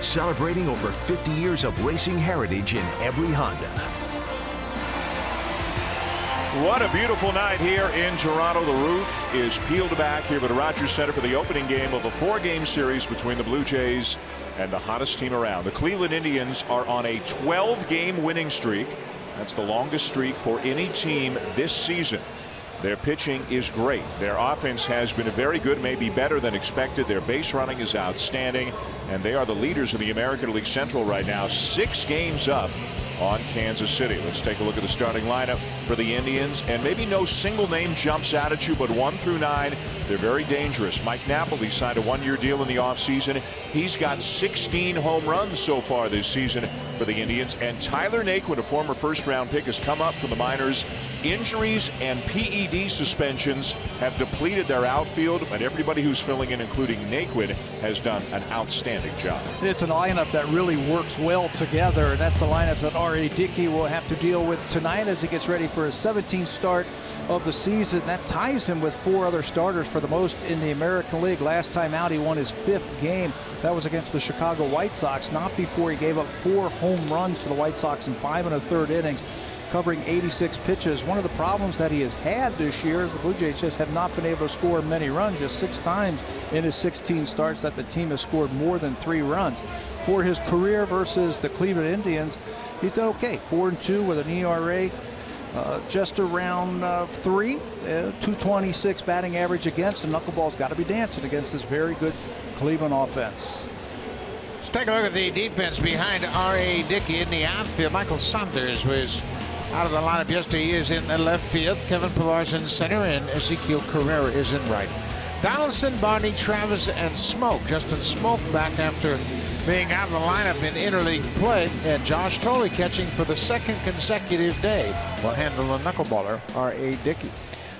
celebrating over 50 years of racing heritage in every Honda. What a beautiful night here in Toronto. The roof is peeled back here at Rogers Center for the opening game of a 4-game series between the Blue Jays and the hottest team around. The Cleveland Indians are on a 12-game winning streak. That's the longest streak for any team this season. Their pitching is great. Their offense has been very good, maybe better than expected. Their base running is outstanding, and they are the leaders of the American League Central right now, 6 games up on Kansas City. Let's take a look at the starting lineup for the Indians, and maybe no single name jumps out at you, but 1 through 9, they're very dangerous. Mike Napoli signed a 1-year deal in the offseason. He's got 16 home runs so far this season for the Indians, and Tyler Naquin, a former first-round pick, has come up from the minors. Injuries and PED suspensions have depleted their outfield, but everybody who's filling in, including Naquin, has done an outstanding job. It's a lineup that really works well together, and that's the lineup that R.A. Dickey will have to deal with tonight as he gets ready for his 17th start of the season. That ties him with 4 other starters for the most in the American League. Last time out, he won his 5th game. That was against the Chicago White Sox, not before he gave up 4 home runs to the White Sox in 5 1/3 innings, covering 86 pitches. One of the problems that he has had this year is the Blue Jays just have not been able to score many runs. Just 6 times in his 16 starts that the team has scored more than 3 runs. For his career versus the Cleveland Indians, he's done okay. 4-2 with an ERA just around 3, 226 batting average against. The knuckleball's got to be dancing against this very good Cleveland offense. Let's take a look at the defense behind R.A. Dickey in the outfield. Michael Saunders was out of the lineup yesterday. He is in left field. Kevin Pillar's in center, and Ezekiel Carrera is in right. Donaldson, Barney, Travis, and Smoke. Justin Smoke back after being out of the lineup in interleague play, and Josh Tolley catching for the 2nd consecutive day will handle the knuckleballer R.A. Dickey.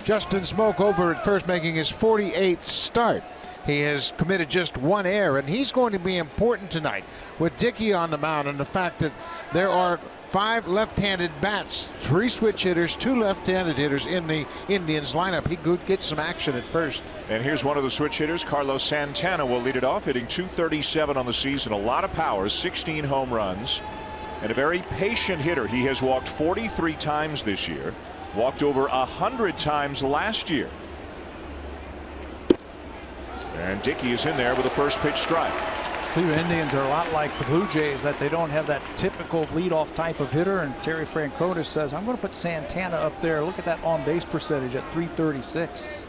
Justin Smoke over at first, making his 48th start. He has committed just 1 error, and he's going to be important tonight with Dickey on the mound, and the fact that there are 5 left-handed bats, 3 switch hitters, 2 left-handed hitters in the Indians lineup. He could get some action at first. And here's one of the switch hitters. Carlos Santana will lead it off, hitting .237 on the season. A lot of power, 16 home runs, and a very patient hitter. He has walked 43 times this year, walked over 100 times last year. And Dickey is in there with a first pitch strike. Cleveland Indians are a lot like the Blue Jays, that they don't have that typical leadoff type of hitter, and Terry Francona says, I'm going to put Santana up there. Look at that on-base percentage at .336.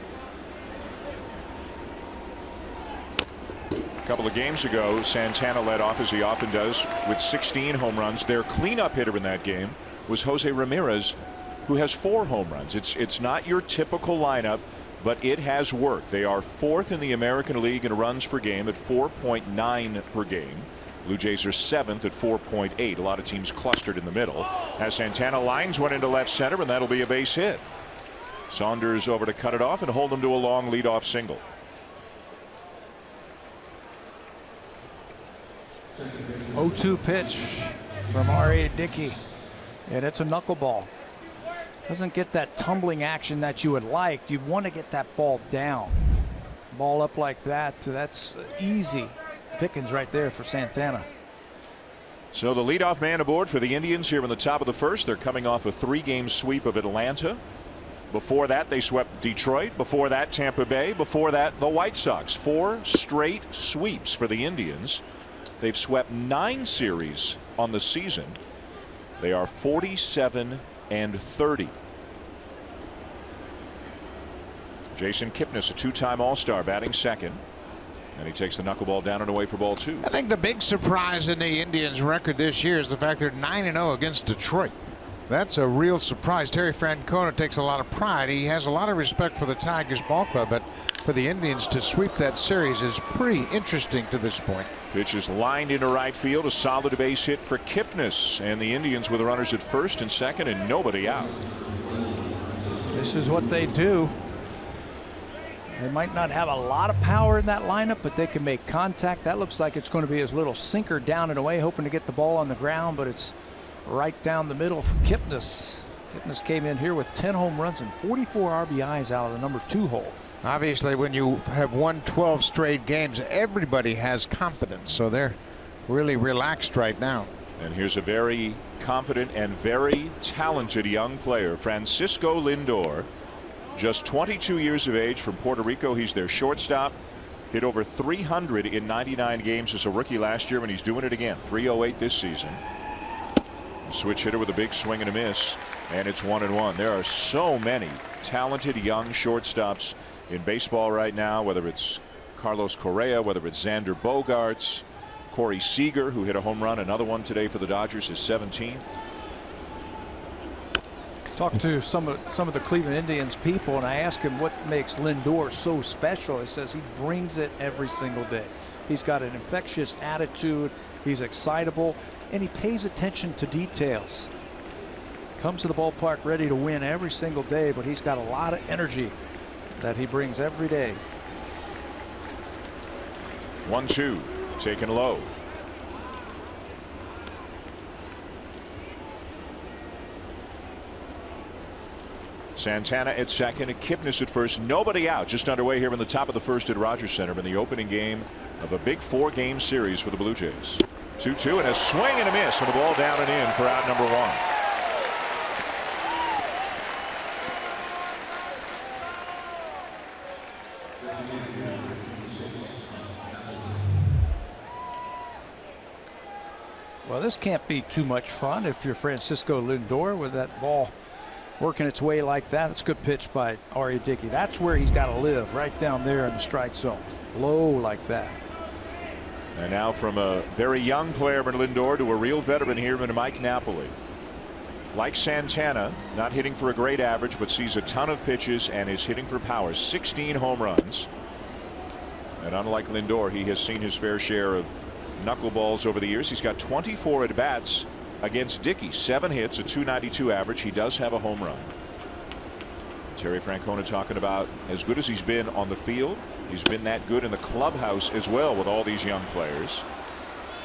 A couple of games ago, Santana led off, as he often does, with 16 home runs. Their cleanup hitter in that game was Jose Ramirez, who has 4 home runs. It's not your typical lineup, but it has worked. They are 4th in the American League in runs per game at 4.9 per game. Blue Jays are 7th at 4.8. A lot of teams clustered in the middle. As Santana lines one into left center, and that'll be a base hit. Saunders over to cut it off and hold him to a long leadoff single. Oh, 0-2 pitch from R.A. Dickey, and it's a knuckleball. Doesn't get that tumbling action that you would like. You'd want to get that ball down. Ball up like that, that's easy pickings right there for Santana. So the leadoff man aboard for the Indians here in the top of the first. They're coming off a 3-game sweep of Atlanta. Before that, they swept Detroit. Before that, Tampa Bay. Before that, the White Sox. 4 straight sweeps for the Indians. They've swept 9 series on the season. They are 47-30. Jason Kipnis, a 2-time All-Star, batting second, and he takes the knuckleball down and away for ball 2. I think the big surprise in the Indians' record this year is the fact they're 9-0 against Detroit. That's a real surprise. Terry Francona takes a lot of pride. He has a lot of respect for the Tigers ball club, but for the Indians to sweep that series is pretty interesting to this point. Pitch is lined into right field, a solid base hit for Kipnis, and the Indians with the runners at first and second and nobody out. This is what they do. They might not have a lot of power in that lineup, but they can make contact. That looks like it's going to be his little sinker down and away, hoping to get the ball on the ground, but it's right down the middle for Kipnis. Kipnis came in here with 10 home runs and 44 RBIs out of the number 2 hole. Obviously, when you have won 12 straight games, everybody has confidence, so they're really relaxed right now. And here's a very confident and very talented young player, Francisco Lindor, just 22 years of age, from Puerto Rico. He's their shortstop. Hit over 300 in 99 games as a rookie last year, and he's doing it again. 308 this season. Switch hitter with a big swing and a miss, and it's 1-1. There are so many talented young shortstops in baseball right now, whether it's Carlos Correa, whether it's Xander Bogaerts, Corey Seager, who hit a home run, another one today for the Dodgers, his 17th. Talked to some of the Cleveland Indians people, and I asked him what makes Lindor so special. He says he brings it every single day. He's got an infectious attitude. He's excitable, and he pays attention to details. Comes to the ballpark ready to win every single day, but he's got a lot of energy that he brings every day. 1-2, taken low. Santana at second, Kipnis at first, nobody out. Just underway here in the top of the first at Rogers Center in the opening game of a big 4-game series for the Blue Jays. 2-2 and a swing and a miss, and the ball down and in for out number 1. Well, this can't be too much fun if you're Francisco Lindor with that ball working its way like that. That's a good pitch by R.A. Dickey. That's where he's got to live, right down there in the strike zone. Low like that. And now from a very young player in Lindor to a real veteran here in Mike Napoli. Like Santana, not hitting for a great average, but sees a ton of pitches and is hitting for power. 16 home runs. And unlike Lindor, he has seen his fair share of knuckleballs over the years. He's got 24 at bats against Dickey. 7 hits, a .292 average. He does have a home run. Terry Francona talking about as good as he's been on the field, he's been that good in the clubhouse as well with all these young players.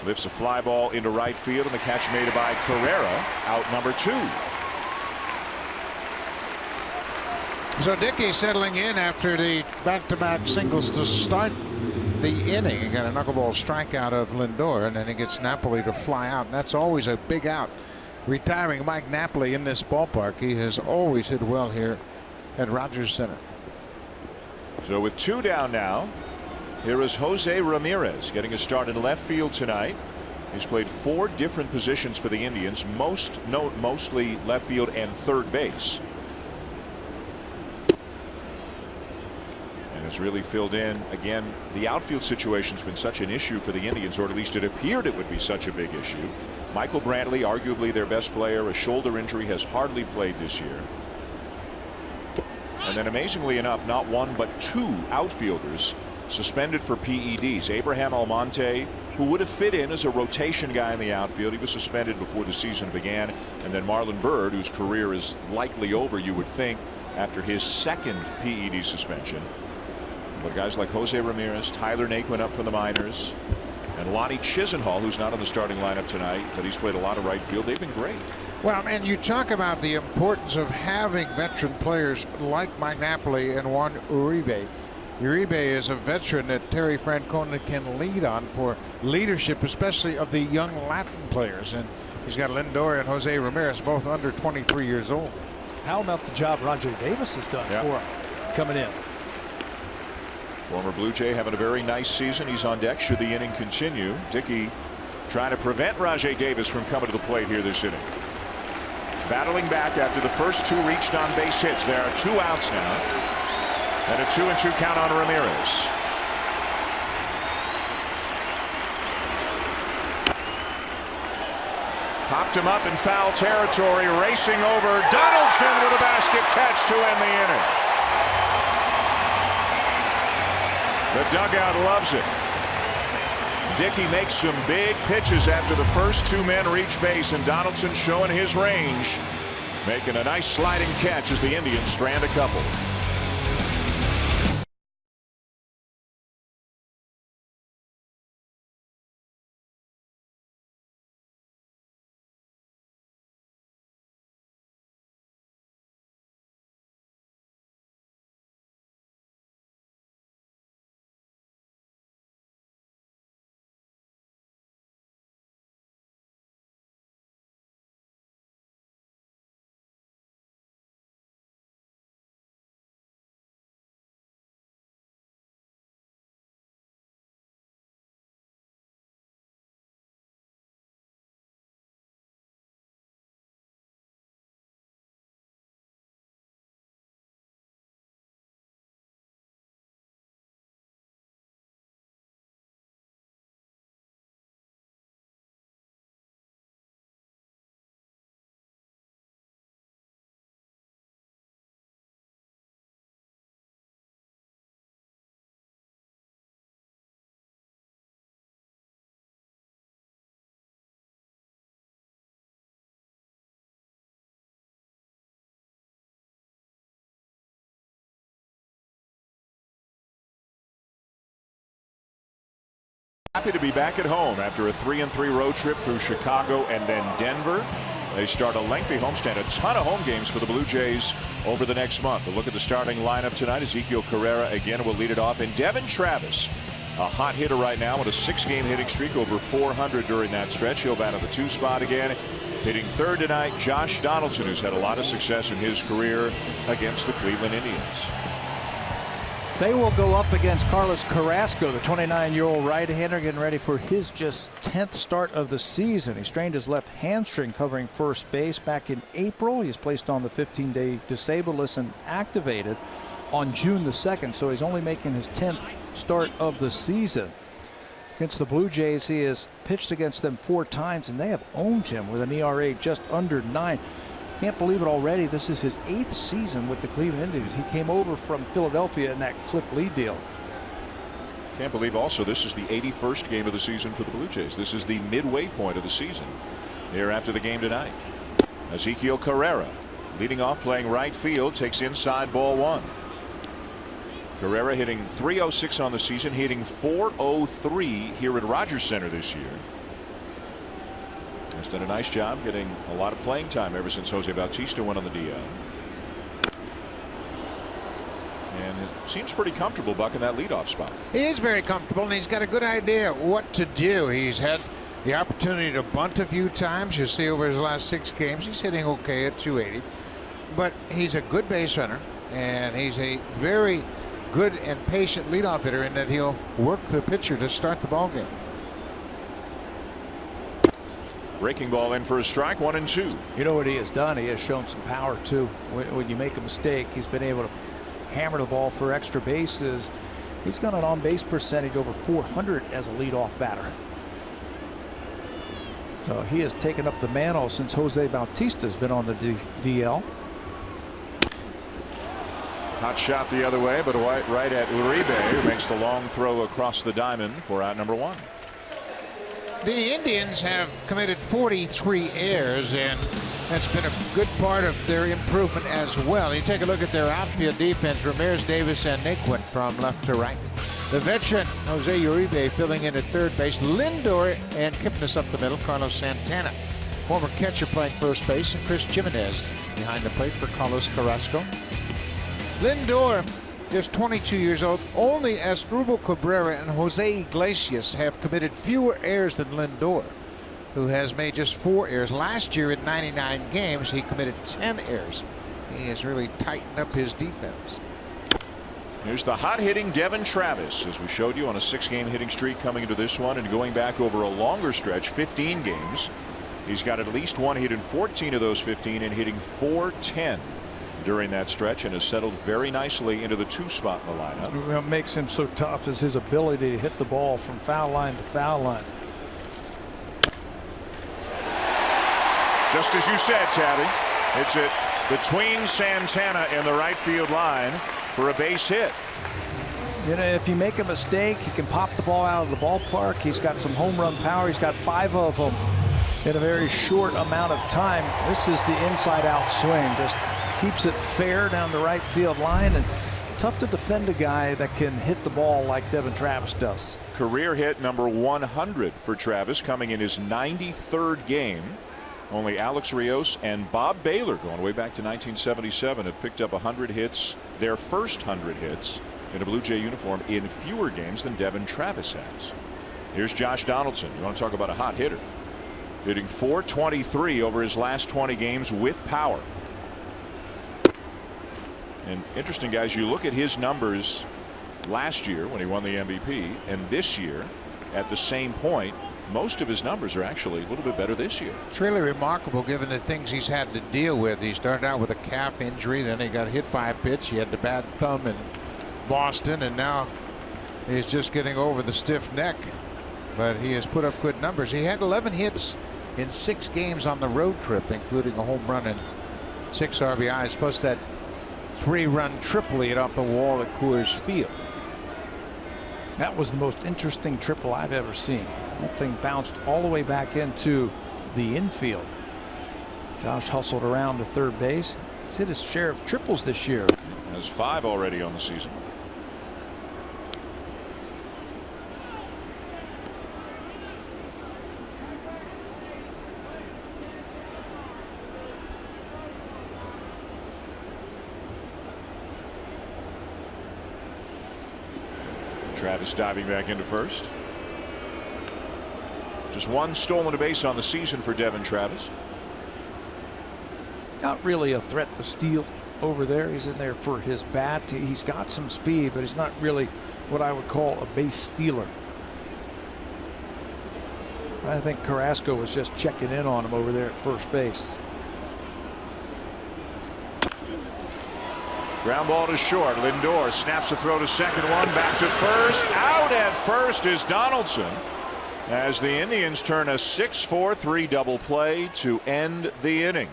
Lifts a fly ball into right field, and the catch made by Carrera, out number 2. So Dickey settling in after the back-to-back singles to start the inning. He got a knuckleball strikeout of Lindor, and then he gets Napoli to fly out, and that's always a big out. Retiring Mike Napoli in this ballpark. He has always hit well here at Rogers Center. So with 2 down now, here is Jose Ramirez getting a start in left field tonight. He's played 4 different positions for the Indians, mostly left field and third base. And has really filled in. Again, the outfield situation's been such an issue for the Indians, or at least it appeared it would be such a big issue. Michael Brantley, arguably their best player, a shoulder injury, has hardly played this year. And then amazingly enough, not 1 but 2 outfielders suspended for PEDs. Abraham Almonte, who would have fit in as a rotation guy in the outfield, he was suspended before the season began. And then Marlon Byrd, whose career is likely over, you would think, after his 2nd PED suspension. But guys like Jose Ramirez, Tyler Naquin up from the minors, and Lonnie Chisenhall, who's not on the starting lineup tonight, but he's played a lot of right field. They've been great. Well, and you talk about the importance of having veteran players like Mike Napoli and Juan Uribe. Uribe is a veteran that Terry Francona can lead on for leadership, especially of the young Latin players. And he's got Lindor and Jose Ramirez, both under 23 years old. How about the job Rajay Davis has done for him coming in? Former Blue Jay having a very nice season. He's on deck should the inning continue. Dickey trying to prevent Rajay Davis from coming to the plate here this inning. Battling back after the first 2 reached on base hits. There are 2 outs now, and a 2-2 count on Ramirez. Popped him up in foul territory, racing over Donaldson with a basket catch to end the inning. The dugout loves it. Dickey makes some big pitches after the first 2 men reach base, and Donaldson showing his range, making a nice sliding catch as the Indians strand a couple. Happy to be back at home after a 3-3 road trip through Chicago and then Denver. They start a lengthy homestand, a ton of home games for the Blue Jays over the next month. A look at the starting lineup tonight. Ezekiel Carrera again will lead it off, and Devin Travis, a hot hitter right now with a 6-game hitting streak, over 400 during that stretch. He'll bat at the 2 spot again. Hitting third tonight, Josh Donaldson, who's had a lot of success in his career against the Cleveland Indians. They will go up against Carlos Carrasco, the 29-year-old right-hander, getting ready for his just 10th start of the season. He strained his left hamstring covering first base back in April. He was placed on the 15-day disabled list and activated on June the 2nd, so he's only making his 10th start of the season. Against the Blue Jays, he has pitched against them 4 times, and they have owned him with an ERA just under 9. Can't believe it already. This is his 8th season with the Cleveland Indians. He came over from Philadelphia in that Cliff Lee deal. Can't believe also this is the 81st game of the season for the Blue Jays. This is the midway point of the season here after the game tonight. Ezekiel Carrera leading off, playing right field, takes inside, ball 1. Carrera hitting .306 on the season, hitting .403 here at Rogers Center this year. He's done a nice job getting a lot of playing time ever since Jose Bautista went on the DL. And it seems pretty comfortable, Buck, in that leadoff spot. He is very comfortable, and he's got a good idea what to do. He's had the opportunity to bunt a few times. You see over his last 6 games, he's hitting okay at .280. But he's a good base runner, and he's a very good and patient leadoff hitter in that he'll work the pitcher to start the ball game. Breaking ball in for a strike, 1-2. You know what he has done? He has shown some power too. When you make a mistake, he's been able to hammer the ball for extra bases. He's got an on-base percentage over 400 as a leadoff batter. So he has taken up the mantle since Jose Bautista has been on the DL. Hot shot the other way, but right at Uribe, who makes the long throw across the diamond for out number 1. The Indians have committed 43 errors, and that's been a good part of their improvement as well. You take a look at their outfield defense: Ramirez, Davis, and Naquin from left to right. The veteran Jose Uribe filling in at third base. Lindor and Kipnis up the middle. Carlos Santana, former catcher, playing first base, and Chris Jimenez behind the plate for Carlos Carrasco. Lindor is 22 years old. Only Asdrubal Cabrera and Jose Iglesias have committed fewer errors than Lindor, who has made just 4 errors. Last year in 99 games, he committed 10 errors. He has really tightened up his defense. Here's the hot-hitting Devin Travis, as we showed you, on a 6-game hitting streak coming into this one, and going back over a longer stretch, 15 games. He's got at least 1 hit in 14 of those 15 and hitting .410 during that stretch, and has settled very nicely into the 2 spot in the lineup. What makes him so tough is his ability to hit the ball from foul line to foul line. Just as you said, Tabby, it's it between Santana and the right field line for a base hit. You know, if you make a mistake, he can pop the ball out of the ballpark. He's got some home run power. He's got 5 of them in a very short amount of time. This is the inside out swing. Just keeps it fair down the right field line, and tough to defend a guy that can hit the ball like Devin Travis does. Career hit number 100 for Travis, coming in his 93rd game. Only Alex Rios and Bob Baylor, going way back to 1977, have picked up 100 hits, their first 100 hits in a Blue Jay uniform, in fewer games than Devin Travis has. Here's Josh Donaldson. You want to talk about a hot hitter, hitting .423 over his last 20 games with power. And interesting, guys, you look at his numbers last year when he won the MVP, and this year at the same point, most of his numbers are actually a little bit better this year. It's really remarkable given the things he's had to deal with. He started out with a calf injury, then he got hit by a pitch. He had the bad thumb in Boston, and now he's just getting over the stiff neck. But he has put up good numbers. He had 11 hits in 6 games on the road trip, including a home run and 6 RBIs, plus that 3-run triple hit off the wall at Coors Field. That was the most interesting triple I've ever seen. That thing bounced all the way back into the infield. Josh hustled around to third base. He's hit his share of triples this year. Has 5 already on the season. Travis diving back into first. Just one stolen base on the season for Devin Travis. Not really a threat to steal over there. He's in there for his bat. He's got some speed, but he's not really what I would call a base stealer. I think Carrasco was just checking in on him over there at first base. Ground ball to short. Lindor snaps a throw to second, one back to first. Out at first is Donaldson, as the Indians turn a 6-4-3 double play to end the inning.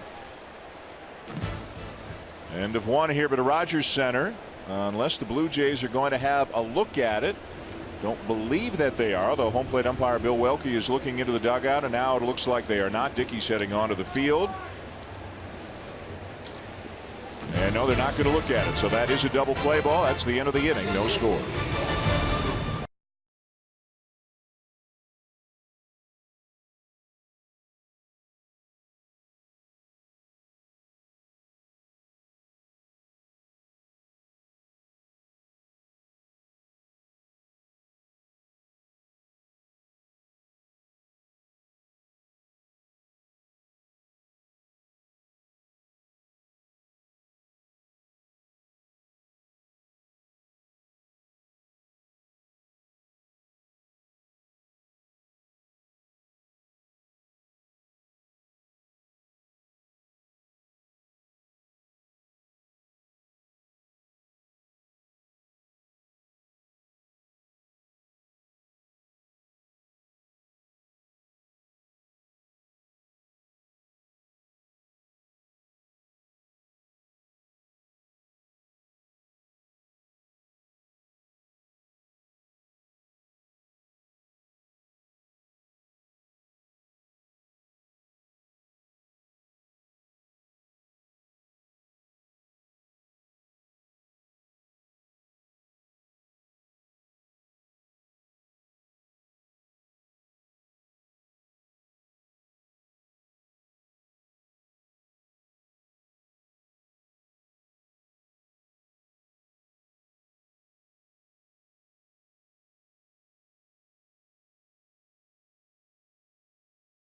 End of one here, but at Rogers Center, unless the Blue Jays are going to have a look at it. Don't believe that they are, though home plate umpire Bill Welke is looking into the dugout, and now it looks like they are not. Dickey's heading onto the field. And no, they're not going to look at it. So that is a double play ball. That's the end of the inning. No score.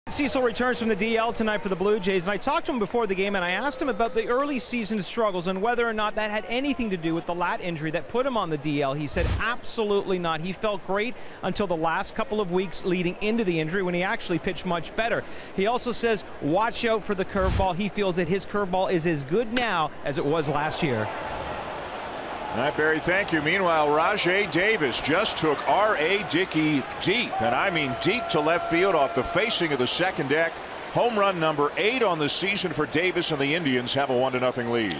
Cecil returns from the DL tonight for the Blue Jays, and I talked to him before the game, and I asked him about the early season struggles and whether or not that had anything to do with the lat injury that put him on the DL. He said absolutely not. He felt great until the last couple of weeks leading into the injury, when he actually pitched much better. He also says watch out for the curveball. He feels that his curveball is as good now as it was last year. All right, Barry, thank you. Meanwhile, Rajai Davis just took R.A. Dickey deep, and I mean deep to left field off the facing of the second deck. Home run number 8 on the season for Davis, and the Indians have a 1-0 lead.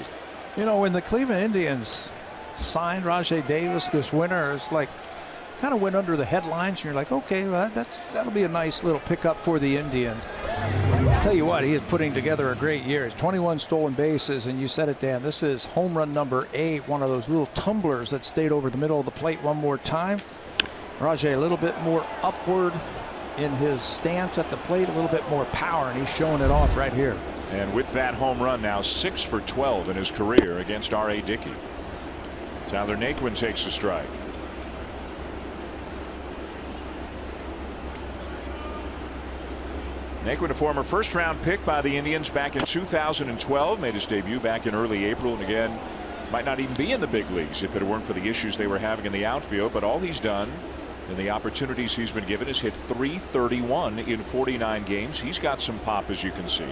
You know, when the Cleveland Indians signed Rajai Davis this winter, it's like kind of went under the headlines, and you're like, okay, well, that'll be a nice little pickup for the Indians. I'll tell you what, he is putting together a great year. It's 21 stolen bases, and you said it, Dan. This is home run number 8, one of those little tumblers that stayed over the middle of the plate one more time. Rajai a little bit more upward in his stance at the plate, a little bit more power, and he's showing it off right here. And with that home run, now 6 for 12 in his career against R.A. Dickey. Tyler Naquin takes a strike. Naquin, a former first-round pick by the Indians back in 2012, made his debut back in early April, and again might not even be in the big leagues if it weren't for the issues they were having in the outfield. But all he's done and the opportunities he's been given is hit .331 in 49 games. He's got some pop, as you can see.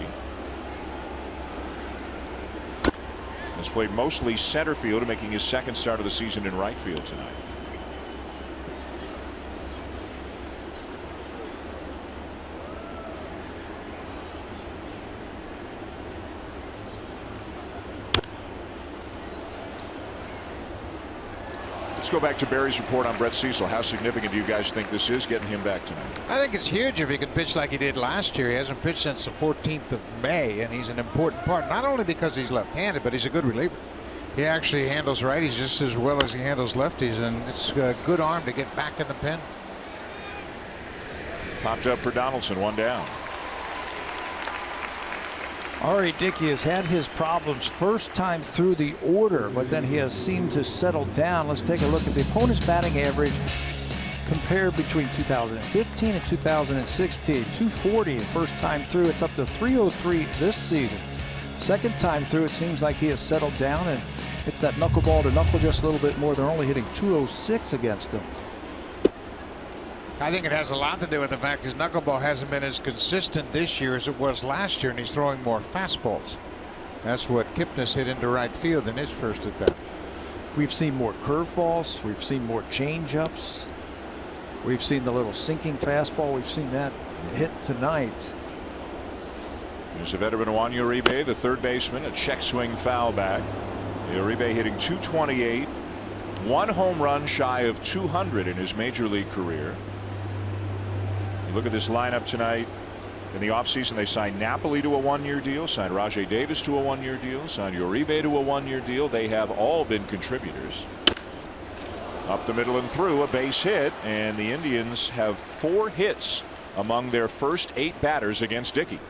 Has played mostly center field, making his second start of the season in right field tonight. Let's go back to Barry's report on Brett Cecil. How significant do you guys think this is, getting him back tonight? I think it's huge if he can pitch like he did last year. He hasn't pitched since the 14th of May, and he's an important part, not only because he's left-handed, but he's a good reliever. He actually handles righties just as well as he handles lefties, and it's a good arm to get back in the pen. Popped up for Donaldson, one down. R.A. Dickey has had his problems first time through the order, but then he has seemed to settle down. Let's take a look at the opponent's batting average compared between 2015 and 2016. 240 first time through. It's up to 303 this season. Second time through, it seems like he has settled down, and it's that knuckleball to knuckle just a little bit more. They're only hitting 206 against him. I think it has a lot to do with the fact his knuckleball hasn't been as consistent this year as it was last year, and he's throwing more fastballs. That's what Kipnis hit into right field in his first at bat. We've seen more curveballs. We've seen more changeups. We've seen the little sinking fastball. We've seen that hit tonight. There's a veteran Juan Uribe, the third baseman, a check swing foul back. Uribe hitting 228, one home run shy of 200 in his major league career. Look at this lineup tonight. In the offseason, they signed Napoli to a one-year deal, signed Rajai Davis to a one-year deal, signed Uribe to a one-year deal. They have all been contributors. Up the middle and through, a base hit, and the Indians have 4 hits among their first 8 batters against Dickey.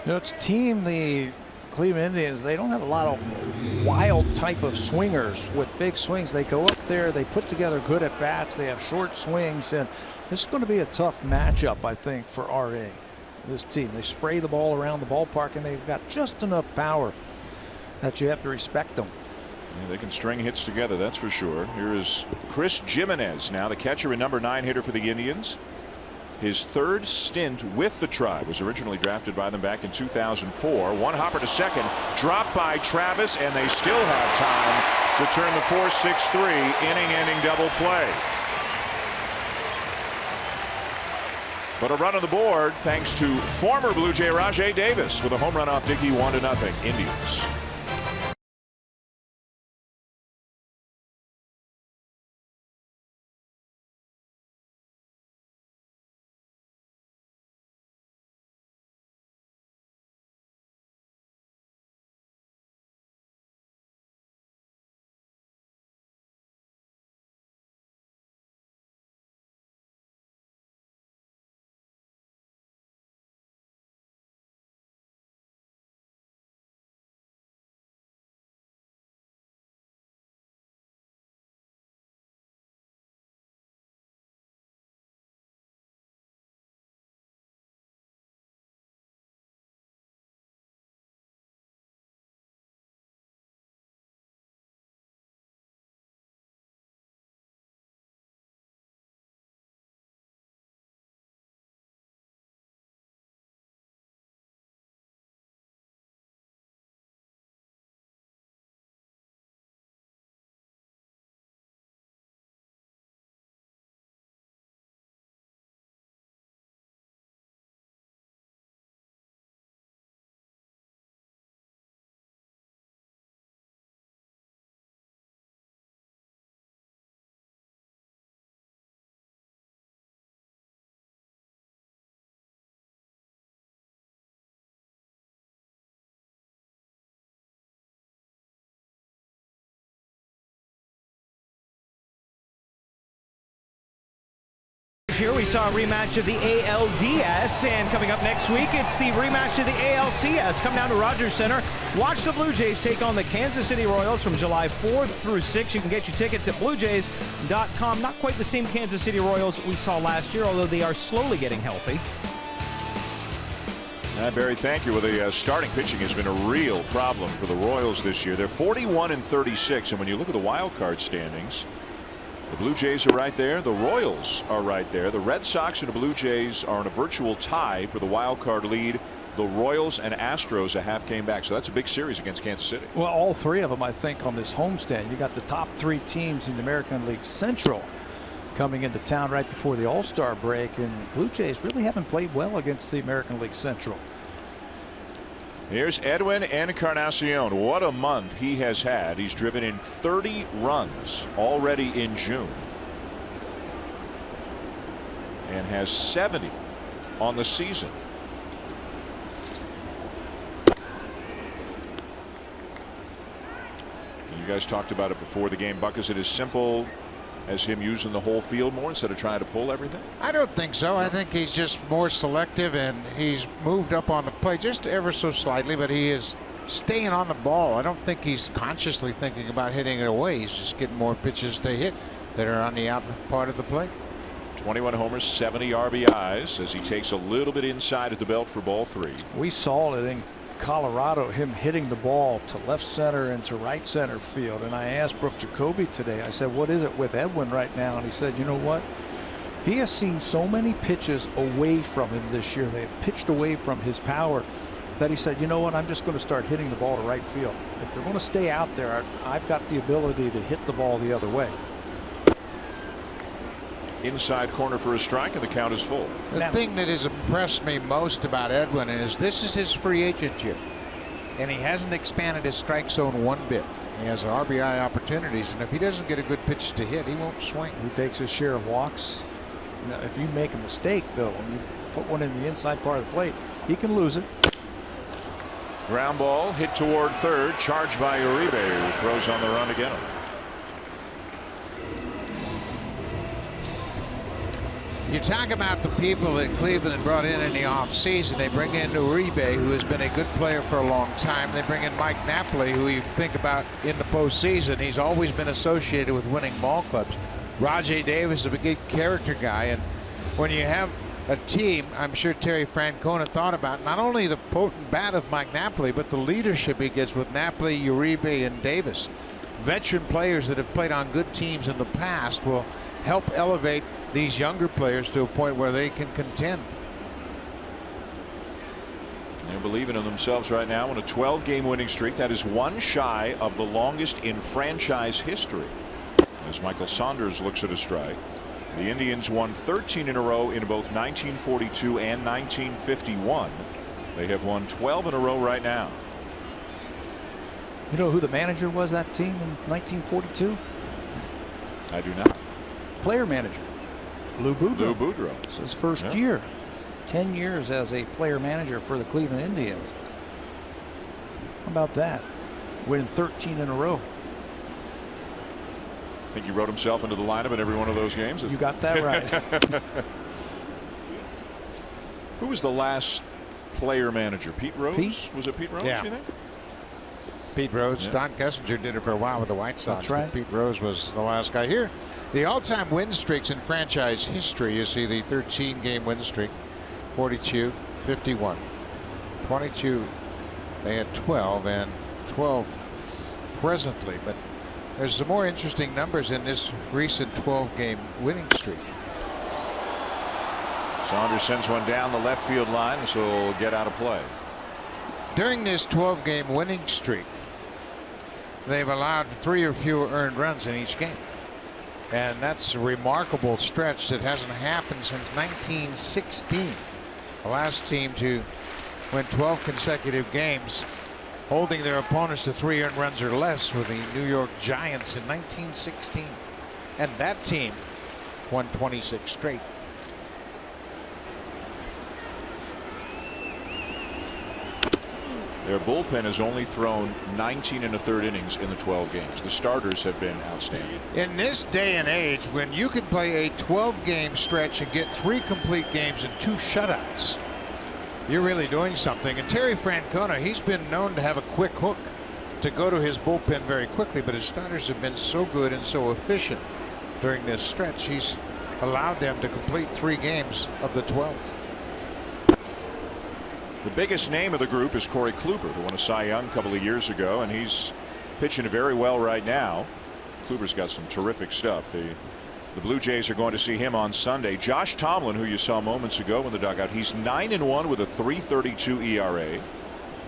You know, it's a team, the Cleveland Indians, they don't have a lot of wild type of swingers with big swings. They go up there, they put together good at bats, they have short swings, and this is going to be a tough matchup, I think, for RA. This team, they spray the ball around the ballpark, and they've got just enough power that you have to respect them. Yeah, they can string hits together, that's for sure. Here is Chris Jimenez, now the catcher and number 9 hitter for the Indians. His third stint with the Tribe, was originally drafted by them back in 2004. One hopper to second, dropped by Travis, and they still have time to turn the 4-6-3 inning-ending double play. But a run on the board thanks to former Blue Jay Rajai Davis with a home run off Dickey, 1-0 Indians. Here we saw a rematch of the ALDS, and coming up next week, it's the rematch of the ALCS. Come down to Rogers Center. Watch the Blue Jays take on the Kansas City Royals from July 4th through 6th. You can get your tickets at BlueJays.com. Not quite the same Kansas City Royals we saw last year, although they are slowly getting healthy. Barry, thank you. Well, the starting pitching has been a real problem for the Royals this year. They're 41-36, and when you look at the wild card standings, the Blue Jays are right there. The Royals are right there. The Red Sox and the Blue Jays are in a virtual tie for the wild card lead. The Royals and Astros a half game back. So that's a big series against Kansas City. Well, all 3 of them, I think, on this homestand. You got the top 3 teams in the American League Central coming into town right before the All-Star break, and Blue Jays really haven't played well against the American League Central. Here's Edwin Encarnacion. What a month he has had. He's driven in 30 runs already in June and has 70 on the season. You guys talked about it before the game, Buck. Is it as simple as him using the whole field more instead of trying to pull everything? I don't think so. I think he's just more selective, and he's moved up on the plate just ever so slightly, but he is staying on the ball. I don't think he's consciously thinking about hitting it away. He's just getting more pitches to hit that are on the out part of the plate. 21 homers, 70 RBIs as he takes a little bit inside at the belt for ball 3. We saw it in Colorado, him hitting the ball to left center and to right center field. And I asked Brooke Jacoby today, I said, what is it with Edwin right now? And he said, you know what? He has seen so many pitches away from him this year. They have pitched away from his power that he said, you know what? I'm just going to start hitting the ball to right field. If they're going to stay out there, I've got the ability to hit the ball the other way. Inside corner for a strike, and the count is full. The thing that has impressed me most about Edwin is this is his free agent year, and he hasn't expanded his strike zone one bit. He has RBI opportunities, and if he doesn't get a good pitch to hit, he won't swing. He takes his share of walks. Now, if you make a mistake, though, and you put one in the inside part of the plate, he can lose it. Ground ball hit toward third, charged by Uribe, who throws on the run to get him. You talk about the people that Cleveland brought in the offseason. They bring in Uribe, who has been a good player for a long time. They bring in Mike Napoli, who you think about in the postseason. He's always been associated with winning ball clubs. Rajay Davis is a big character guy, and when you have a team, I'm sure Terry Francona thought about not only the potent bat of Mike Napoli, but the leadership he gets with Napoli, Uribe, and Davis. Veteran players that have played on good teams in the past will help elevate these younger players to a point where they can contend. They're believing in themselves right now on a 12-game winning streak. That is one shy of the longest in franchise history. As Michael Saunders looks at a strike. The Indians won 13 in a row in both 1942 and 1951. They have won 12 in a row right now. You know who the manager was that team in 1942? I do not. Player manager. Lou Boudreau. Lou Boudreau. It's his first year. 10 years as a player manager for the Cleveland Indians. How about that? Winning 13 in a row. I think he wrote himself into the lineup in every one of those games. You got that right. Who was the last player manager? Pete Rose? Pete? Was it Pete Rose, Yeah. you think? Pete Rose. Yeah. Don Kessinger did it for a while with the White Sox. That's right. Pete Rose was the last guy here. The all-time win streaks in franchise history. You see the 13-game win streak, 42, 51, 22. They had 12 and 12 presently, but there's some more interesting numbers in this recent 12-game winning streak. Saunders sends one down the left field line. This will get out of play. During this 12-game winning streak, they've allowed 3 or fewer earned runs in each game. And that's a remarkable stretch that hasn't happened since 1916. The last team to win 12 consecutive games holding their opponents to 3 earned runs or less were the New York Giants in 1916. And that team won 26 straight. Their bullpen has only thrown 19 1/3 innings in the 12 games. The starters have been outstanding. In this day and age, when you can play a 12-game stretch and get 3 complete games and 2 shutouts, you're really doing something. And Terry Francona, he's been known to have a quick hook to go to his bullpen very quickly, but his starters have been so good and so efficient during this stretch. He's allowed them to complete 3 games of the 12. The biggest name of the group is Corey Kluber, who won a Cy Young a couple of years ago, and he's pitching very well right now. Kluber's got some terrific stuff. The Blue Jays are going to see him on Sunday. Josh Tomlin, who you saw moments ago in the dugout, he's 9-1 with a 3.32 ERA.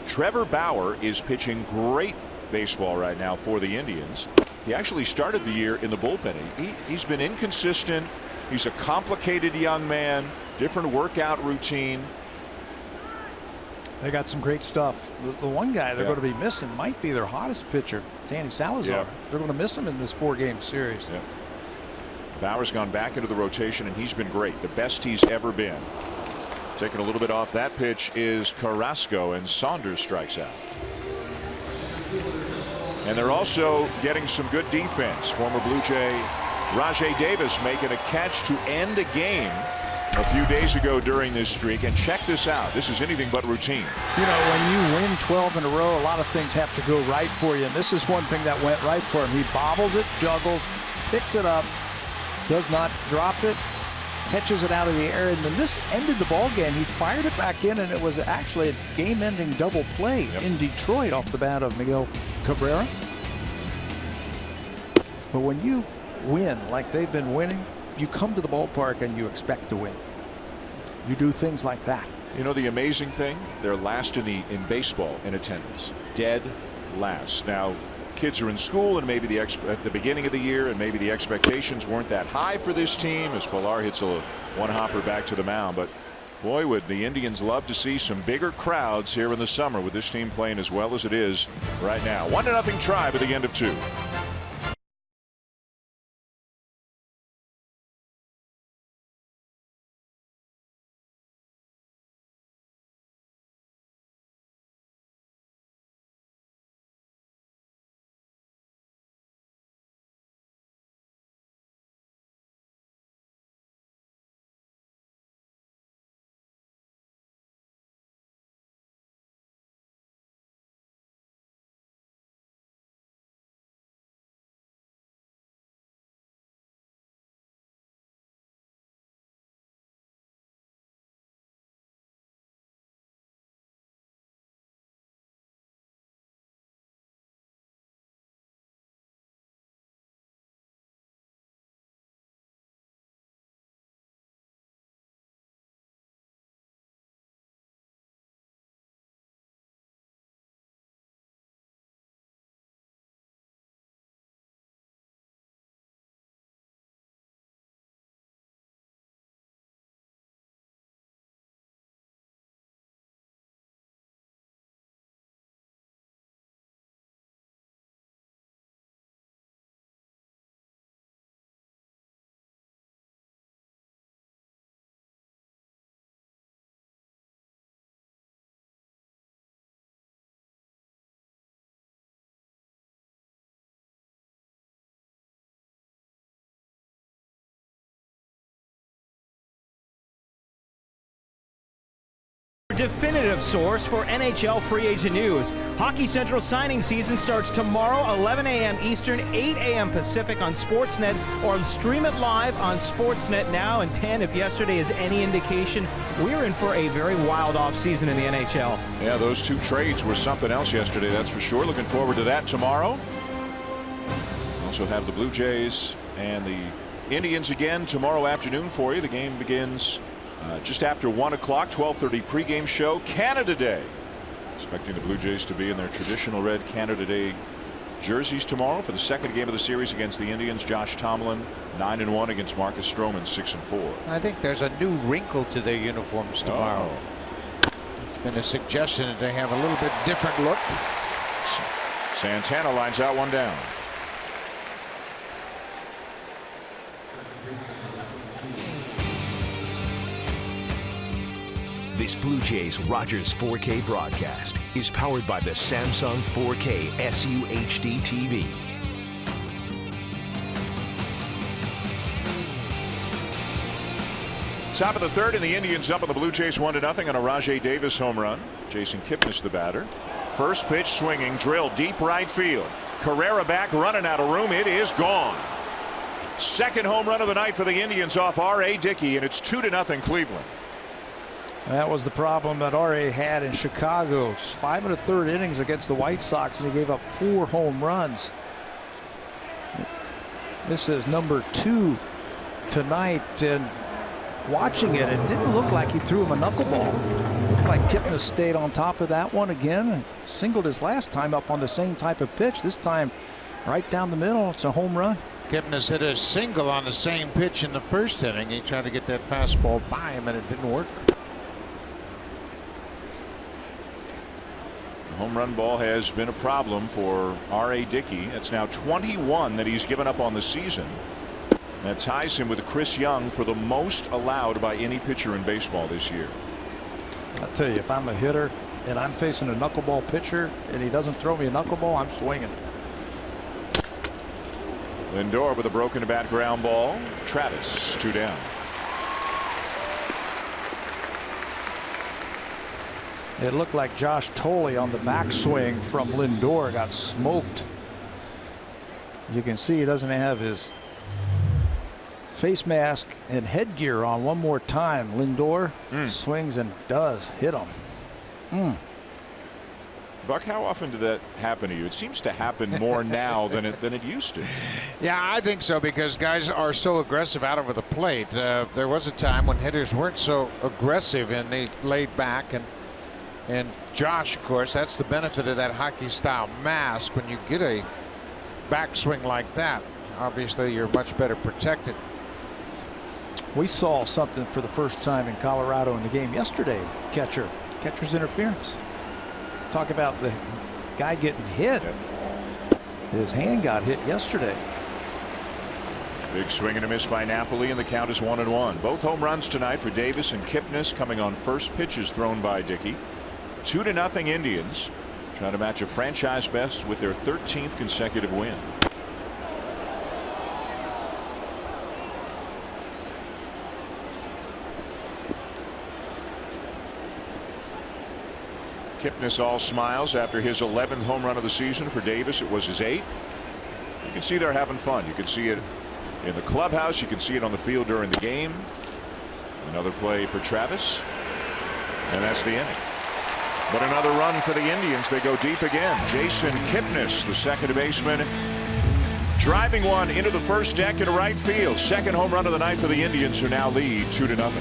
Trevor Bauer is pitching great baseball right now for the Indians. He actually started the year in the bullpen. He's been inconsistent. He's a complicated young man, different workout routine. They got some great stuff. The one guy they're going to be missing might be their hottest pitcher, Danny Salazar. Yeah. They're going to miss him in this 4-game series. Yeah. Bauer's gone back into the rotation, and he's been great, the best he's ever been. Taking a little bit off that pitch is Carrasco, and Saunders strikes out. And they're also getting some good defense. Former Blue Jay Rajai Davis making a catch to end a game a few days ago during this streak. And check this out. This is anything but routine. You know, when you win 12 in a row, a lot of things have to go right for you. And this is one thing that went right for him. He bobbles it, juggles, picks it up, does not drop it, catches it out of the air. And then this ended the ball game. He fired it back in, and it was actually a game-ending double play in Detroit off the bat of Miguel Cabrera. But when you win like they've been winning, you come to the ballpark and you expect to win. You do things like that. You know the amazing thing? They're last in baseball in attendance. Dead last. Now, kids are in school, and maybe at the beginning of the year, and maybe the expectations weren't that high for this team as Pilar hits a one-hopper back to the mound. But boy, would the Indians love to see some bigger crowds here in the summer with this team playing as well as it is right now. 1-0 Tribe at the end of 2. Definitive source for NHL free agent news. Hockey Central signing season starts tomorrow, 11 a.m. Eastern, 8 a.m. Pacific on Sportsnet, or stream it live on Sportsnet now. And 10, if yesterday is any indication, we're in for a very wild offseason in the NHL. Yeah, those two trades were something else yesterday, that's for sure. Looking forward to that tomorrow. Also have the Blue Jays and the Indians again tomorrow afternoon for you. The game begins just after 1 o'clock, 12:30 pregame show. Canada Day. Expecting the Blue Jays to be in their traditional red Canada Day jerseys tomorrow for the second game of the series against the Indians. Josh Tomlin 9-1 against Marcus Stroman 6-4. I think there's a new wrinkle to their uniforms tomorrow. It's been a suggestion that they have a little bit different look. Santana lines out one down. This Blue Jays Rogers 4K broadcast is powered by the Samsung 4K SUHD TV. Top of the third, and the Indians up on the Blue Jays 1-0 on a Rajai Davis home run. Jason Kipnis the batter. First pitch swinging, drilled deep right field. Carrera back, running out of room. It is gone. Second home run of the night for the Indians off R.A. Dickey, and it's 2-0 Cleveland. That was the problem that R.A. had in Chicago. 5 1/3 innings against the White Sox, and he gave up 4 home runs. This is number 2 tonight, and watching it, it didn't look like he threw him a knuckleball. It looked like Kipnis stayed on top of that one again and singled his last time up on the same type of pitch. This time right down the middle. It's a home run. Kipnis hit a single on the same pitch in the first inning. He tried to get that fastball by him, and it didn't work. The home run ball has been a problem for R.A. Dickey. It's now 21 that he's given up on the season. That ties him with Chris Young for the most allowed by any pitcher in baseball this year. I'll tell you, if I'm a hitter and I'm facing a knuckleball pitcher and he doesn't throw me a knuckleball, I'm swinging. Lindor with a broken bat ground ball. Travis 2 down. It looked like Josh Tolley on the backswing from Lindor got smoked. You can see he doesn't have his face mask and headgear on one more time. Lindor swings and does hit him. Buck, how often did that happen to you? It seems to happen more now than it used to. Yeah, I think so, because guys are so aggressive out over the plate. There was a time when hitters weren't so aggressive and they laid back. And Josh, of course, that's the benefit of that hockey style mask. When you get a backswing like that, obviously you're much better protected. We saw something for the first time in Colorado in the game yesterday. Catcher's interference. Talk about the guy getting hit. His hand got hit yesterday. Big swing and a miss by Napoli, and the count is 1-1. Both home runs tonight for Davis and Kipnis coming on first pitches thrown by Dickey. 2-0 Indians, trying to match a franchise best with their 13th consecutive win. Kipnis all smiles after his 11th home run of the season. For Davis, it was his 8th. You can see they're having fun. You can see it in the clubhouse. You can see it on the field during the game. Another play for Travis, and that's the inning. But another run for the Indians. They go deep again. Jason Kipnis, the second baseman, driving one into the first deck in right field. Second home run of the night for the Indians, who now lead 2-0.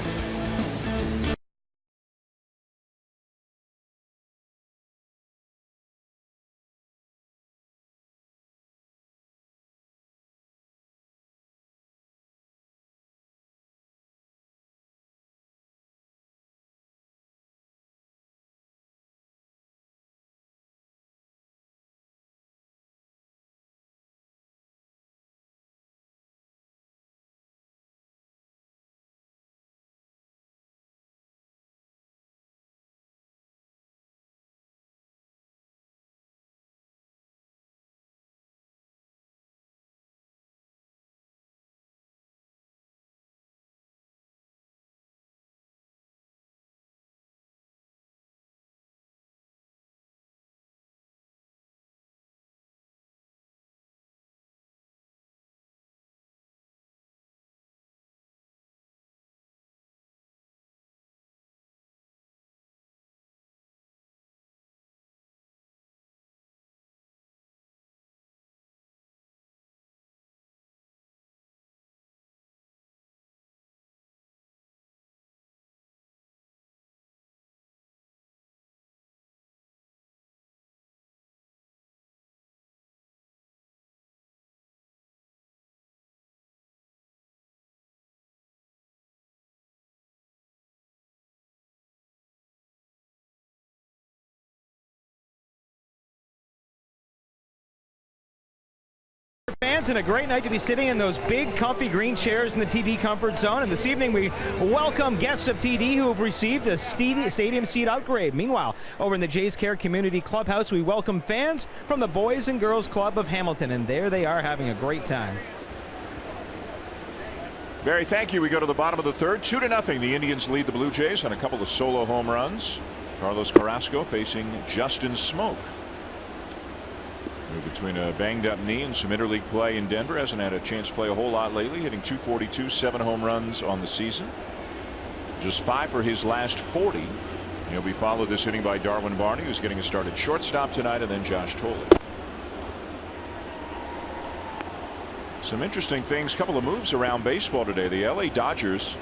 Fans, and a great night to be sitting in those big comfy green chairs in the TD Comfort Zone. And this evening we welcome guests of TD who have received a stadium seat upgrade. Meanwhile, over in the Jays Care Community Clubhouse, we welcome fans from the Boys and Girls Club of Hamilton, and there they are having a great time. Barry, thank you. We go to the bottom of the third. 2-0. The Indians lead the Blue Jays on a couple of solo home runs. Carlos Carrasco facing Justin Smoke. Between a banged up knee and some interleague play in Denver, hasn't had a chance to play a whole lot lately, hitting .242, 7 home runs on the season, just 5 for his last 40. He'll be followed this inning by Darwin Barney, who's getting a start at shortstop tonight, and then Josh Tolley. Some interesting things, couple of moves around baseball today. The LA Dodgers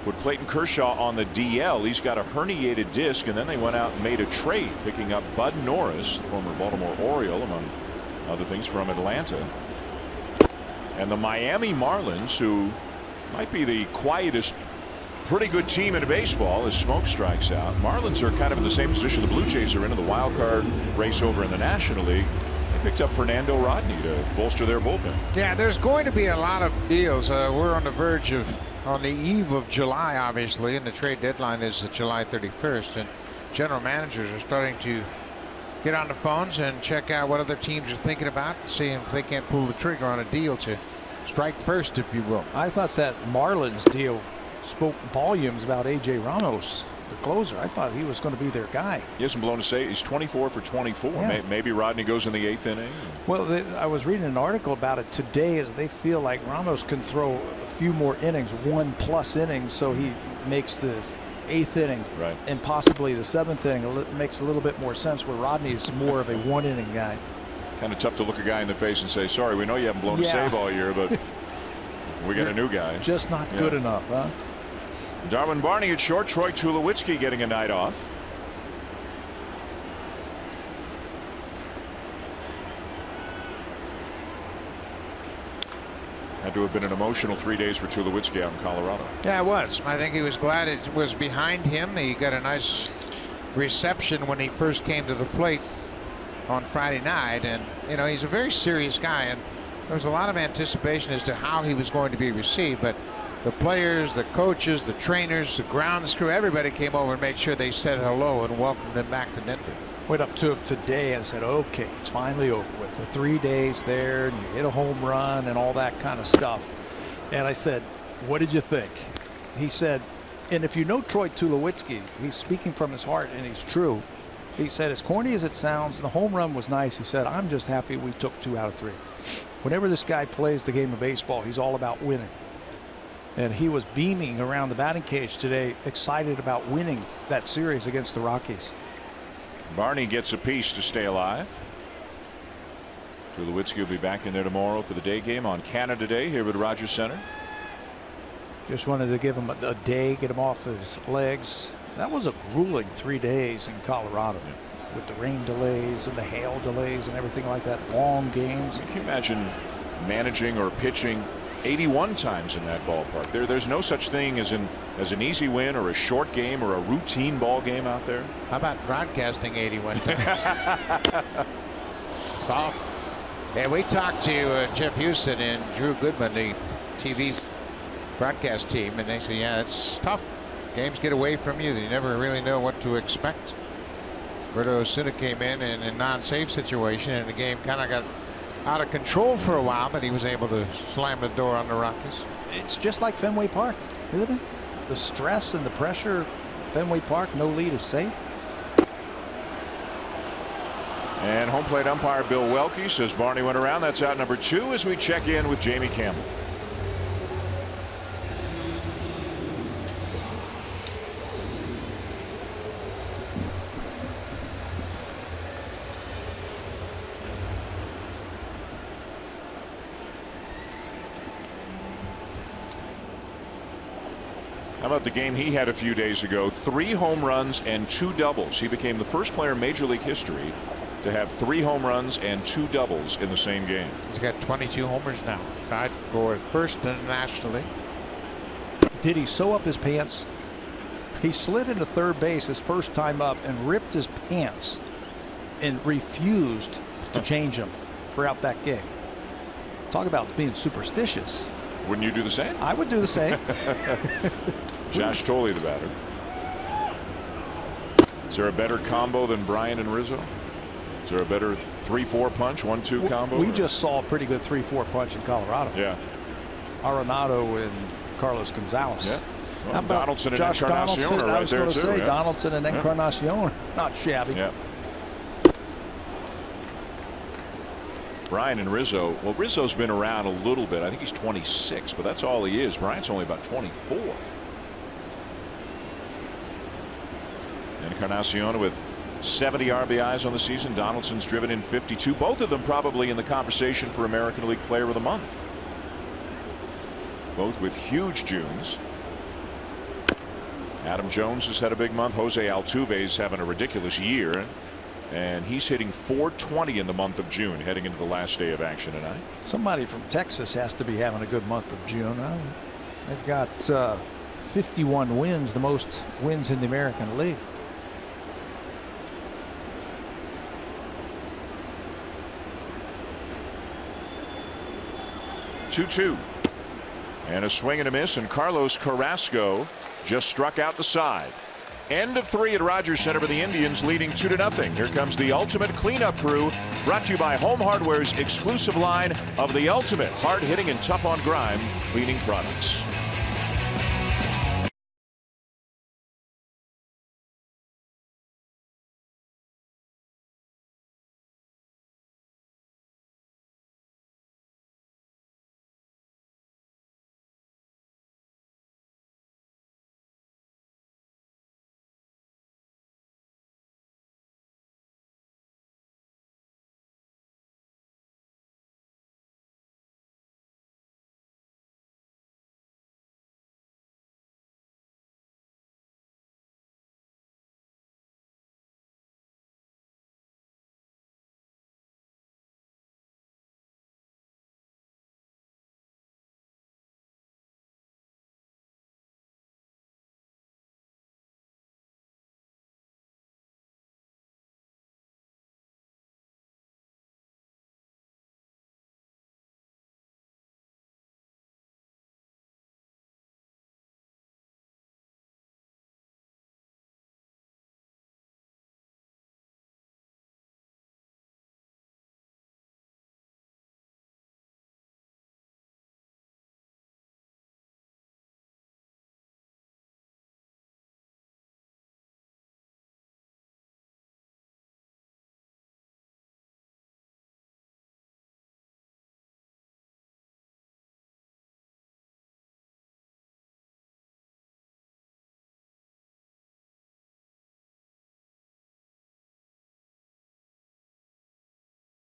put Clayton Kershaw on the DL. He's got a herniated disc, and then they went out and made a trade, picking up Bud Norris, the former Baltimore Oriole, among other things, from Atlanta. And the Miami Marlins, who might be the quietest, pretty good team in baseball as Smoke strikes out. Marlins are kind of in the same position the Blue Jays are in the wild card race over in the National League. They picked up Fernando Rodney to bolster their bullpen. Yeah, there's going to be a lot of deals. We're on the verge of, on the eve of July, obviously, and the trade deadline is July 31st, and general managers are starting to get on the phones and check out what other teams are thinking about, see if they can't pull the trigger on a deal to strike first, if you will. I thought that Marlins deal spoke volumes about A.J. Ramos, the closer. I thought he was going to be their guy. He hasn't blown a save. He's 24 for 24. Yeah. Maybe Rodney goes in the 8th inning. Well, I was reading an article about it today, as they feel like Ramos can throw a few more innings, 1+ innings, so he makes the 8th inning, right, and possibly the 7th inning. It makes a little bit more sense, where Rodney is more of a 1-inning guy. Kind of tough to look a guy in the face and say, sorry, we know you haven't blown a save all year, but we got a new guy. Just not good enough, huh? Darwin Barney at short. Troy Tulowitzki getting a night off. Had to have been an emotional 3 days for Tulowitzki out in Colorado. Yeah, it was. I think he was glad it was behind him. He got a nice reception when he first came to the plate on Friday night, and you know, he's a very serious guy, and there was a lot of anticipation as to how he was going to be received, but the players, the coaches, the trainers, the ground crew, everybody came over and made sure they said hello and welcomed him back to Denver. Went up to him today and said, okay, it's finally over with. The 3 days there, and you hit a home run and all that kind of stuff. And I said, what did you think? He said, and if you know Troy Tulowitzki, he's speaking from his heart, and he's true. He said, as corny as it sounds, the home run was nice. He said, I'm just happy we took 2 out of 3. Whenever this guy plays the game of baseball, he's all about winning. And he was beaming around the batting cage today, excited about winning that series against the Rockies. Barney gets a piece to stay alive. Tulowitzki will be back in there tomorrow for the day game on Canada Day here at Rogers Center. Just wanted to give him a day, get him off his legs. That was a grueling 3 days in Colorado, with the rain delays and the hail delays and everything like that. Long games. Can you imagine managing or pitching 81 times in that ballpark? There's no such thing as an easy win or a short game or a routine ball game out there. How about broadcasting 81 times? Soft. Yeah, we talked to Jeff Houston and Drew Goodman, the TV broadcast team, and they said, yeah, it's tough. Games get away from you. You never really know what to expect. Roberto Osuna came in a non-safe situation, and the game kind of got out of control for a while, but he was able to slam the door on the Rockies. It's just like Fenway Park, isn't it? The stress and the pressure. Fenway Park, no lead is safe. And home plate umpire Bill Welke says Barney went around. That's out number 2 as we check in with Jamie Campbell. How about the game he had a few days ago? 3 home runs and 2 doubles. He became the first player in Major League history to have 3 home runs and 2 doubles in the same game. He's got 22 homers now, tied for first in the National League. Did he sew up his pants? He slid into third base his first time up and ripped his pants and refused to change them throughout that game. Talk about being superstitious. Wouldn't you do the same? I would do the same. Josh Tolley, the batter. Is there a better combo than Bryan and Rizzo? Is there a better 3-4 punch, 1-2 combo? We just saw a pretty good 3-4 punch in Colorado. Yeah. Arenado and Carlos Gonzalez. Yeah. Well, How about Donaldson and Josh Encarnacion are right I was there going too. to say Yeah. Donaldson and Encarnacion, not shabby. Yeah. Bryan and Rizzo. Well, Rizzo's been around a little bit. I think he's 26, but that's all he is. Bryan's only about 24. Encarnacion with 70 RBIs on the season. Donaldson's driven in 52. Both of them probably in the conversation for American League Player of the Month. Both with huge Junes. Adam Jones has had a big month. Jose Altuve's having a ridiculous year. And he's hitting .420 in the month of June, heading into the last day of action tonight. Somebody from Texas has to be having a good month of June. They've got 51 wins, the most wins in the American League. Two. And a swing and a miss, and Carlos Carrasco just struck out the side. End of 3 at Rogers Center for the Indians, leading 2-0. Here comes the ultimate cleanup crew, brought to you by Home Hardware's exclusive line of the ultimate hard-hitting and tough-on-grime cleaning products.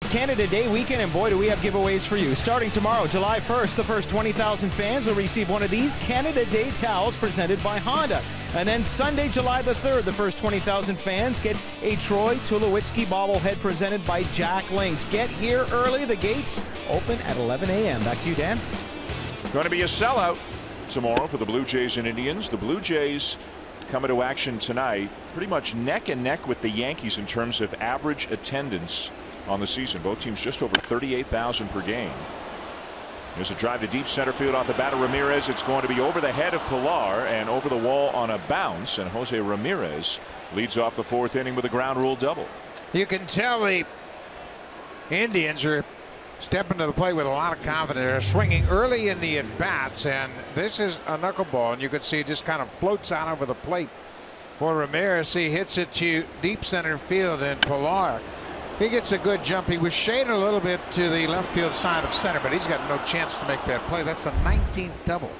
Canada Day weekend, and boy, do we have giveaways for you. Starting tomorrow, July 1st, the first 20,000 fans will receive one of these Canada Day towels presented by Honda. And then Sunday, July the 3rd, the first 20,000 fans get a Troy Tulowitzki bobblehead presented by Jack Links. Get here early. The gates open at 11 a.m. Back to you, Dan. Going to be a sellout tomorrow for the Blue Jays and Indians. The Blue Jays coming to action tonight, pretty much neck and neck with the Yankees in terms of average attendance on the season. Both teams just over 38,000 per game. There's a drive to deep center field off the bat of Ramirez. It's going to be over the head of Pilar and over the wall on a bounce, and Jose Ramirez leads off the 4th inning with a ground rule double. You can tell the Indians are stepping to the plate with a lot of confidence. They're swinging early in the at-bats, and this is a knuckleball, and you can see it just kind of floats out over the plate for Ramirez. He hits it to deep center field, and Pilar, he gets a good jump. He was shaded a little bit to the left field side of center, but he's got no chance to make that play. That's the 19th double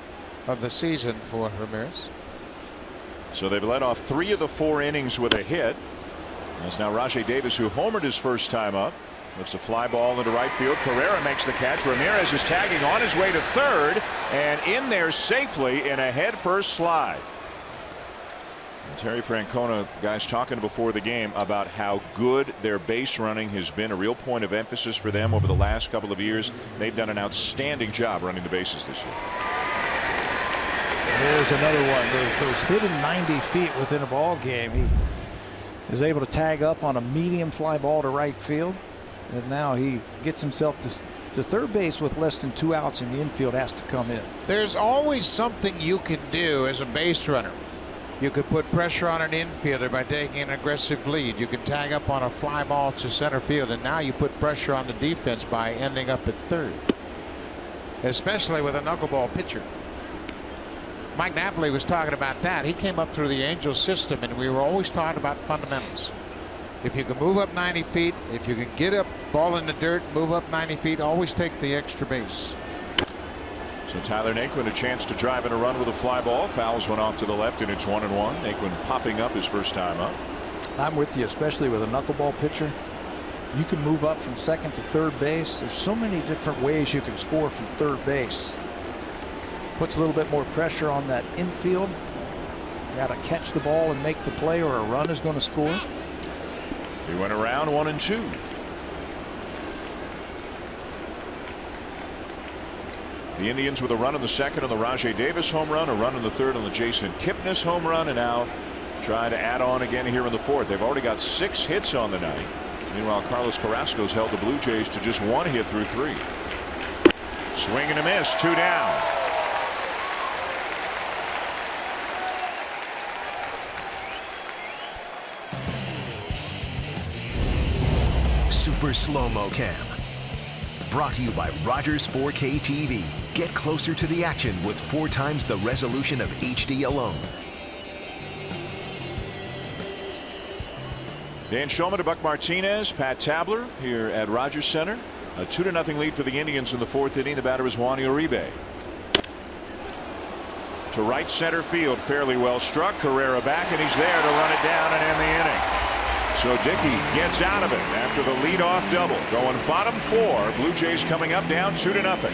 of the season for Ramirez. So they've led off 3 of the 4 innings with a hit. It's now Rajai Davis, who homered his first time up. Lifts a fly ball into right field. Carrera makes the catch. Ramirez is tagging on his way to third and in there safely in a head-first slide. And Terry Francona, guys talking before the game about how good their base running has been, a real point of emphasis for them over the last couple of years. They've done an outstanding job running the bases this year. There's another one. Those hidden 90 feet within a ball game. He is able to tag up on a medium fly ball to right field. And now he gets himself to third base with less than 2 outs, and the infield has to come in. There's always something you can do as a base runner. You could put pressure on an infielder by taking an aggressive lead. You can tag up on a fly ball to center field, and now you put pressure on the defense by ending up at third, especially with a knuckleball pitcher. Mike Napoli was talking about that. He came up through the Angels system, and we were always talking about fundamentals. If you can move up 90 feet, if you can get a ball in the dirt, move up 90 feet, always take the extra base. So Tyler Naquin a chance to drive in a run with a fly ball. Fouls one off to the left, and it's 1-1. Naquin popping up his first time up. I'm with you, especially with a knuckleball pitcher. You can move up from second to third base. There's so many different ways you can score from third base. Puts a little bit more pressure on that infield. You got to catch the ball and make the play, or a run is going to score. He went around 1-2. The Indians with a run in the second on the Rajai Davis home run, a run in the third on the Jason Kipnis home run, and now trying to add on again here in the fourth. They've already got 6 hits on the night. Meanwhile, Carlos Carrasco's held the Blue Jays to just 1 hit through 3. Swing and a miss, 2 down. Super Slow-Mo Cam. Brought to you by Rogers 4K TV. Get closer to the action with 4 times the resolution of HD alone. Dan Shulman to Buck Martinez, Pat Tabler here at Rogers Center. A 2-0 lead for the Indians in the 4th inning. The batter is Juan Uribe. To right center field, fairly well struck. Carrera back, and he's there to run it down and end the inning. So Dickey gets out of it after the leadoff double. Going bottom 4. Blue Jays coming up down 2-0.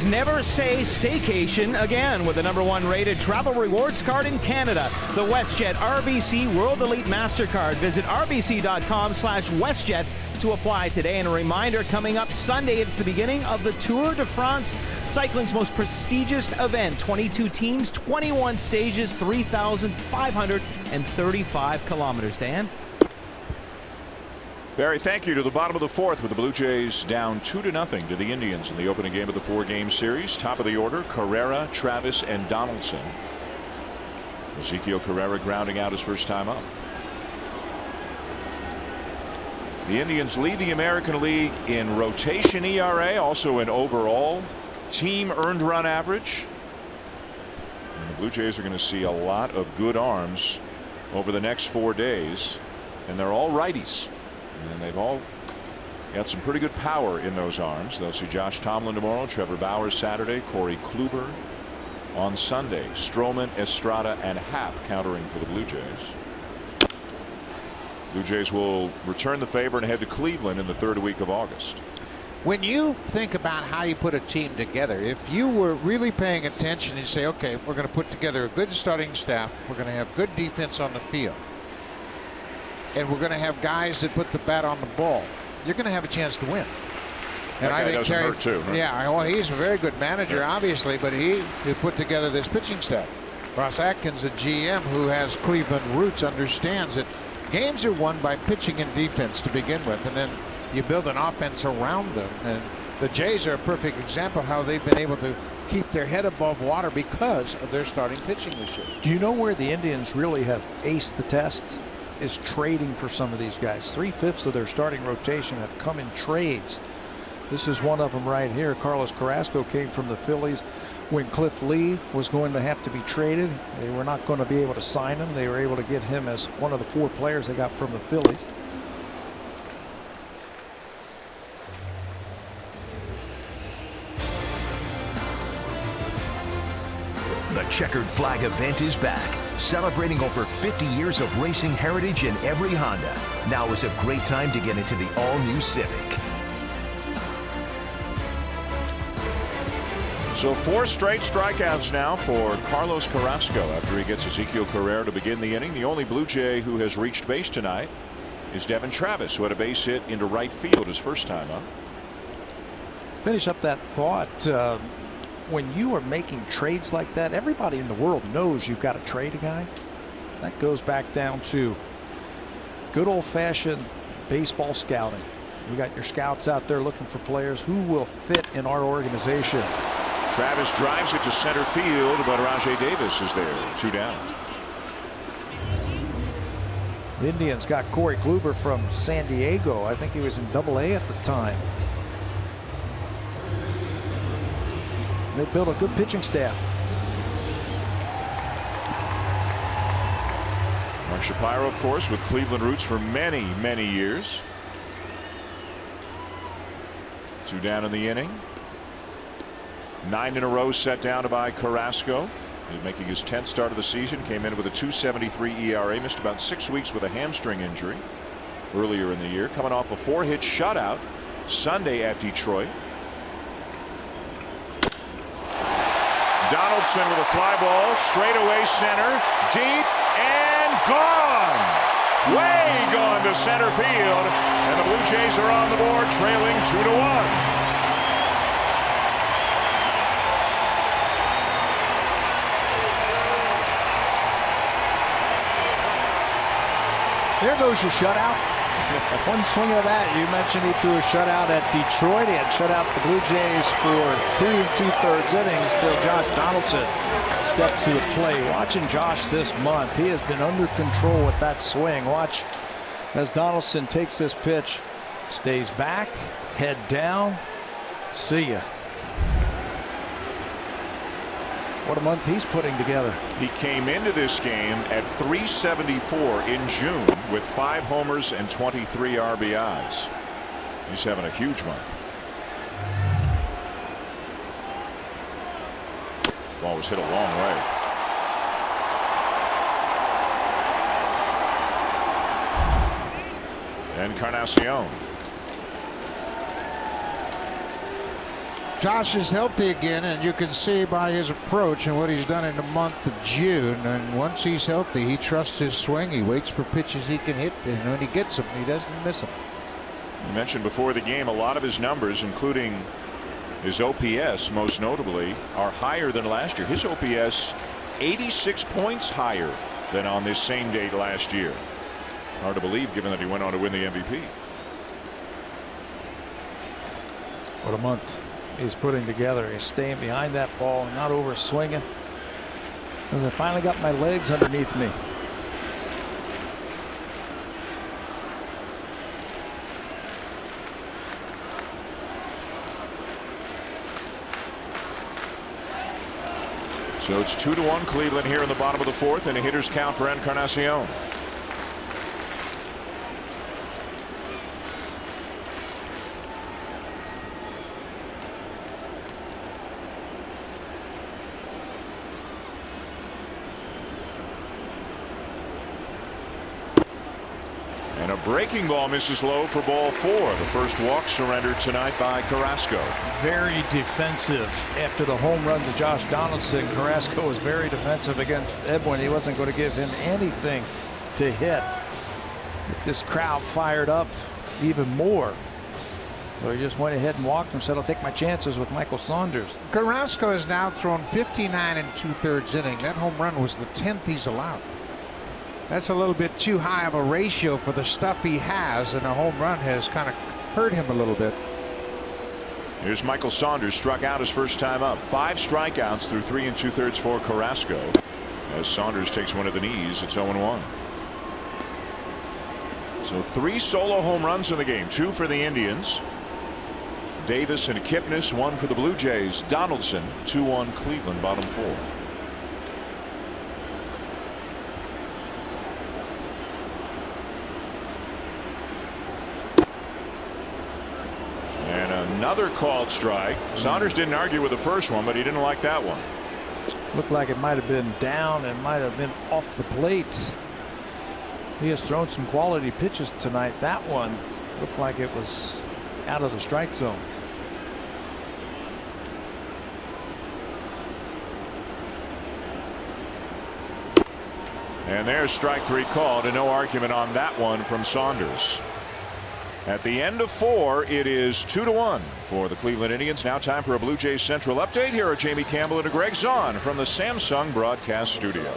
Never say staycation again with the #1 rated travel rewards card in Canada, the WestJet RBC World Elite MasterCard. Visit rbc.com/WestJet to apply today. And a reminder, coming up Sunday, it's the beginning of the Tour de France, cycling's most prestigious event. 22 teams, 21 stages, 3,535 kilometers. Dan? Barry, thank you. To the bottom of the 4th with the Blue Jays down 2-0 to the Indians in the opening game of the 4-game series. Top of the order, Carrera, Travis, and Donaldson. Ezekiel Carrera grounding out his first time up. The Indians lead the American League in rotation ERA, also in overall team earned run average. And the Blue Jays are going to see a lot of good arms over the next 4 days, and they're all righties. And they've all got some pretty good power in those arms. They'll see Josh Tomlin tomorrow, Trevor Bauer Saturday, Corey Kluber on Sunday. Stroman, Estrada, and Happ countering for the Blue Jays. Blue Jays will return the favor and head to Cleveland in the 3rd week of August. When you think about how you put a team together, if you were really paying attention, you say, okay, we're going to put together a good starting staff. We're going to have good defense on the field. And we're going to have guys that put the bat on the ball. You're going to have a chance to win. And I think doesn't hurt too. Huh? Yeah, well, he's a very good manager, obviously, but he put together this pitching staff. Ross Atkins, a GM who has Cleveland roots, understands that games are won by pitching and defense to begin with, and then you build an offense around them. And the Jays are a perfect example of how they've been able to keep their head above water because of their starting pitching this year. Do you know where the Indians really have aced the test? Is trading for some of these guys. 3/5 of their starting rotation have come in trades. This is one of them right here. Carlos Carrasco came from the Phillies when Cliff Lee was going to have to be traded. They were not going to be able to sign him. They were able to get him as one of the 4 players they got from the Phillies. The checkered flag event is back, celebrating over 50 years of racing heritage in every Honda. Now is a great time to get into the all-new Civic. So 4 straight strikeouts now for Carlos Carrasco after he gets Ezekiel Carrera to begin the inning. The only Blue Jay who has reached base tonight is Devin Travis, who had a base hit into right field his first time up. Finish up that thought. when you are making trades like that, everybody in the world knows you've got to trade a guy. That goes back down to good old-fashioned baseball scouting. You got your scouts out there looking for players who will fit in our organization. Travis drives it to center field, but Rajai Davis is there. 2 down. The Indians got Corey Kluber from San Diego. I think he was in AA at the time. They built a good pitching staff. Mark Shapiro, of course, with Cleveland roots for many, many years. 2 down in the inning. 9 in a row set down by Carrasco. He's making his 10th start of the season. Came in with a 2.73 ERA. Missed about 6 weeks with a hamstring injury earlier in the year. Coming off a 4-hit shutout Sunday at Detroit. Donaldson with a fly ball. Straightaway center. Deep and gone. Way gone to center field. And the Blue Jays are on the board, trailing 2-1. There goes your shutout. One swing of that. You mentioned he threw a shutout at Detroit. He had shut out the Blue Jays for 3 2/3 innings till Josh Donaldson stepped to the plate. Watching Josh this month, he has been under control with that swing. Watch as Donaldson takes this pitch, stays back, head down. See ya. What a month he's putting together. He came into this game at 374 in June with 5 homers and 23 RBIs. He's having a huge month. Ball was hit a long way. Encarnacion. Josh is healthy again, and you can see by his approach and what he's done in the month of June. And once he's healthy, he trusts his swing. He waits for pitches he can hit, and when he gets them, he doesn't miss them. You mentioned before the game a lot of his numbers, including his OPS most notably, are higher than last year. His OPS 86 points higher than on this same date last year. Hard to believe given that he went on to win the MVP. What a month he's putting together. He's staying behind that ball, not over swinging. And I finally got my legs underneath me. So it's 2-1 Cleveland here in the bottom of the 4th, and a hitter's count for Encarnacion. And a breaking ball misses low for ball 4. The first walk surrendered tonight by Carrasco. Very defensive after the home run to Josh Donaldson. Carrasco was very defensive against Edwin. He wasn't going to give him anything to hit. Get this crowd fired up even more. So he just went ahead and walked and said, I'll take my chances with Michael Saunders. Carrasco has now thrown 59 2/3 inning. That home run was the 10th he's allowed. That's a little bit too high of a ratio for the stuff he has, and a home run has kind of hurt him a little bit. Here's Michael Saunders, struck out his first time up. 5 strikeouts through 3 2/3 for Carrasco. As Saunders takes one of the knees, it's 0-1. So 3 solo home runs in the game. 2 for the Indians. Davis and Kipnis, 1 for the Blue Jays. Donaldson, 2-1 Cleveland, bottom 4. Another called strike. Saunders didn't argue with the first one, but he didn't like that one. Looked like it might have been down and might have been off the plate. He has thrown some quality pitches tonight. That one looked like it was out of the strike zone. And there's strike 3 called, and no argument on that one from Saunders. At the end of 4, it is 2-1 for the Cleveland Indians. Now time for a Blue Jays Central update. Here are Jamie Campbell and Greg Zahn from the Samsung broadcast studio.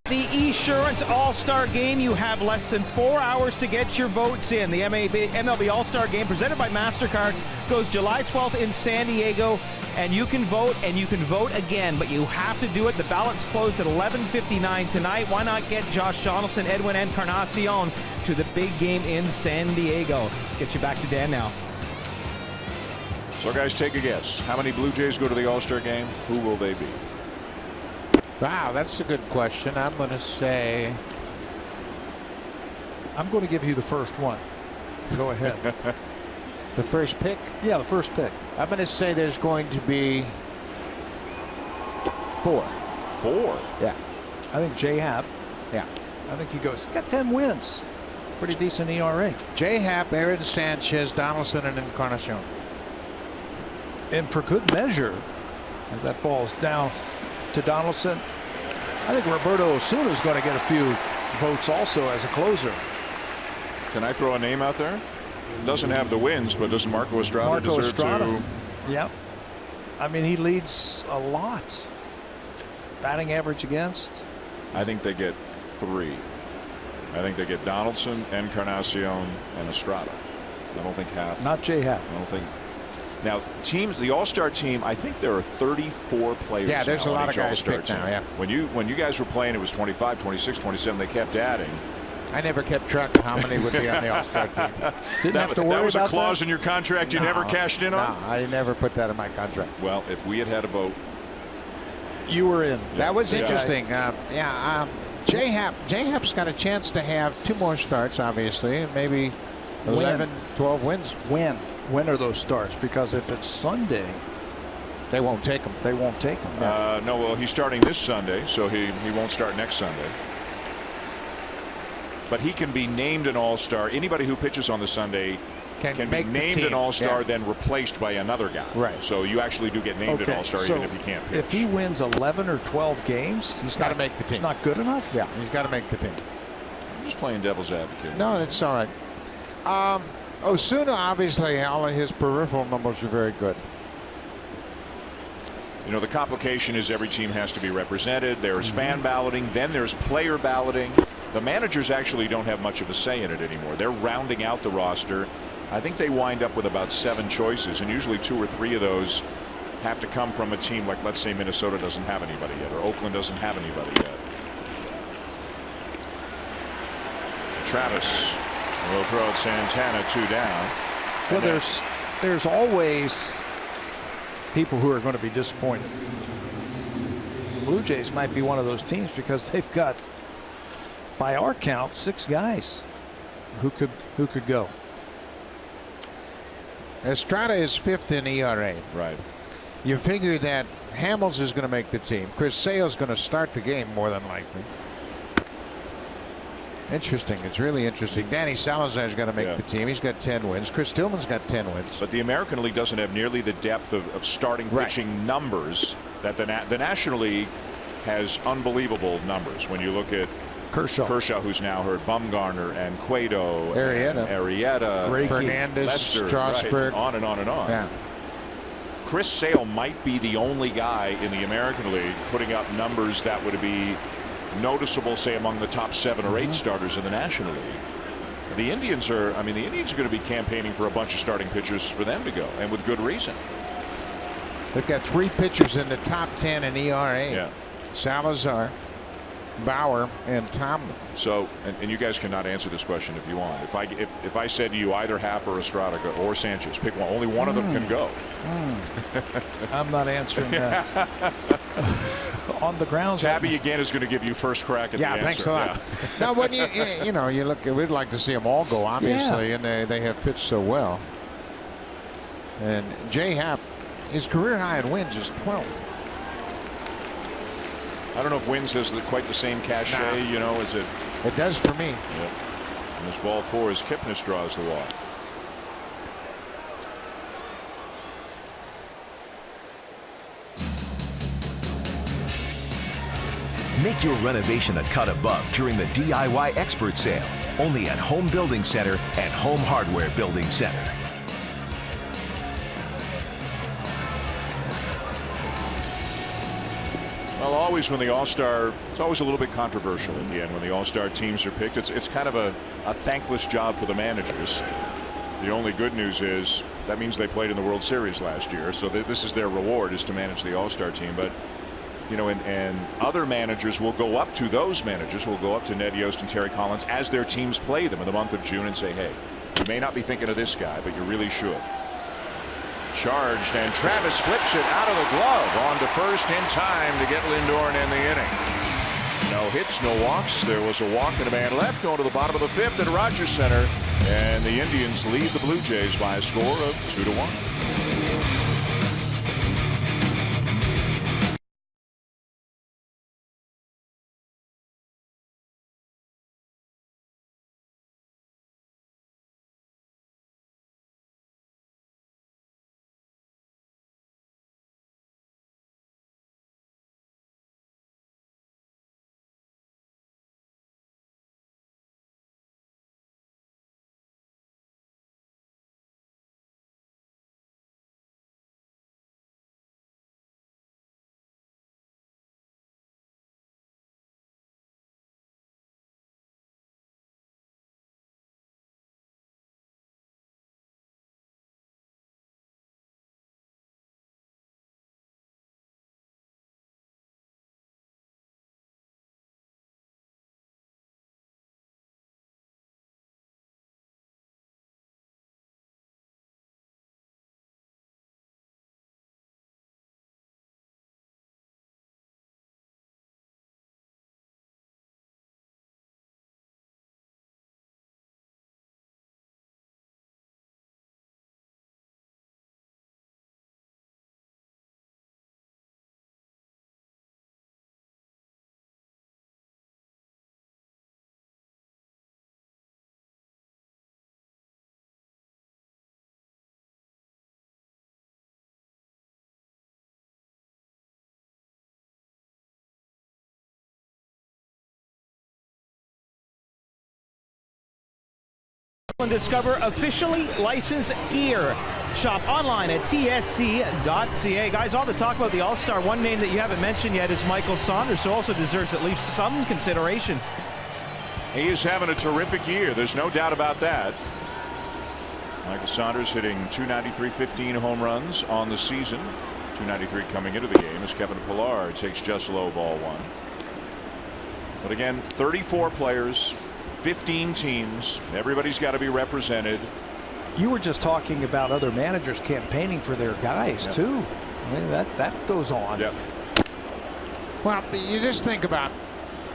The Esurance All-Star Game, you have less than 4 hours to get your votes in. The MLB All-Star Game presented by MasterCard goes July 12th in San Diego, and you can vote again, but you have to do it. The ballots close at 11:59 tonight. Why not get Josh Donaldson, Edwin Encarnacion to the big game in San Diego? Get you back to Dan now. So guys, take a guess. How many Blue Jays go to the All-Star Game? Who will they be? Wow, that's a good question. I'm going to say. I'm going to give you the first one. Go ahead. The first pick? Yeah, the first pick. I'm going to say there's going to be 4. 4? Yeah. I think J. Happ. Yeah. I think he goes. Got 10 wins. Pretty decent ERA. J. Happ, Aaron Sanchez, Donaldson, and Encarnacion. And for good measure, as that ball's down to Donaldson, I think Roberto Osuna is going to get a few votes also as a closer. Can I throw a name out there? Doesn't have the wins, but does Marco Estrada deserve to? Yep. I mean, he leads a lot. Batting average against? I think they get 3. I think they get Donaldson, Encarnacion, and Estrada. I don't think Happ. Not J. Happ. I don't think. Now, teams, the All-Star team, I think there are 34 players. Yeah, there's a lot of guys picked now. Yeah. When you guys were playing, it was 25, 26, 27. They kept adding. I never kept track of how many would be on the All-Star team. Didn't have to worry about that. That was a clause in your contract you never cashed in on? No, I never put that in my contract. Well, if we had a vote. You were in. That was interesting. J. Happ's got a chance to have 2 more starts, obviously, and maybe 11, 12 wins. When are those starts? Because if it's Sunday, they won't take him. They won't take him. No, well, he's starting this Sunday, so he won't start next Sunday. But he can be named an All-Star. Anybody who pitches on the Sunday can be named an All-Star, then replaced by another guy. Right. So you actually do get named an All-Star even if you can't pitch. If he wins 11 or 12 games, he's got to make the team. It's not good enough. Yeah, he's got to make the team. I'm just playing devil's advocate. No, that's all right. Osuna, obviously, all of his peripheral numbers are very good. You know, the complication is every team has to be represented. There's fan balloting, then there's player balloting. The managers actually don't have much of a say in it anymore. They're rounding out the roster. I think they wind up with about 7 choices, and usually 2 or 3 of those have to come from a team like, let's say, Minnesota doesn't have anybody yet, or Oakland doesn't have anybody yet. Travis will throw at Santana, 2 down. Well, there's always people who are going to be disappointed. Blue Jays might be one of those teams because they've got, by our count, 6 guys who could go. Estrada is 5th in ERA. Right. You figure that Hamels is going to make the team. Chris Sale's going to start the game more than likely. Interesting. It's really interesting. Danny Salazar's going to make the team. He's got 10 wins. Chris Tillman's got 10 wins. But the American League doesn't have nearly the depth of starting pitching numbers that the National League has. Unbelievable numbers when you look at Kershaw, who's now hurt, Bumgarner and Cueto, Arrieta, Fernandez, Lester, Strasburg, right, on and on and on. Yeah. Chris Sale might be the only guy in the American League putting up numbers that would be noticeable, say, among the top 7 or 8 starters in the National League. The Indians are going to be campaigning for a bunch of starting pitchers for them to go, and with good reason. They've got 3 pitchers in the top 10 in ERA. Yeah. Salazar, Bauer, and Tomlin. So, and you guys cannot answer this question if you want. If I said to you either Happ or Estrada or Sanchez, pick one. Only one of them can go. I'm not answering that. On the ground. Tabby again is going to give you first crack at the answer. Thanks a lot. Now, when you look, we'd like to see them all go, obviously, and they have pitched so well. And Jay Happ, his career high in wins is 12. I don't know if wins has quite the same cachet, as it. It does for me. Yep. And this ball 4 as Kipnis draws the walk. Make your renovation a cut above during the DIY Expert Sale. Only at Home Building Center and Home Hardware Building Center. Well, always when the All-Star, it's always a little bit controversial at the end when the All-Star teams are picked. It's kind of a thankless job for the managers. The only good news is that means they played in the World Series last year, so this is their reward, is to manage the All-Star team. But and other managers will go up to those managers, will go up to Ned Yost and Terry Collins as their teams play them in the month of June and say, hey, you may not be thinking of this guy, but you really should. Charged, and Travis flips it out of the glove on to first in time to get Lindor and end the inning. No hits, no walks. There was a walk and a man left going to the bottom of the 5th at Rogers Center, and the Indians lead the Blue Jays by a score of 2-1. Discover officially licensed gear. Shop online at tsc.ca. Guys, all the talk about the All-Star, one name that you haven't mentioned yet is Michael Saunders, who also deserves at least some consideration. He is having a terrific year. There's no doubt about that. Michael Saunders hitting .293, 15 home runs on the season. .293 coming into the game as Kevin Pillar takes just low ball 1. But again, 34 players, 15 teams. Everybody's got to be represented. You were just talking about other managers campaigning for their guys too. I mean, that goes on. Yep. Well, you just think about,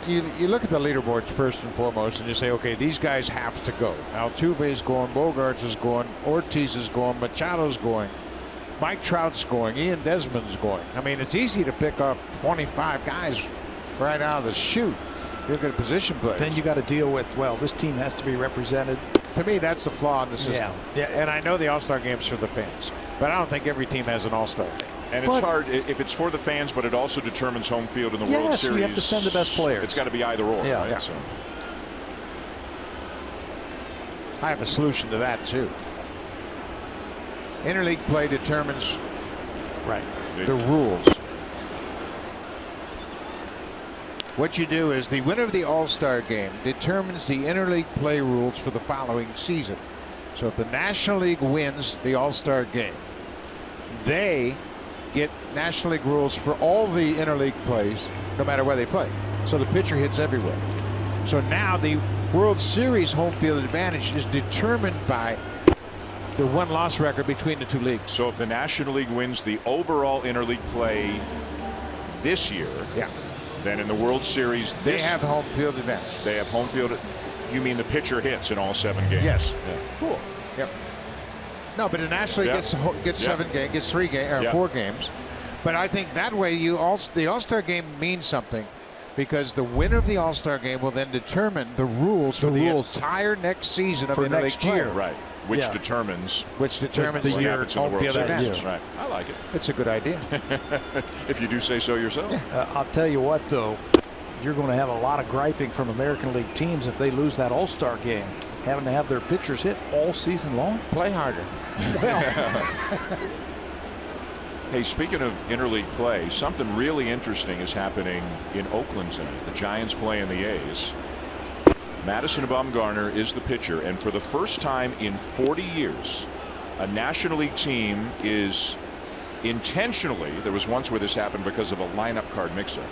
you look at the leaderboards first and foremost, and you say, okay, these guys have to go. Altuve's going, Bogarts is going, Ortiz is going, Machado's going. Mike Trout's going. Ian Desmond's going. I mean, it's easy to pick off 25 guys right out of the chute. Look at position players. Then you got to deal with, well, this team has to be represented. To me, that's the flaw in the system. Yeah. And I know the All-Star game's for the fans, but I don't think every team has an All-Star game. And it's hard if it's for the fans, but it also determines home field in the World Series. You have to send the best players. It's got to be either or. Yeah. Right? Yeah. So. I have a solution to that too. Interleague play determines the rules. What you do is the winner of the All-Star game determines the interleague play rules for the following season. So if the National League wins the All-Star game, they get National League rules for all the interleague plays, no matter where they play. So the pitcher hits everywhere. So now the World Series home field advantage is determined by the win-loss record between the two leagues. So if the National League wins the overall interleague play this year, then in the World Series, they have home field advantage. They have home field. You mean the pitcher hits in all 7 games? Yes. Yeah. Cool. Yep. No, but the National League gets 7 games, gets 3 games or 4 games. But I think that way the All-Star game means something, because the winner of the All-Star game will then determine the rules for the entire next season of next year. Right. Which determines the year home field advantage. Right. I like it. It's a good idea. If you do say so yourself. I'll tell you what, though, you're going to have a lot of griping from American League teams if they lose that All-Star game, having to have their pitchers hit all season long. Play harder. Hey, speaking of interleague play, something really interesting is happening in Oakland tonight. The Giants play in the A's. Madison Bumgarner is the pitcher, and for the first time in 40 years, a National League team is intentionally, there was once where this happened because of a lineup card mix-up,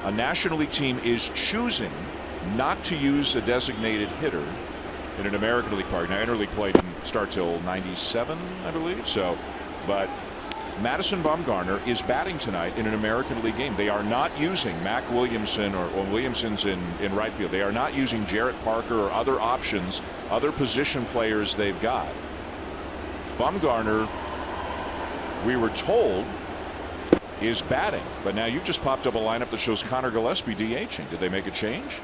a National League team is choosing not to use a designated hitter in an American League park. Now, interleague play didn't start till '97, I believe. So, but Madison Bumgarner is batting tonight in an American League game. They are not using Mac Williamson or Williamson's in right field. They are not using Jarrett Parker or other options, other position players they've got. Bumgarner, we were told, is batting, but now you've just popped up a lineup that shows Connor Gillespie DHing. Did they make a change?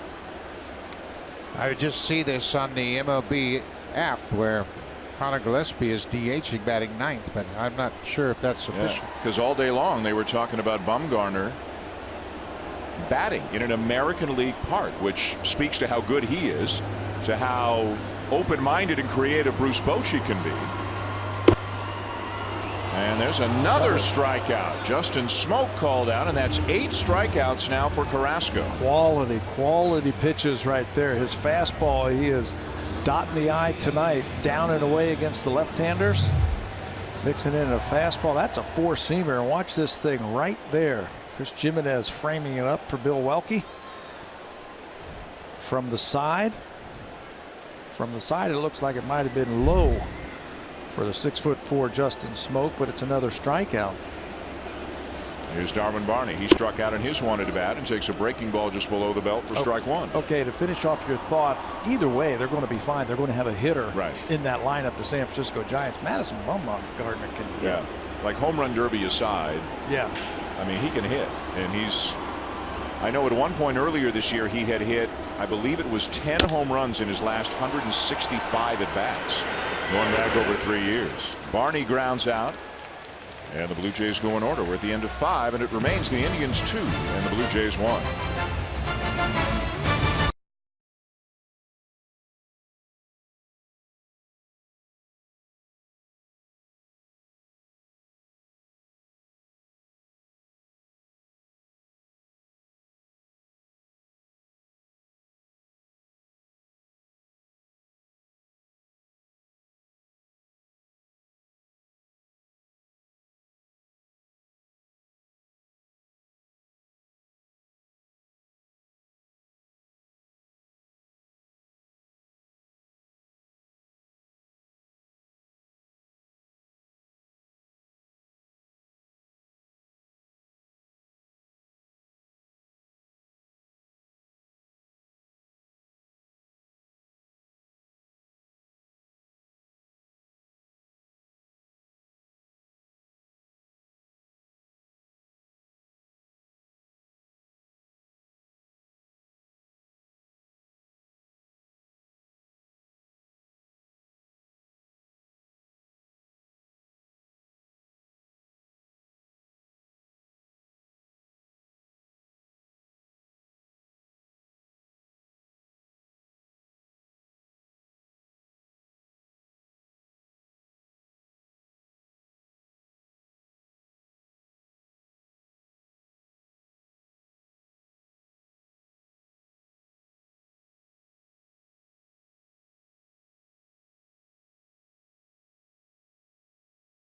I would just see this on the MLB app where Connor Gillespie is DHing, batting 9th, but I'm not sure if that's sufficient. Because all day long they were talking about Bumgarner batting in an American League park, which speaks to how good he is, to how open-minded and creative Bruce Bochy can be. And there's another strikeout. Justin Smoke called out, and that's 8 strikeouts now for Carrasco. Quality pitches right there. His fastball, he is dotting the I tonight, down and away against the left-handers. Mixing in a fastball. That's a 4-seamer. And watch this thing right there. Chris Jimenez framing it up for Bill Welke. From the side. From the side, it looks like it might have been low for the 6'4" Justin Smoke, but it's another strikeout. Here's Darwin Barney. He struck out in his wanted to bat and takes a breaking ball just below the belt for strike 1. Okay, to finish off your thought, either way, they're going to be fine. They're going to have a hitter in that lineup, the San Francisco Giants. Madison Bumgarner can hit. Yeah, like home run derby aside. Yeah. I mean, he can hit, and I know at one point earlier this year he had hit, I believe it was 10 home runs in his last 165 at bats, going back over 3 years. Barney grounds out. And the Blue Jays go in order. We're at the end of 5, and it remains the Indians 2 and the Blue Jays 1.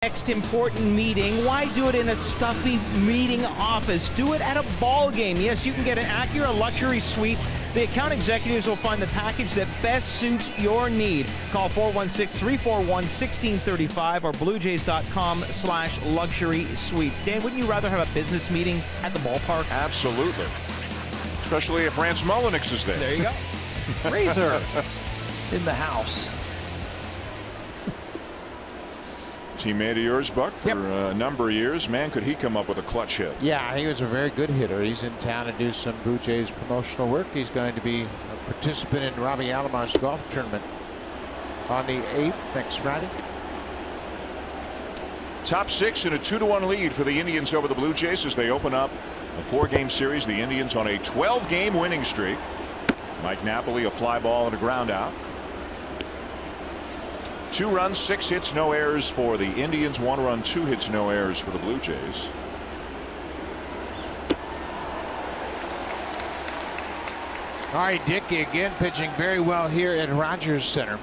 Next important meeting, why do it in a stuffy meeting office? Do it at a ball game. Yes, you can get an Acura luxury suite. The account executives will find the package that best suits your need. Call 416-341-1635 or bluejays.com/luxury suites. Dan, wouldn't you rather have a business meeting at the ballpark? Absolutely. Especially if Rance Mulliniks is there. There you go. Razor in the house. Teammate of yours, Buck, for Yep. a number of years. Man, could he come up with a clutch hit. Yeah, he was a very good hitter. He's in town to do some Blue Jays promotional work. He's going to be a participant in Robbie Alomar's golf tournament on the 8th next Friday. Top 6 in a 2-1 lead for the Indians over the Blue Jays as they open up a 4-game series. The Indians on a 12-game winning streak. Mike Napoli, a fly ball and a ground out. 2 runs, 6 hits, no errors for the Indians. 1 run, 2 hits, no errors for the Blue Jays. R.A. Dickey again pitching very well here at Rogers Center.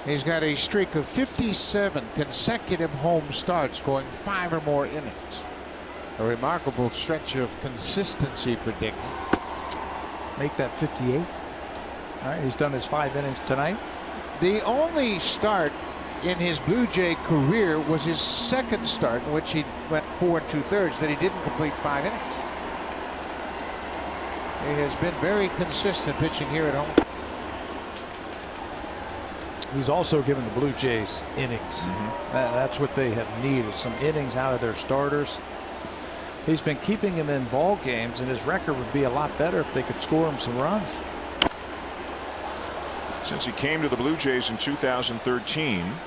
He's got a streak of 57 consecutive home starts, going 5 or more innings. A remarkable stretch of consistency for Dickey. Make that 58. All right, he's done his 5 innings tonight. The only start in his Blue Jay career was his second start, in which he went 4 2/3, that he didn't complete 5 innings. He has been very consistent pitching here at home. He's also given the Blue Jays innings. That's what they have needed, some innings out of their starters. He's been keeping him in ball games, and his record would be a lot better if they could score him some runs. Since he came to the Blue Jays in 2013,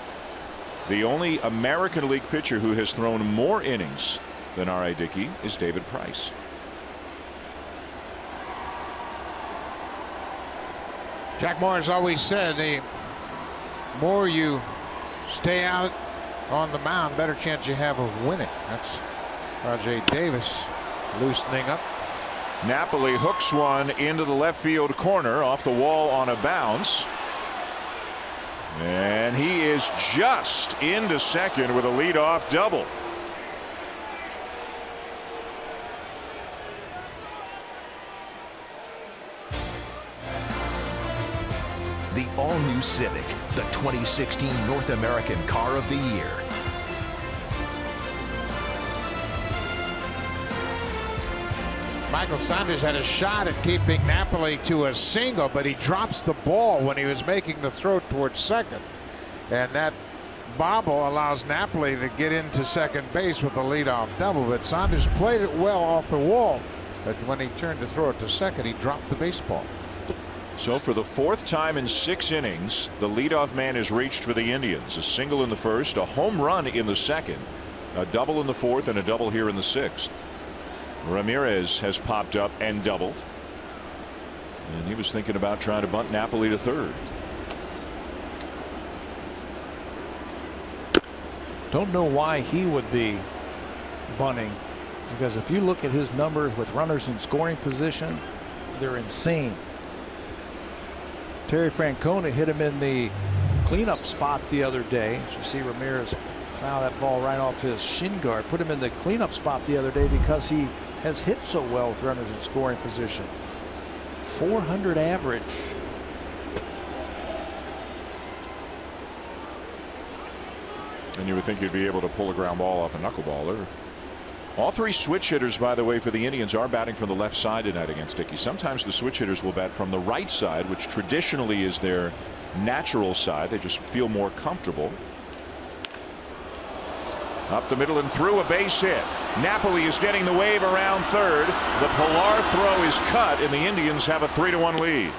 the only American League pitcher who has thrown more innings than R.A. Dickey is David Price. Jack Morris always said the more you stay out on the mound, better chance you have of winning. That's Rajay Davis loosening up. Napoli hooks one into the left field corner off the wall on a bounce. And he is just into second with a leadoff double. The all-new Civic, the 2016 North American Car of the Year. Michael Saunders had a shot at keeping Napoli to a single, but he drops the ball when he was making the throw towards second. And that bobble allows Napoli to get into second base with a leadoff double. But Saunders played it well off the wall. But when he turned to throw it to second, he dropped the baseball. So for the 4th time in 6 innings, the leadoff man is reached for the Indians. A single in the first, a home run in the second, a double in the 4th, and a double here in the 6th. Ramirez has popped up and doubled. And he was thinking about trying to bunt Napoli to third. Don't know why he would be bunting, because if you look at his numbers with runners in scoring position, they're insane. Terry Francona hit him in the cleanup spot the other day. As you see, Ramirez fouled that ball right off his shin guard. Put him in the cleanup spot the other day because he has hit so well with runners in scoring position. 400 average. And you would think you'd be able to pull a ground ball off a knuckleballer. All 3 switch hitters, by the way, for the Indians are batting from the left side tonight against Dickey. Sometimes the switch hitters will bat from the right side, which traditionally is their natural side. They just feel more comfortable. Up the middle and through, a base hit. Napoli is getting the wave around third. The Pilar throw is cut, and the Indians have a 3-1 lead.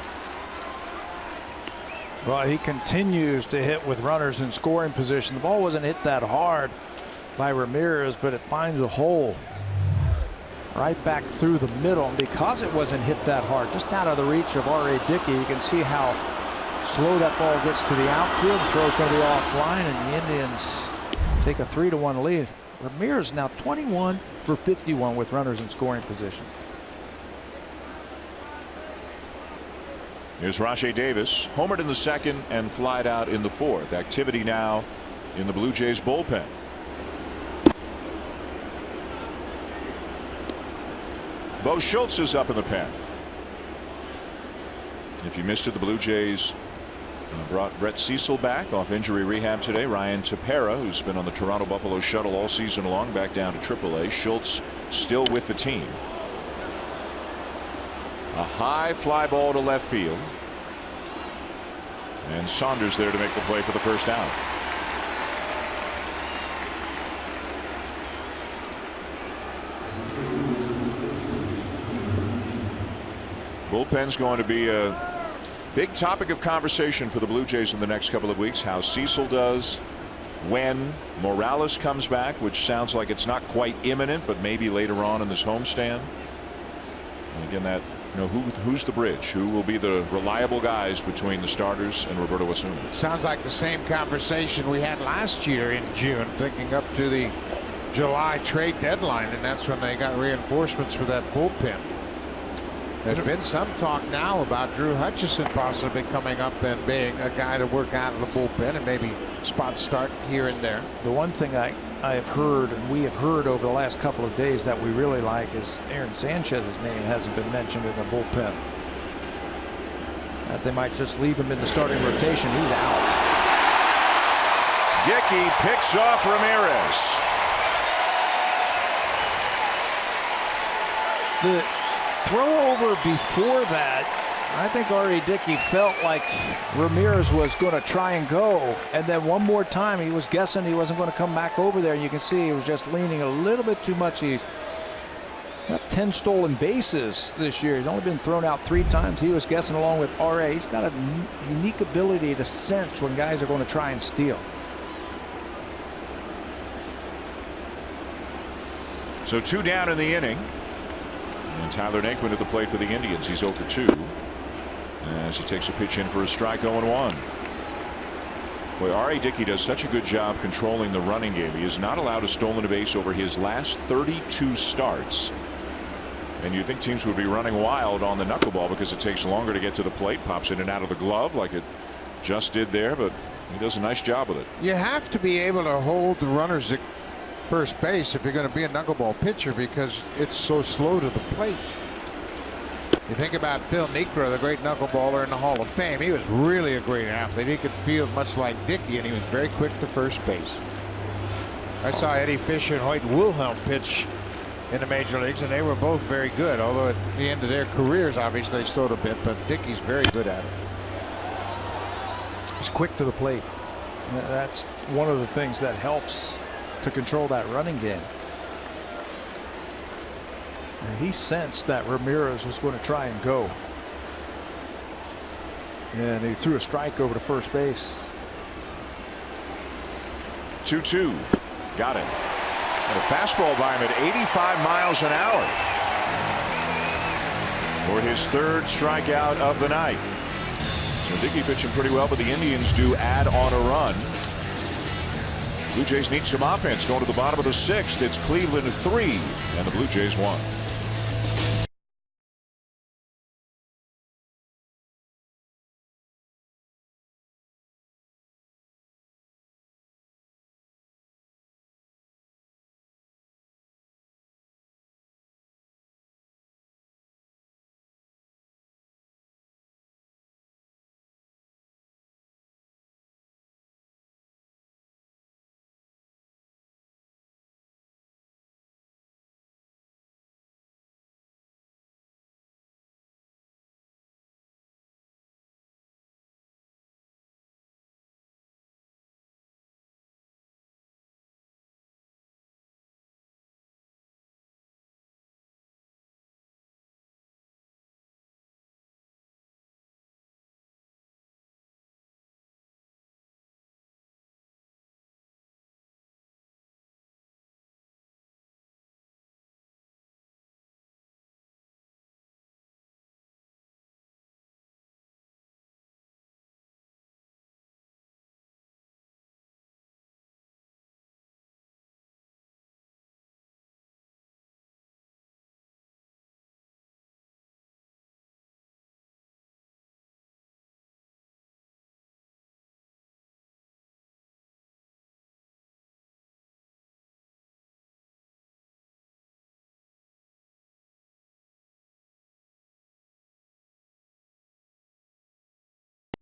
Well, he continues to hit with runners in scoring position. The ball wasn't hit that hard by Ramirez, but it finds a hole right back through the middle. And because it wasn't hit that hard, just out of the reach of R.A. Dickey, you can see how slow that ball gets to the outfield. The throw's going to be offline, and the Indians take a 3-1 lead. Ramirez now 21 for 51 with runners in scoring position. Here's Rajay Davis, homered in the second and flied out in the 4th. Activity now in the Blue Jays bullpen. Bo Schultz is up in the pen. If you missed it, the Blue Jays brought Brett Cecil back off injury rehab today. Ryan Tepera, who's been on the Toronto Buffalo shuttle all season long, back down to AAA. Schultz still with the team. A high fly ball to left field. And Saunders there to make the play for the first out. Bullpen's going to be a big topic of conversation for the Blue Jays in the next couple of weeks. How Cecil does, when Morales comes back, which sounds like it's not quite imminent, but maybe later on in this homestand. And again, that, you know, who's the bridge? Who will be the reliable guys between the starters and Roberto Osuna? Sounds like the same conversation we had last year in June, thinking up to the July trade deadline, and that's when they got reinforcements for that bullpen. There's been some talk now about Drew Hutchison possibly coming up and being a guy to work out of the bullpen and maybe spot start here and there. The one thing I have heard, and we have heard over the last couple of days, that we really like is Aaron Sanchez's name hasn't been mentioned in the bullpen. That they might just leave him in the starting rotation. He's out. Dickey picks off Ramirez. The throw over before that, I think R.A. Dickey felt like Ramirez was going to try and go, and then one more time he was guessing he wasn't going to come back over there. You can see he was just leaning a little bit too much. He's got 10 stolen bases this year. He's only been thrown out 3 times. He was guessing along with R.A. He's got a unique ability to sense when guys are going to try and steal. So 2 down in the inning. And Tyler Naquin at the plate for the Indians. He's 0 for 2 as he takes a pitch in for a strike, 0-1. Boy, R.A. Dickey does such a good job controlling the running game. He has not allowed a stolen base over his last 32 starts. And you think teams would be running wild on the knuckleball because it takes longer to get to the plate. Pops in and out of the glove like it just did there, but he does a nice job with it. You have to be able to hold the runners at first base if you're going to be a knuckleball pitcher because it's so slow to the plate. You think about Phil Niekro, the great knuckleballer in the Hall of Fame. He was really a great athlete. He could field much like Dickey, and he was very quick to first base. I saw Eddie Fisher and Hoyt Wilhelm pitch in the major leagues, and they were both very good, although at the end of their careers obviously they slowed a bit, but Dickey's very good at it. He's quick to the plate. That's one of the things that helps to control that running game. And he sensed that Ramirez was going to try and go, and he threw a strike over to first base. 2-2. Got it. And a fastball by him at 85 miles an hour for his 3rd strikeout of the night. So Dickey pitching pretty well, but the Indians do add on a run. Blue Jays need some offense going to the bottom of the 6th. It's Cleveland 3 and the Blue Jays 1.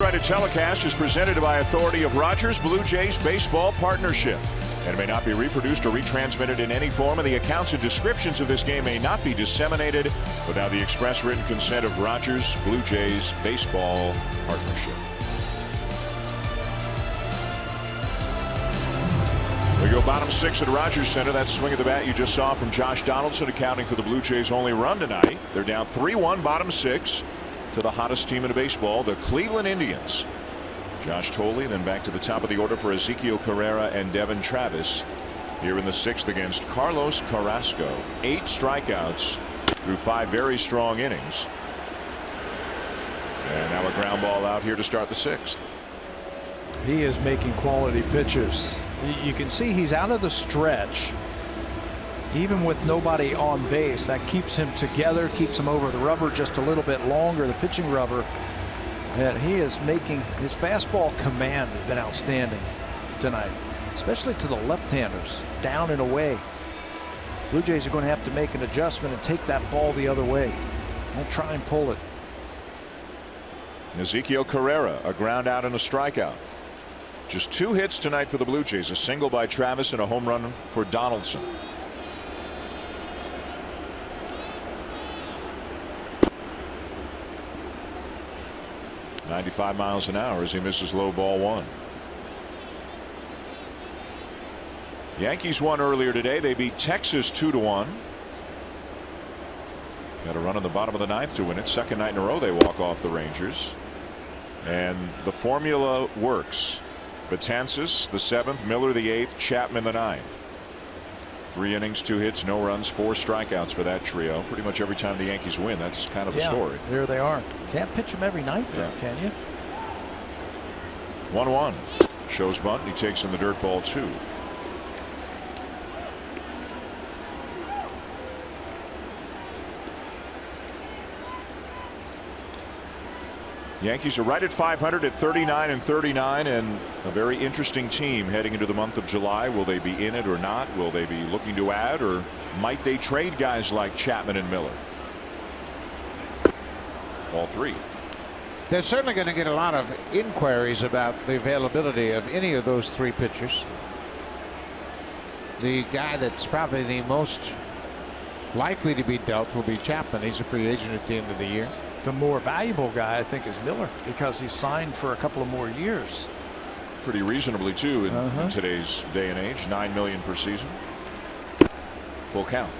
copyrighted telecast is presented by authority of Rogers Blue Jays Baseball Partnership and may not be reproduced or retransmitted in any form, and the accounts and descriptions of this game may not be disseminated without the express written consent of Rogers Blue Jays Baseball Partnership. We go bottom 6 at Rogers Center. That swing of the bat you just saw from Josh Donaldson, accounting for the Blue Jays' only run tonight. They're down 3-1, bottom 6, to the hottest team in baseball, the Cleveland Indians. Josh Tolley, then back to the top of the order for Ezekiel Carrera and Devin Travis here in the 6th against Carlos Carrasco. 8 strikeouts through 5 very strong innings. And now a ground ball out here to start the 6th. He is making quality pitches. You can see he's out of the stretch. Even with nobody on base, that keeps him together, keeps him over the rubber just a little bit longer, the pitching rubber. And he is making his fastball command has been outstanding tonight, especially to the left-handers, down and away. Blue Jays are going to have to make an adjustment and take that ball the other way. Don't try and pull it. Ezekiel Carrera, a ground out and a strikeout. Just 2 hits tonight for the Blue Jays, a single by Travis and a home run for Donaldson. .95 miles an hour as he misses low ball 1. Yankees won earlier today. They beat Texas 2-1. Got a run in the bottom of the 9th to win it. Second night in a row they walk off the Rangers. And the formula works. Betances the 7th, Miller the 8th, Chapman the 9th. 3 innings, 2 hits, no runs, 4 strikeouts for that trio. Pretty much every time the Yankees win, that's kind of the story. There they are. Can't pitch them every night, though, can you? 1-1. Shows bunt. He takes in the dirt ball 2. Yankees are right at 500 at 39-39, and a very interesting team heading into the month of July. Will they be in it or not? Will they be looking to add, or might they trade guys like Chapman and Miller? All 3. They're certainly going to get a lot of inquiries about the availability of any of those 3 pitchers. The guy that's probably the most likely to be dealt will be Chapman. He's a free agent at the end of the year. The more valuable guy, I think, is Miller, because he's signed for a couple of more years. Pretty reasonably, too, in today's day and age. $9 million per season. Full count.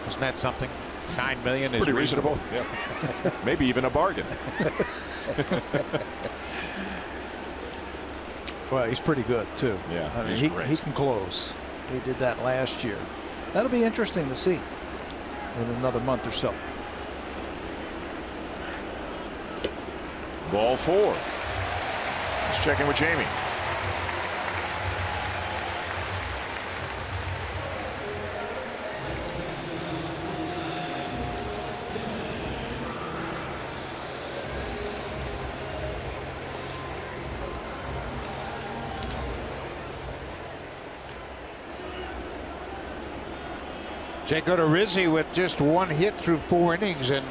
Isn't that something? $9 million is pretty reasonable. Yeah. Maybe even a bargain. Well, he's pretty good, too. Yeah, I mean, he can close. He did that last year. That'll be interesting to see in another month or so. Ball 4. Let's check in with Jamie. Jake Odorizzi with just 1 hit through 4 innings and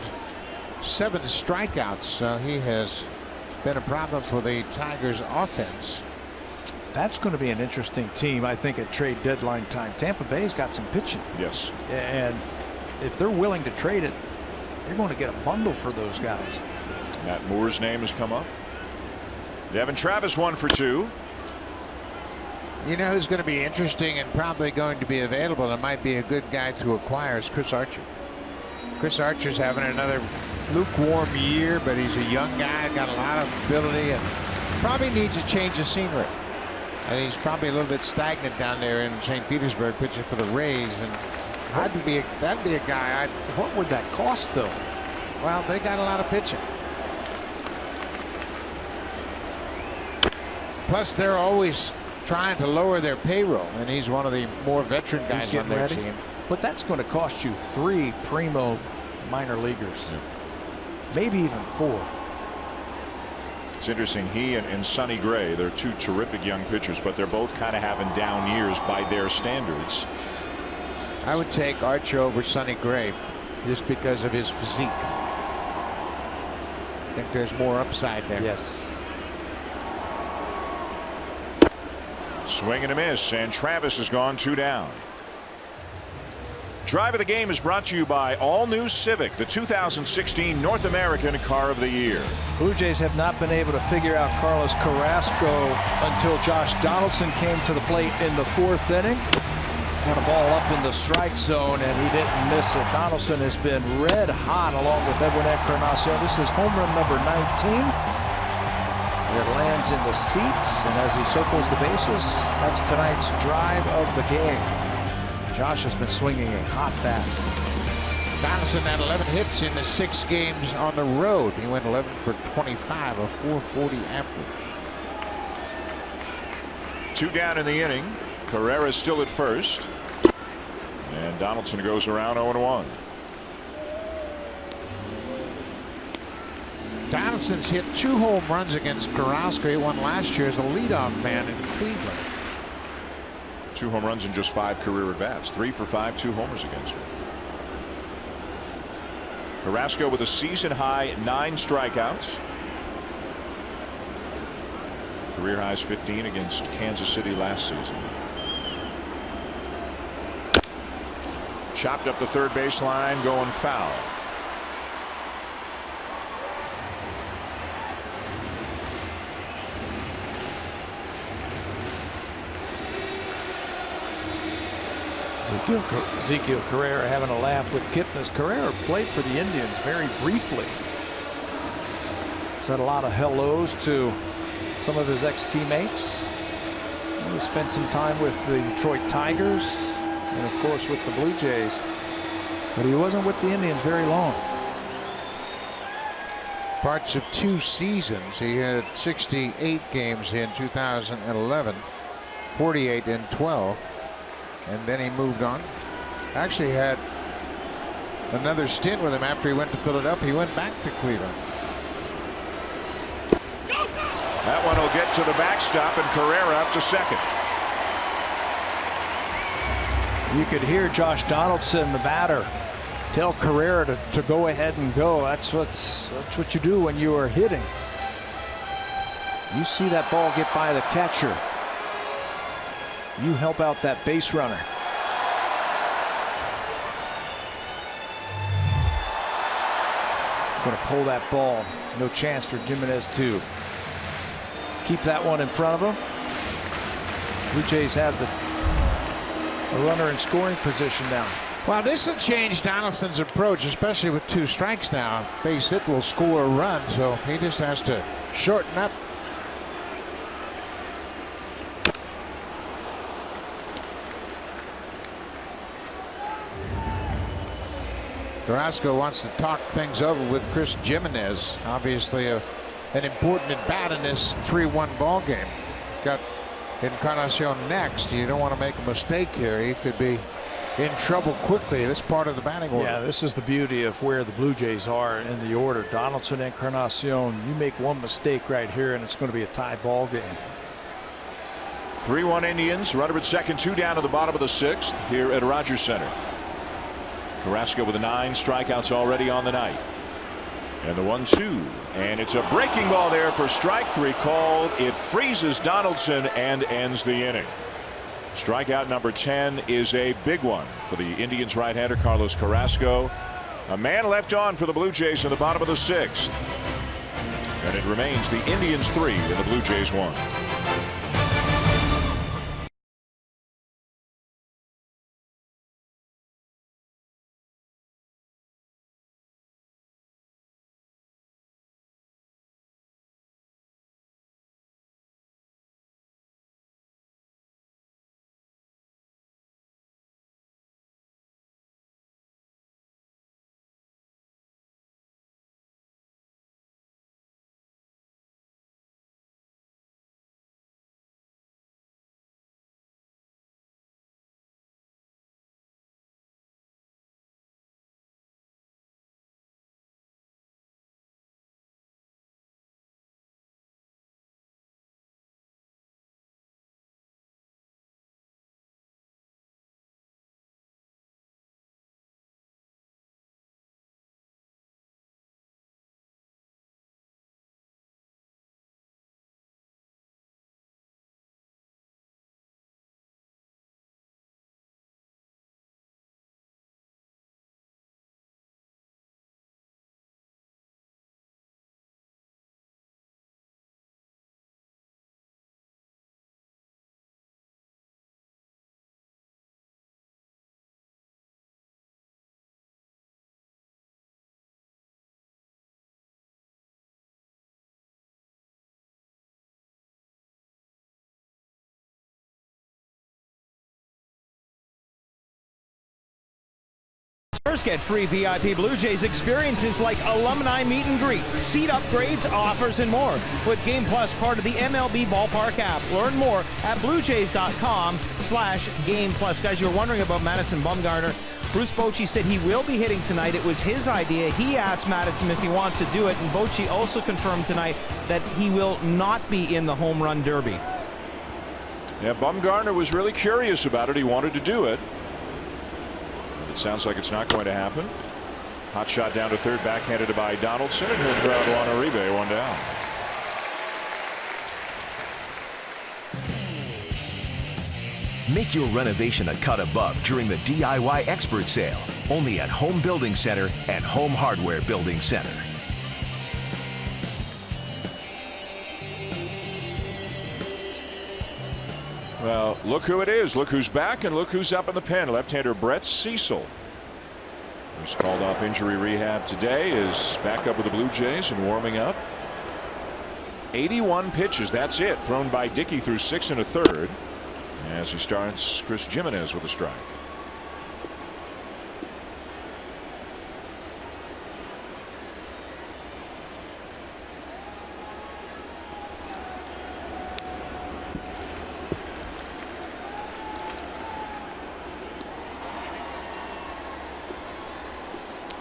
7 strikeouts. He has been a problem for the Tigers offense. That's going to be an interesting team, I think, at trade deadline time. Tampa Bay's got some pitching. Yes. And if they're willing to trade it, they're going to get a bundle for those guys. Matt Moore's name has come up. Devin Travis 1 for 2. You know who's going to be interesting and probably going to be available and might be a good guy to acquire is Chris Archer. Chris Archer's having another lukewarm year, but he's a young guy, got a lot of ability, and probably needs a change of scenery. I think he's probably a little bit stagnant down there in St. Petersburg pitching for the Rays, and that'd be a guy. What would that cost, though? Well, they got a lot of pitching. Plus, they're always trying to lower their payroll, and he's one of the more veteran guys on their team. But that's going to cost you 3 primo minor leaguers. Yeah. Maybe even 4. It's interesting. He and Sonny Gray, they're 2 terrific young pitchers, but they're both kind of having down years by their standards. I would take Archer over Sonny Gray just because of his physique. I think there's more upside there. Yes. Swing and a miss, and Travis has gone 2 down. Drive of the Game is brought to you by All New Civic, the 2016 North American Car of the Year. Blue Jays have not been able to figure out Carlos Carrasco until Josh Donaldson came to the plate in the 4th inning. Got a ball up in the strike zone, and he didn't miss it. Donaldson has been red hot along with Edwin Encarnacion. This is home run number 19. It lands in the seats, and as he circles the bases, that's tonight's drive of the game. Josh has been swinging a hot bat. Donaldson had 11 hits in the 6 games on the road. He went 11 for 25, a .440 average. 2 down in the inning. Carrera's still at first. And Donaldson goes around 0-1. Donaldson's hit 2 home runs against Carrasco. He won last year as a leadoff man in Cleveland. 2 home runs in just 5 career at bats. 3 for 5, 2 homers against him. Carrasco with a season high 9 strikeouts. Career highs 15 against Kansas City last season. Chopped up the third baseline, going foul. Ezekiel Carrera having a laugh with Kipnis. Carrera played for the Indians very briefly. Said a lot of hellos to some of his ex-teammates. He spent some time with the Detroit Tigers and of course with the Blue Jays, but he wasn't with the Indians very long. Parts of 2 seasons. He had 68 games in 2011, 48 in 12. And then he moved on. Actually had another stint with him after he went to Philadelphia. He went back to Cleveland. That one will get to the backstop, and Carrera up to second. You could hear Josh Donaldson, the batter, tell Carrera to go ahead and go. That's what you do when you are hitting. You see that ball get by the catcher, you help out that base runner. Going to pull that ball. No chance for Jimenez to keep that one in front of him. Blue Jays have the runner in scoring position now. Well, this will change Donaldson's approach, especially with 2 strikes now. Base hit will score a run, so he just has to shorten up. Carrasco wants to talk things over with Chris Jimenez. Obviously an important at bat in this 3-1 ball game. Got Encarnacion next. You don't want to make a mistake here. He could be in trouble quickly. This part of the batting order. Yeah, this is the beauty of where the Blue Jays are in the order. Donaldson, Encarnacion. You make one mistake right here, and it's going to be a tie ball game. 3-1 Indians. Runner at second, 2 down to the bottom of the 6th here at Rogers Center. Carrasco with 9 strikeouts already on the night. And the 1-2. And it's a breaking ball there for strike 3 called. It freezes Donaldson and ends the inning. Strikeout number 10 is a big one for the Indians right-hander Carlos Carrasco. A man left on for the Blue Jays in the bottom of the 6th. And it remains the Indians 3 and the Blue Jays 1. members get free VIP Blue Jays experiences like alumni meet and greet, seat upgrades, offers, and more. With Game Plus part of the MLB Ballpark app. Learn more at bluejays.com/Game Plus. Guys, you were wondering about Madison Bumgarner. Bruce Bochy said he will be hitting tonight. It was his idea. He asked Madison if he wants to do it, and Bochy also confirmed tonight that he will not be in the home run derby. Yeah, Bumgarner was really curious about it. He wanted to do it. It sounds like it's not going to happen. Hot shot down to third, backhanded by Donaldson, and he'll throw out Juan Uribe, one down. Make your renovation a cut above during the DIY Expert Sale, only at Home Building Center and Home Hardware Building Center. Well, look who it is. Look who's back and look who's up in the pen. Left-hander Brett Cecil, who's called off injury rehab today, is back up with the Blue Jays and warming up. 81 pitches, that's it, thrown by Dickey through 6 1/3. As he starts, Chris Jimenez with a strike.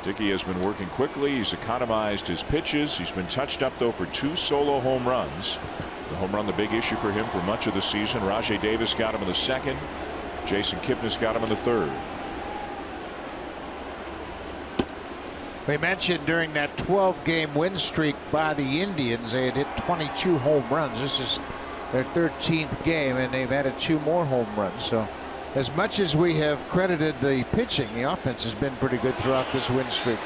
Dickey has been working quickly. He's economized his pitches. He's been touched up, though, for 2 solo home runs. The home run, the big issue for him for much of the season. Rajay Davis got him in the second. Jason Kipnis got him in the third. We mentioned during that 12-game win streak by the Indians, they had hit 22 home runs. This is their 13th game, and they've added 2 more home runs. So as much as we have credited the pitching, the offense has been pretty good throughout this win streak.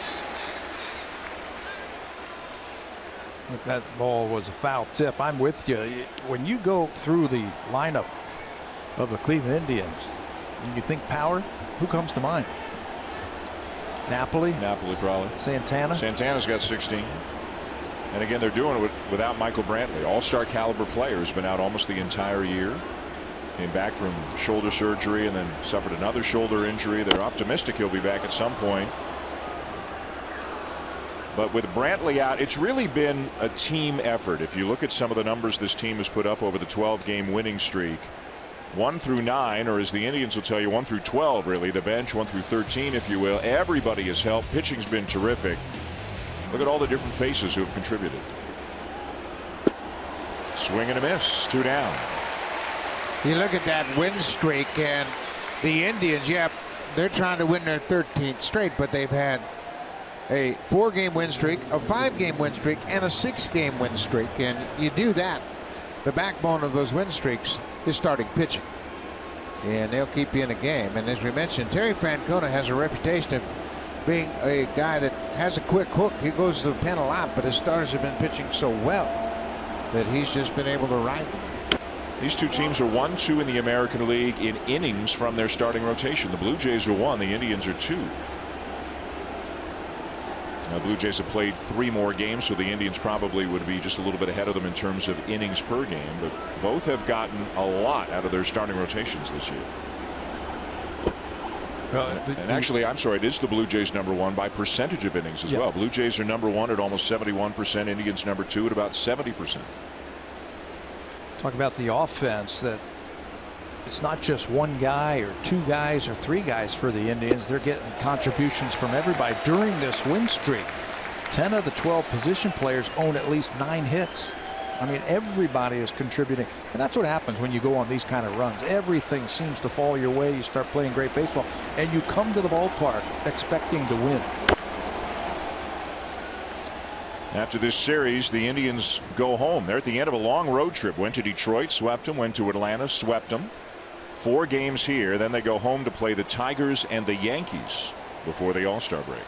Look, that ball was a foul tip. I'm with you. When you go through the lineup of the Cleveland Indians and you think power, who comes to mind? Napoli? Napoli, probably. Santana? Santana's got 16. And again, they're doing it without Michael Brantley. All-star caliber player, has been out almost the entire year. Came back from shoulder surgery and then suffered another shoulder injury. They're optimistic he'll be back at some point. But with Brantley out, it's really been a team effort. If you look at some of the numbers this team has put up over the 12-game winning streak, 1 through 9, or as the Indians will tell you, 1 through 12, really, the bench, 1 through 13, if you will. Everybody has helped. Pitching's been terrific. Look at all the different faces who have contributed. Swing and a miss, 2 down. You look at that win streak, and the Indians, yeah, they're trying to win their 13th straight, but they've had a 4-game win streak, a 5-game win streak, and a 6-game win streak. And you do that, the backbone of those win streaks is starting pitching, and they'll keep you in the game. And as we mentioned, Terry Francona has a reputation of being a guy that has a quick hook. He goes to the pen a lot, but his starters have been pitching so well that he's just been able to ride them. These two teams are 1-2 in the American League in innings from their starting rotation. The Blue Jays are 1, the Indians are 2. Now, Blue Jays have played 3 more games, so the Indians probably would be just a little bit ahead of them in terms of innings per game. But both have gotten a lot out of their starting rotations this year. And actually, I'm sorry, it is the Blue Jays #1 by percentage of innings as well. Blue Jays are #1 at almost 71%. Indians #2 at about 70%. Talk about the offense, that it's not just 1 guy or 2 guys or 3 guys for the Indians. They're getting contributions from everybody during this win streak. 10 of the 12 position players own at least 9 hits. I mean, everybody is contributing, and that's what happens when you go on these kind of runs. Everything seems to fall your way. You start playing great baseball, and you come to the ballpark expecting to win. After this series, the Indians go home. They're at the end of a long road trip. Went to Detroit, swept them. Went to Atlanta, swept them. 4 games here. Then they go home to play the Tigers and the Yankees before the All-Star break.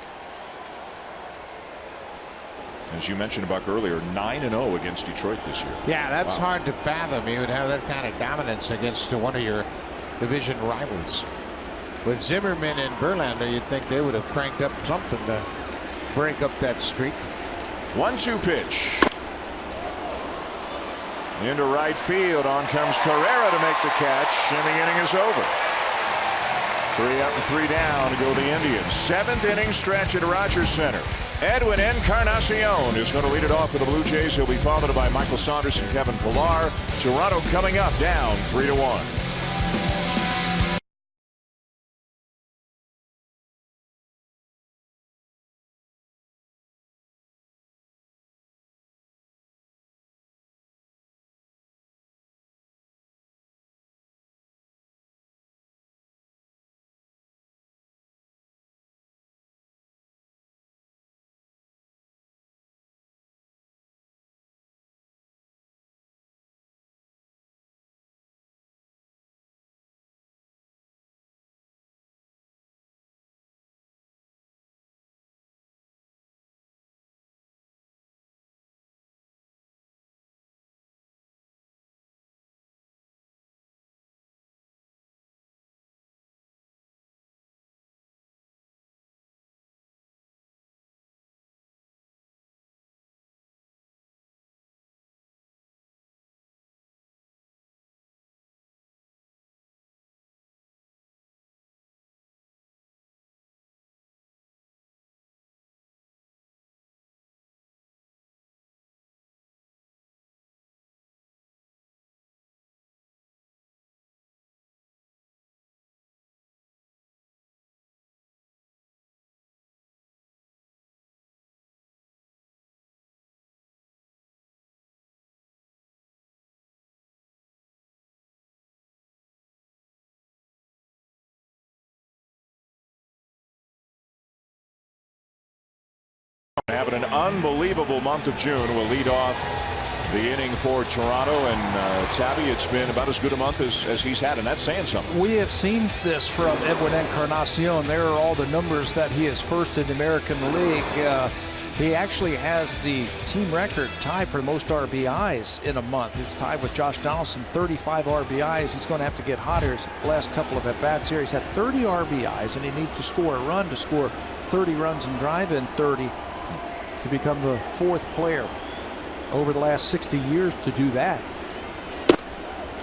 As you mentioned, Buck, earlier, 9-0 against Detroit this year. Yeah, that's hard to fathom. You would have that kind of dominance against one of your division rivals. With Zimmerman and Verlander, you'd think they would have cranked up something to break up that streak. 1-2 pitch. Into right field. On comes Carrera to make the catch, and the inning is over. 3 up and 3 down to go the Indians. 7th inning stretch at Rogers Center. Edwin Encarnacion is going to lead it off for the Blue Jays. He'll be followed by Michael Saunders and Kevin Pillar. Toronto coming up down 3-1. Having an unbelievable month of June will lead off the inning for Toronto. And Tabby, it's been about as good a month as he's had, and that's saying something. We have seen this from Edwin Encarnacion. There are all the numbers that he is first in the American League. He actually has the team record tied for most RBIs in a month. He's tied with Josh Donaldson, 35 RBIs. He's going to have to get hotter his last couple of at-bats here. He's had 30 RBIs, and he needs to score a run to score 30 runs and drive in 30 to become the 4th player over the last 60 years to do that.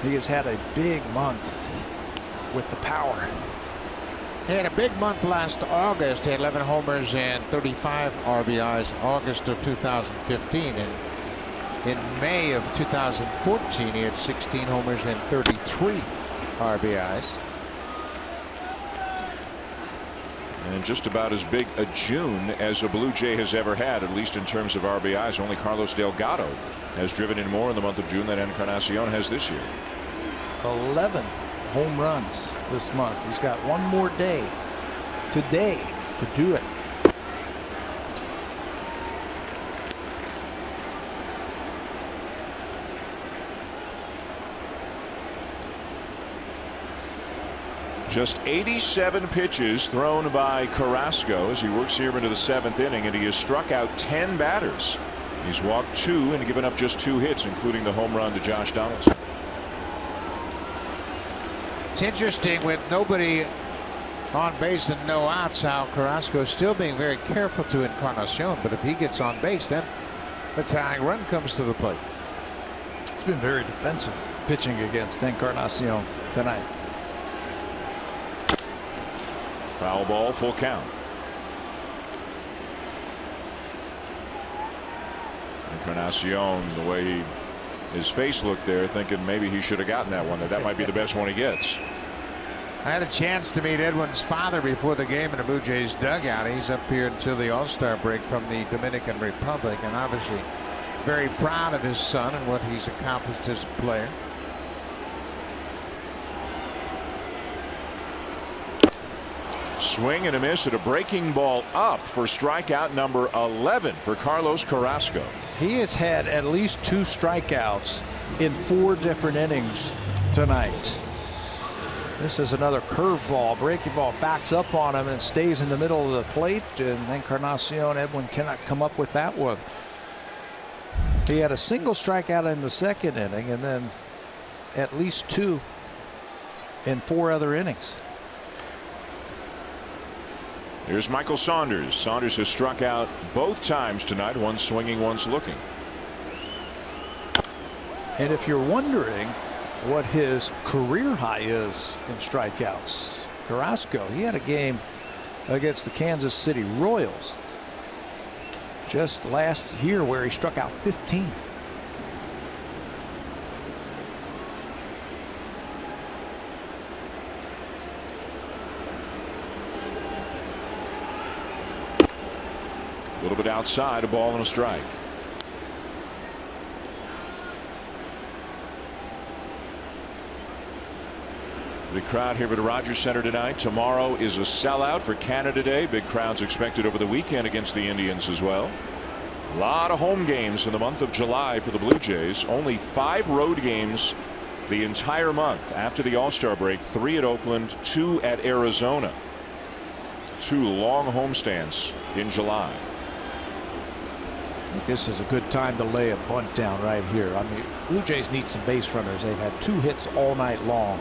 He has had a big month with the power. He had a big month last August. He had 11 homers and 35 RBIs August of 2015. And in May of 2014, he had 16 homers and 33 RBIs. And just about as big a June as a Blue Jay has ever had, at least in terms of RBIs. Only Carlos Delgado has driven in more in the month of June than Encarnacion has this year. 11 home runs this month. He's got one more day today to do it. Just 87 pitches thrown by Carrasco as he works here into the 7th inning, and he has struck out 10 batters. He's walked 2 and given up just 2 hits, including the home run to Josh Donaldson. It's interesting with nobody on base and no outs how Carrasco is still being very careful to Encarnacion, but if he gets on base, then the tying run comes to the plate. It's been very defensive pitching against Encarnacion tonight. Foul ball, full count. Encarnacion, the way his face looked there, thinking maybe he should have gotten that one. That might be the best one he gets. I had a chance to meet Edwin's father before the game in the Blue Jays dugout. He's up here until the All-Star break from the Dominican Republic, and obviously very proud of his son and what he's accomplished as a player. Swing and a miss at a breaking ball up for strikeout number 11 for Carlos Carrasco. He has had at least 2 strikeouts in 4 different innings tonight. This is another curveball. Breaking ball backs up on him and stays in the middle of the plate, and Encarnacion, Edwin cannot come up with that one. He had a single strikeout in the 2nd inning, and then at least 2 in 4 other innings. Here's Michael Saunders. Saunders has struck out both times tonight, one swinging, one's looking. And if you're wondering what his career high is in strikeouts, Carrasco, he had a game against the Kansas City Royals just last year where he struck out 15. A little bit outside, a ball and a strike. The crowd here at Rogers Center tonight. Tomorrow is a sellout for Canada Day. Big crowds expected over the weekend against the Indians as well. A lot of home games in the month of July for the Blue Jays. Only 5 road games the entire month after the All-Star break. 3 at Oakland, 2 at Arizona. 2 long homestands in July. I think this is a good time to lay a bunt down right here. I mean, Blue Jays need some base runners. They've had 2 hits all night long.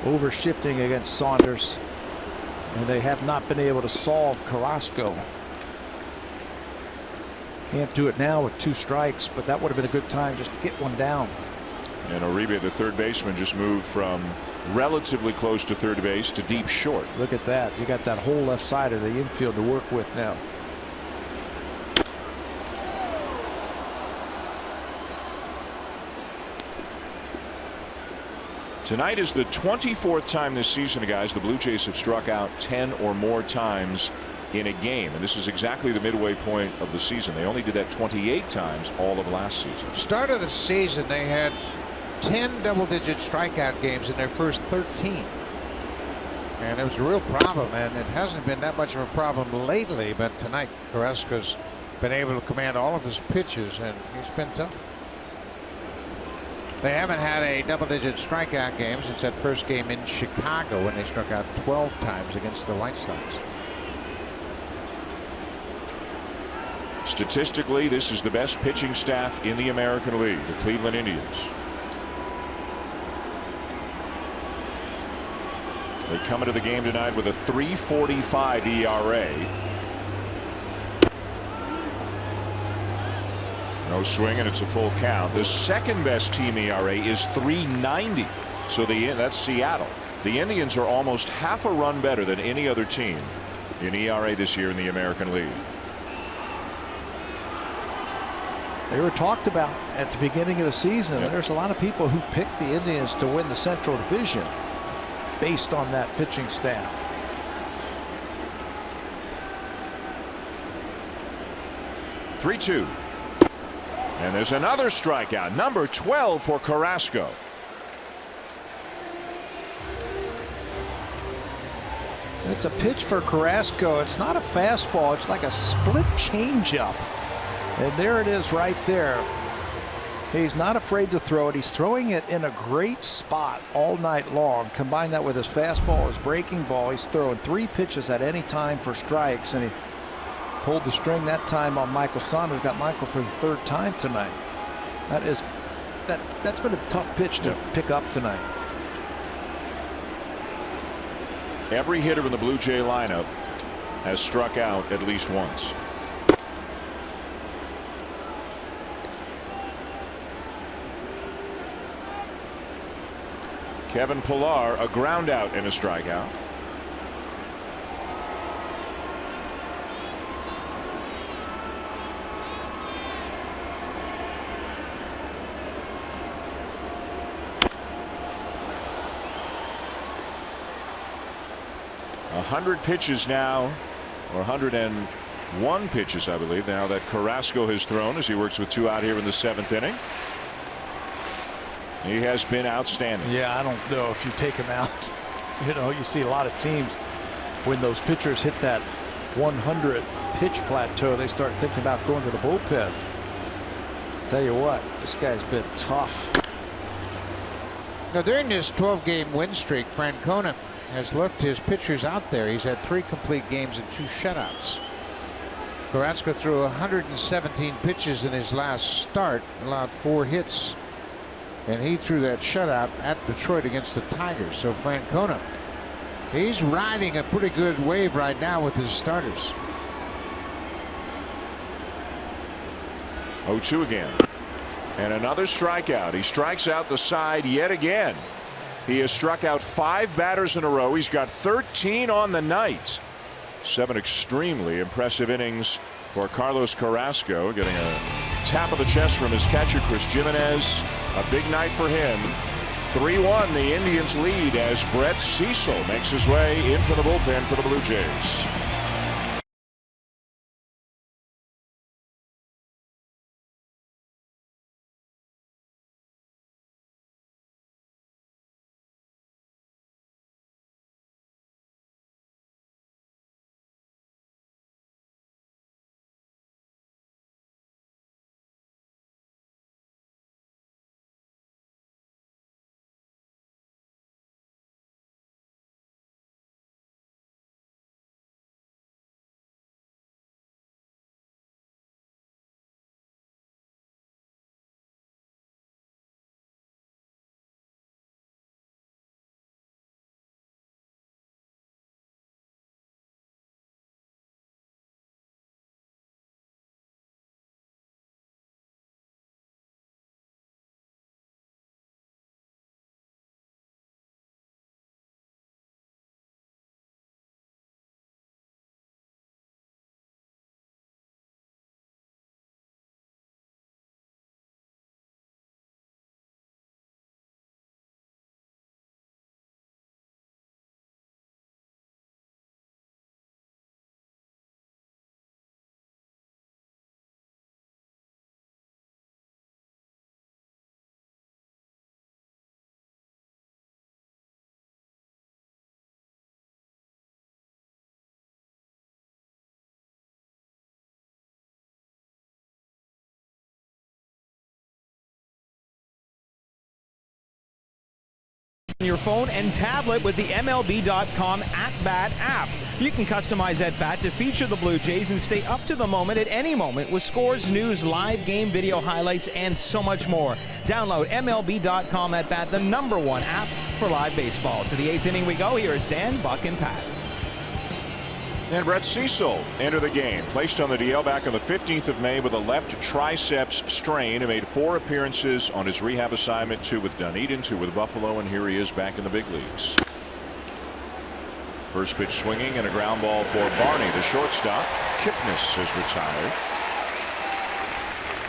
Over shifting against Saunders, and they have not been able to solve Carrasco. Can't do it now with 2 strikes, but that would have been a good time just to get one down. And Uribe, the third baseman, just moved from relatively close to third base to deep short. Look at that. You got that whole left side of the infield to work with now. Tonight is the 24th time this season, guys, the Blue Jays have struck out 10 or more times in a game. And this is exactly the midway point of the season. They only did that 28 times all of last season. Start of the season, they had 10 double-digit strikeout games in their first 13. And it was a real problem, and it hasn't been that much of a problem lately. But tonight, Carrasco's been able to command all of his pitches, and he's been tough. They haven't had a double-digit strikeout game since that first game in Chicago when they struck out 12 times against the White Sox. Statistically, this is the best pitching staff in the American League, the Cleveland Indians. They come into the game tonight with a 3.45 ERA. No swing, and it's a full count. The second best team ERA is 3.90. So that's Seattle. The Indians are almost half a run better than any other team in ERA this year in the American League. They were talked about at the beginning of the season. Yep. There's a lot of people who picked the Indians to win the Central Division based on that pitching staff. (3-2). And there's another strikeout, number 12 for Carrasco. It's a pitch for Carrasco. It's not a fastball. It's like a split changeup. And there it is right there. He's not afraid to throw it. He's throwing it in a great spot all night long. Combine that with his fastball, his breaking ball. He's throwing 3 pitches at any time for strikes, and he pulled the string that time on Michael Saunders. Got Michael for the 3rd time tonight. That's been a tough pitch to pick up tonight. Every hitter in the Blue Jay lineup has struck out at least once. Kevin Pillar, a ground out and a strikeout. .100 pitches now, or 101 pitches, I believe, now that Carrasco has thrown as he works with 2 out here in the 7th inning. He has been outstanding. Yeah, I don't know if you take him out. You know, you see a lot of teams when those pitchers hit that 100 pitch plateau, they start thinking about going to the bullpen. Tell you what, this guy's been tough. Now, during this 12-game win streak, Francona has left his pitchers out there. He's had 3 complete games and 2 shutouts. Carrasco threw 117 pitches in his last start, allowed 4 hits, and he threw that shutout at Detroit against the Tigers. So Francona, he's riding a pretty good wave right now with his starters. 0-2 again. And another strikeout. He strikes out the side yet again. He has struck out 5 batters in a row. He's got 13 on the night. 7 extremely impressive innings for Carlos Carrasco, getting a tap of the chest from his catcher Chris Jimenez. A big night for him. 3-1 the Indians lead as Brett Cecil makes his way in from the bullpen for the Blue Jays. Your phone and tablet with the MLB.com at-bat app. You can customize at-bat to feature the Blue Jays and stay up to the moment at any moment with scores, news, live game video highlights, and so much more. Download MLB.com at-bat, the #1 app for live baseball. To the 8th inning we go. Here is Dan, Buck, and Pat. And Brett Cecil entered the game, placed on the DL back on the 15th of May with a left triceps strain. He made 4 appearances on his rehab assignment, 2 with Dunedin, 2 with Buffalo, and here he is back in the big leagues. First pitch swinging and a ground ball for Barney, the shortstop. Kipnis is retired.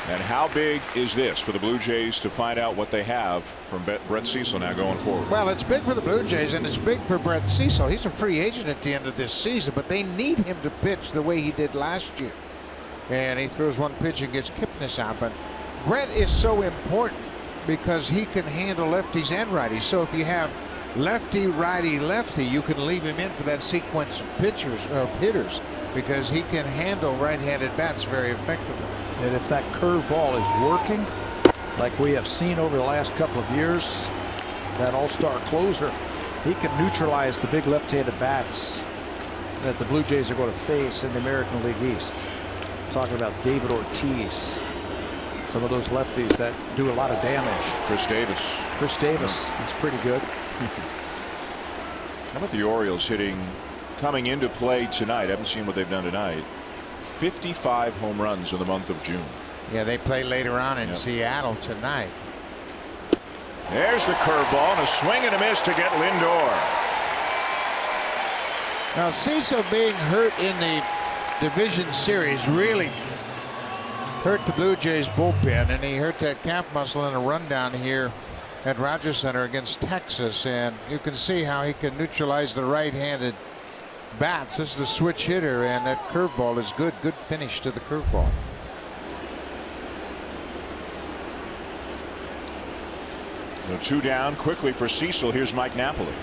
And how big is this for the Blue Jays to find out what they have from Brett Cecil now going forward? Well, it's big for the Blue Jays, and it's big for Brett Cecil. He's a free agent at the end of this season, but they need him to pitch the way he did last year. And he throws one pitch and gets Kipnis out. But Brett is so important because he can handle lefties and righties. So if you have lefty, righty, lefty, you can leave him in for that sequence of hitters because he can handle right-handed bats very effectively. And if that curveball is working, like we have seen over the last couple of years, that all-star closer, he can neutralize the big left-handed bats that the Blue Jays are going to face in the American League East. I'm talking about David Ortiz, some of those lefties that do a lot of damage. Chris Davis. He's pretty good. How about the Orioles coming into play tonight? I haven't seen what they've done tonight. 55 home runs in the month of June. Yeah, they play later on in Seattle tonight. There's the curveball and a swing and a miss to get Lindor. Now Cecil being hurt in the division series really hurt the Blue Jays bullpen, and he hurt that calf muscle in a rundown here at Rogers Center against Texas, and you can see how he can neutralize the right-handed bats. This is the switch hitter, and that curveball is good. Good finish to the curveball. So 2 down quickly for Cecil. Here's Mike Napoli.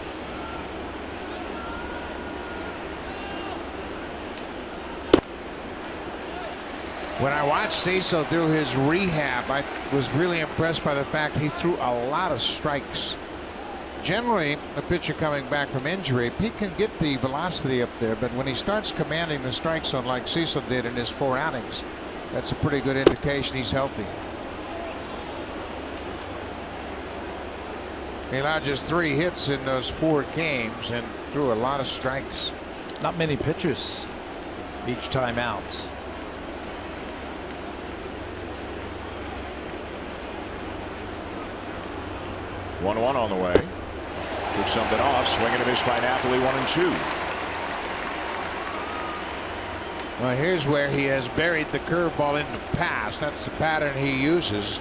When I watched Cecil through his rehab, I was really impressed by the fact he threw a lot of strikes. Generally, a pitcher coming back from injury, he can get the velocity up there, but when he starts commanding the strike zone like Cecil did in his 4 outings, that's a pretty good indication he's healthy. He allowed just 3 hits in those 4 games and threw a lot of strikes. Not many pitches each time out. One on the way. Took something off. Swing and a miss by Napoli. 1-2. Well, here's where he has buried the curveball in the past. That's the pattern he uses.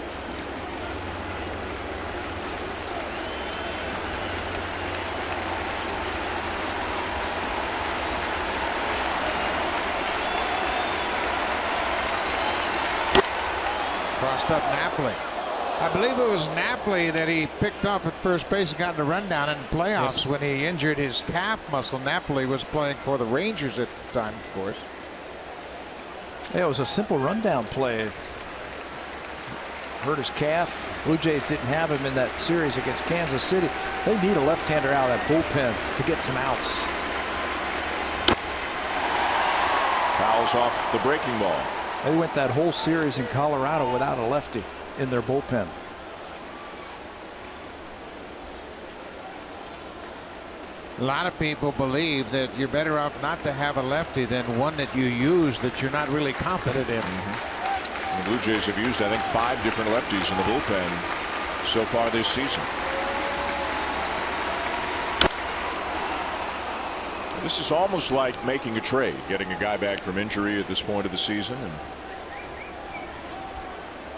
Crossed up Napoli. I believe it was Napoli that he picked off at first base and got in a rundown in the playoffs when he injured his calf muscle. Napoli was playing for the Rangers at the time, of course. Yeah, it was a simple rundown play. Hurt his calf. Blue Jays didn't have him in that series against Kansas City. They need a left-hander out of that bullpen to get some outs. Fouls off the breaking ball. They went that whole series in Colorado without a lefty in their bullpen. A lot of people believe that you're better off not to have a lefty than one that you use that you're not really confident in. The Blue Jays have used, I think, 5 different lefties in the bullpen so far this season. This is almost like making a trade, getting a guy back from injury at this point of the season. And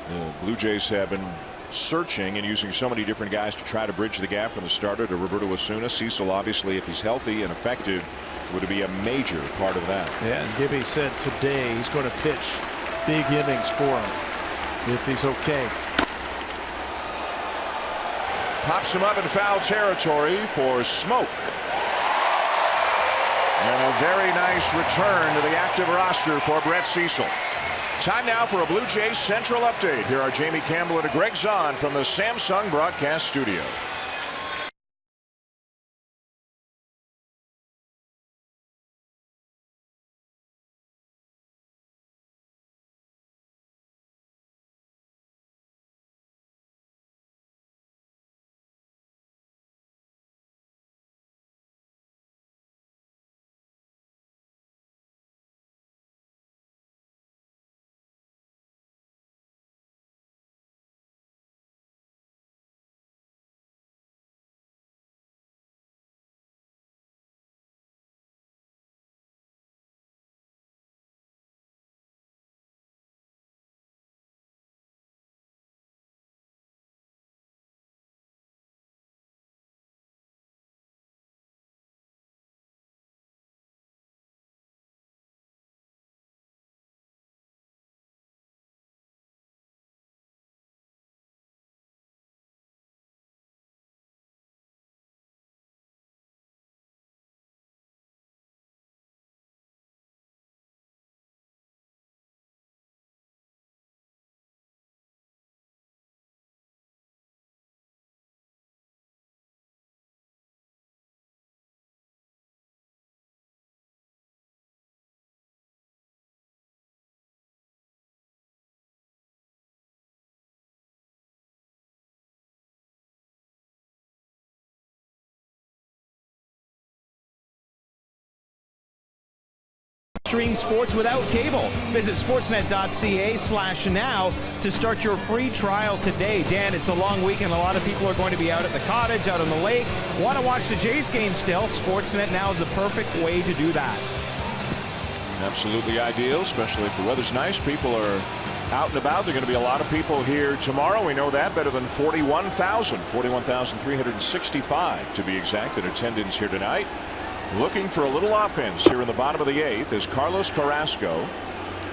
the Blue Jays have been searching and using so many different guys to try to bridge the gap from the starter to Roberto Osuna. Cecil, obviously, if he's healthy and effective, would be a major part of that. Yeah, and Gibby said today he's going to pitch big innings for him if he's okay. Pops him up in foul territory for Smoke. And a very nice return to the active roster for Brett Cecil. Time now for a Blue Jays Central update. Here are Jamie Campbell and Greg Zahn from the Samsung broadcast studio. Stream sports without cable. Visit sportsnet.ca/now to start your free trial today. Dan, it's a long weekend. A lot of people are going to be out at the cottage, out on the lake. Want to watch the Jays game still? Sportsnet now is a perfect way to do that. Absolutely ideal, especially if the weather's nice. People are out and about. There are going to be a lot of people here tomorrow. We know that. Better than 41,365 to be exact in attendance here tonight. Looking for a little offense here in the bottom of the 8th as Carlos Carrasco,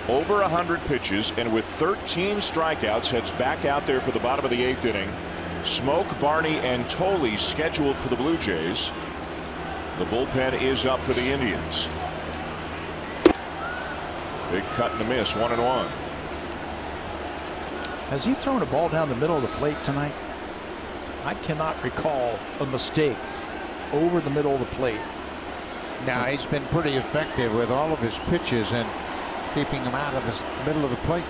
over 100 pitches and with 13 strikeouts, heads back out there for the bottom of the 8th inning. Smoke, Barney, and Tolley scheduled for the Blue Jays. The bullpen is up for the Indians. Big cut and a miss, 1-1. Has he thrown a ball down the middle of the plate tonight? I cannot recall a mistake over the middle of the plate. Now he's been pretty effective with all of his pitches and keeping him out of the middle of the plate.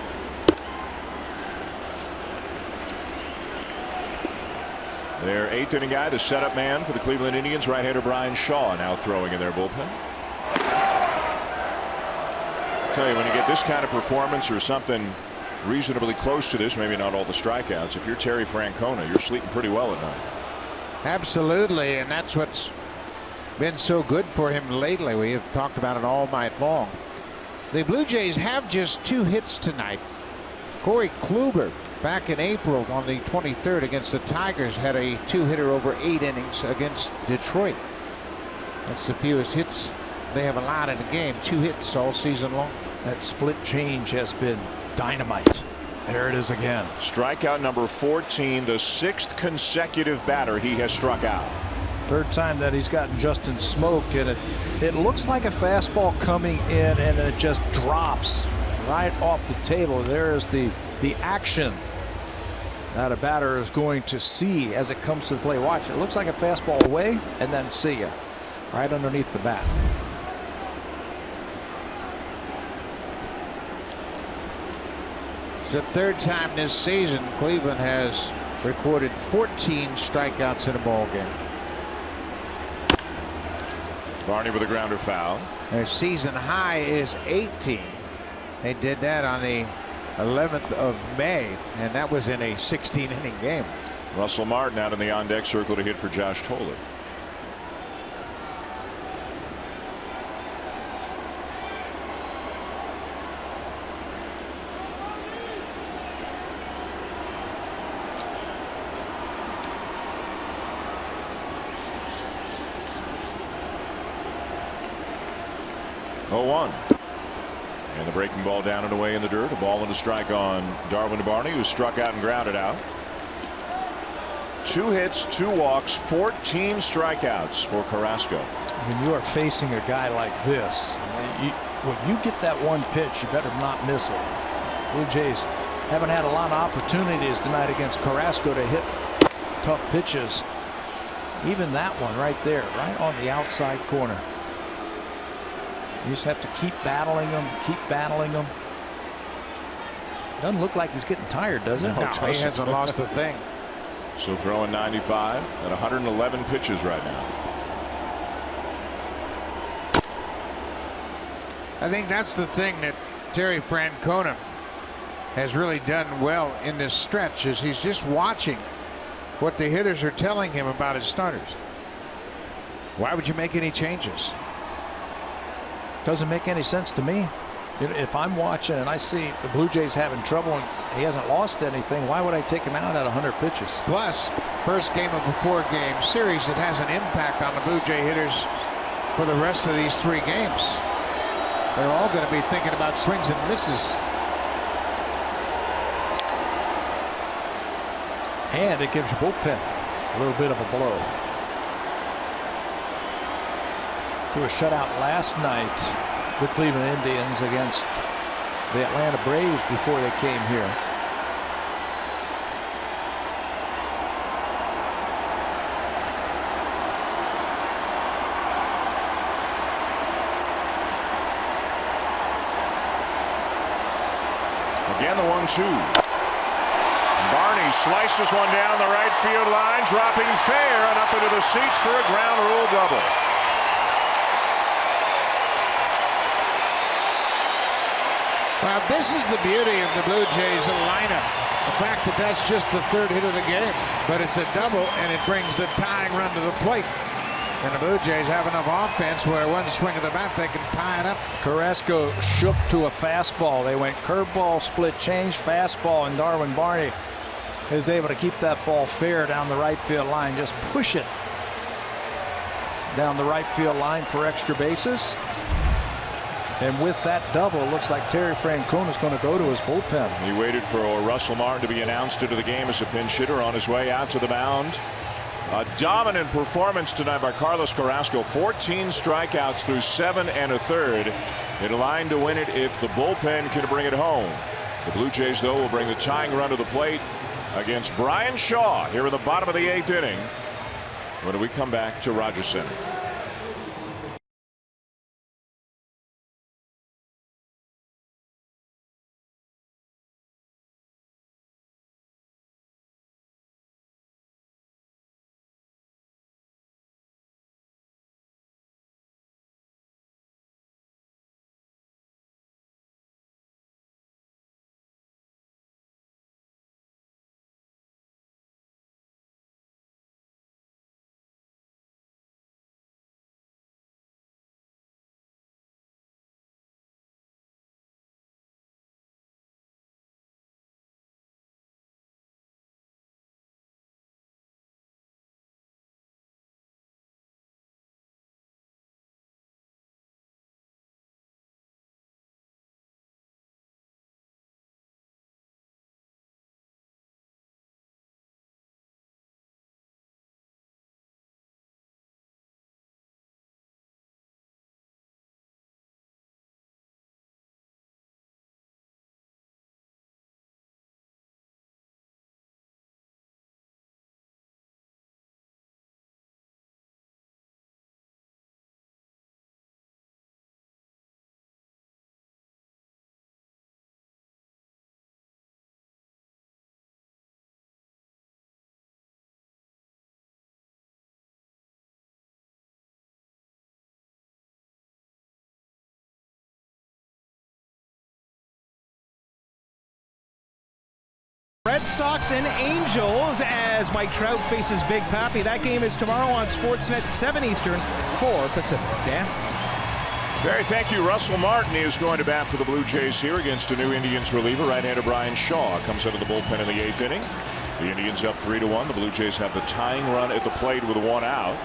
Their 8th inning guy, the setup man for the Cleveland Indians, right-hander Brian Shaw, now throwing in their bullpen. I tell you, when you get this kind of performance or something reasonably close to this, maybe not all the strikeouts, if you're Terry Francona, you're sleeping pretty well at night. Absolutely, and that's what's been so good for him lately. We have talked about it all night long. The Blue Jays have just 2 hits tonight. Corey Kluber, back in April on the 23rd against the Tigers, had a 2-hitter over 8 innings against Detroit. That's the fewest hits they have allowed in a game. 2 hits all season long. That split change has been dynamite. There it is again. Strikeout number 14, the 6th consecutive batter he has struck out. 3rd time that he's gotten Justin smoked, and it looks like a fastball coming in, and it just drops right off the table. There is the action that a batter is going to see as it comes to the plate. Watch, it looks like a fastball away, and then see ya right underneath the bat. It's the 3rd time this season Cleveland has recorded 14 strikeouts in a ball game. Barney with a grounder foul. Their season high is 18. They did that on the 11th of May, and that was in a 16-inning game. Russell Martin out in the on-deck circle to hit for Josh Toller. And the breaking ball down and away in the dirt. A ball and a strike on Darwin Barney, who struck out and grounded out. 2 hits, 2 walks, 14 strikeouts for Carrasco. When you are facing a guy like this, when you get that one pitch, you better not miss it. Blue Jays haven't had a lot of opportunities tonight against Carrasco to hit tough pitches. Even that one right there, right on the outside corner. You just have to keep battling them, keep battling them. Doesn't look like he's getting tired, does it? No, he hasn't lost a thing. Still throwing 95 at 111 pitches right now. I think that's the thing that Terry Francona has really done well in this stretch, is he's just watching what the hitters are telling him about his starters. Why would you make any changes? Doesn't make any sense to me. If I'm watching and I see the Blue Jays having trouble and he hasn't lost anything, why would I take him out at 100 pitches? Plus, first game of a 4-game series, it has an impact on the Blue Jay hitters for the rest of these 3 games. They're all going to be thinking about swings and misses. And it gives your bullpen a little bit of a blow. Threw a shutout last night, the Cleveland Indians against the Atlanta Braves before they came here. Again, the 1-2. Barney slices one down the right field line, dropping fair and up into the seats for a ground rule double. Well, this is the beauty of the Blue Jays lineup. The fact that that's just the 3rd hit of the game. But it's a double, and it brings the tying run to the plate. And the Blue Jays have enough offense where one swing of the bat, they can tie it up. Carrasco shook to a fastball. They went curveball, split change, fastball, and Darwin Barney is able to keep that ball fair down the right field line. Just push it down the right field line for extra bases. And with that double, it looks like Terry Francona is going to go to his bullpen. He waited for Russell Martin to be announced into the game as a pinch hitter on his way out to the mound. A dominant performance tonight by Carlos Carrasco. 14 strikeouts through 7 1/3. In line to win it if the bullpen can bring it home. The Blue Jays, though, will bring the tying run to the plate against Brian Shaw here in the bottom of the 8th inning when we come back to Rogers Center. Red Sox and Angels as Mike Trout faces Big Papi. That game is tomorrow on Sportsnet 7 Eastern, 4 Pacific. Dan? Barry, thank you. Russell Martin is going to bat for the Blue Jays here against a new Indians reliever. Right-hander Brian Shaw comes out of the bullpen in the 8th inning. The Indians up 3-1. The Blue Jays have the tying run at the plate with 1 out.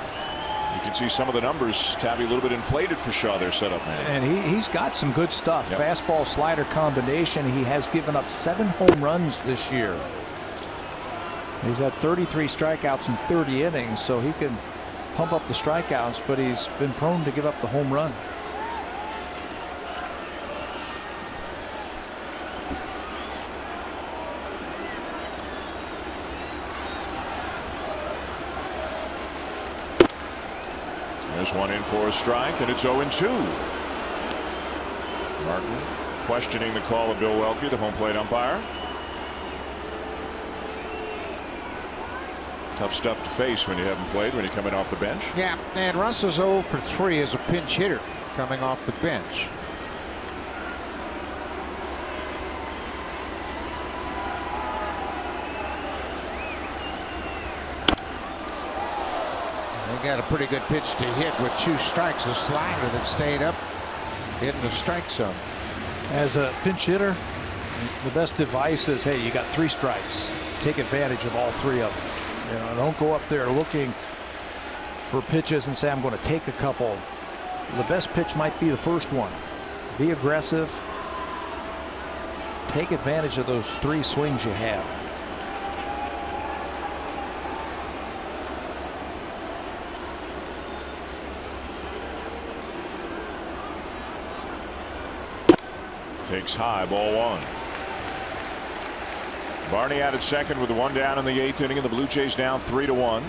You can see some of the numbers, Tabby, a little bit inflated for Shaw, their setup man. And he's got some good stuff. Yep. Fastball slider combination. He has given up 7 home runs this year. He's had 33 strikeouts in 30 innings, so he can pump up the strikeouts, but he's been prone to give up the home run. There's one in for a strike, and it's 0-2. Martin questioning the call of Bill Welke, the home plate umpire. Tough stuff to face when you haven't played, when you're coming off the bench. Yeah, and Russ is 0 for 3 as a pinch hitter coming off the bench. They got a pretty good pitch to hit with 2 strikes, a slider that stayed up in the strike zone. As a pinch hitter, the best advice is, hey, you got 3 strikes. Take advantage of all 3 of them. You know, don't go up there looking for pitches and say, I'm going to take a couple. The best pitch might be the first one. Be aggressive. Take advantage of those 3 swings you have. Takes high, ball 1. Barney out at second with the 1 down in the 8th inning, and the Blue Jays down 3-1.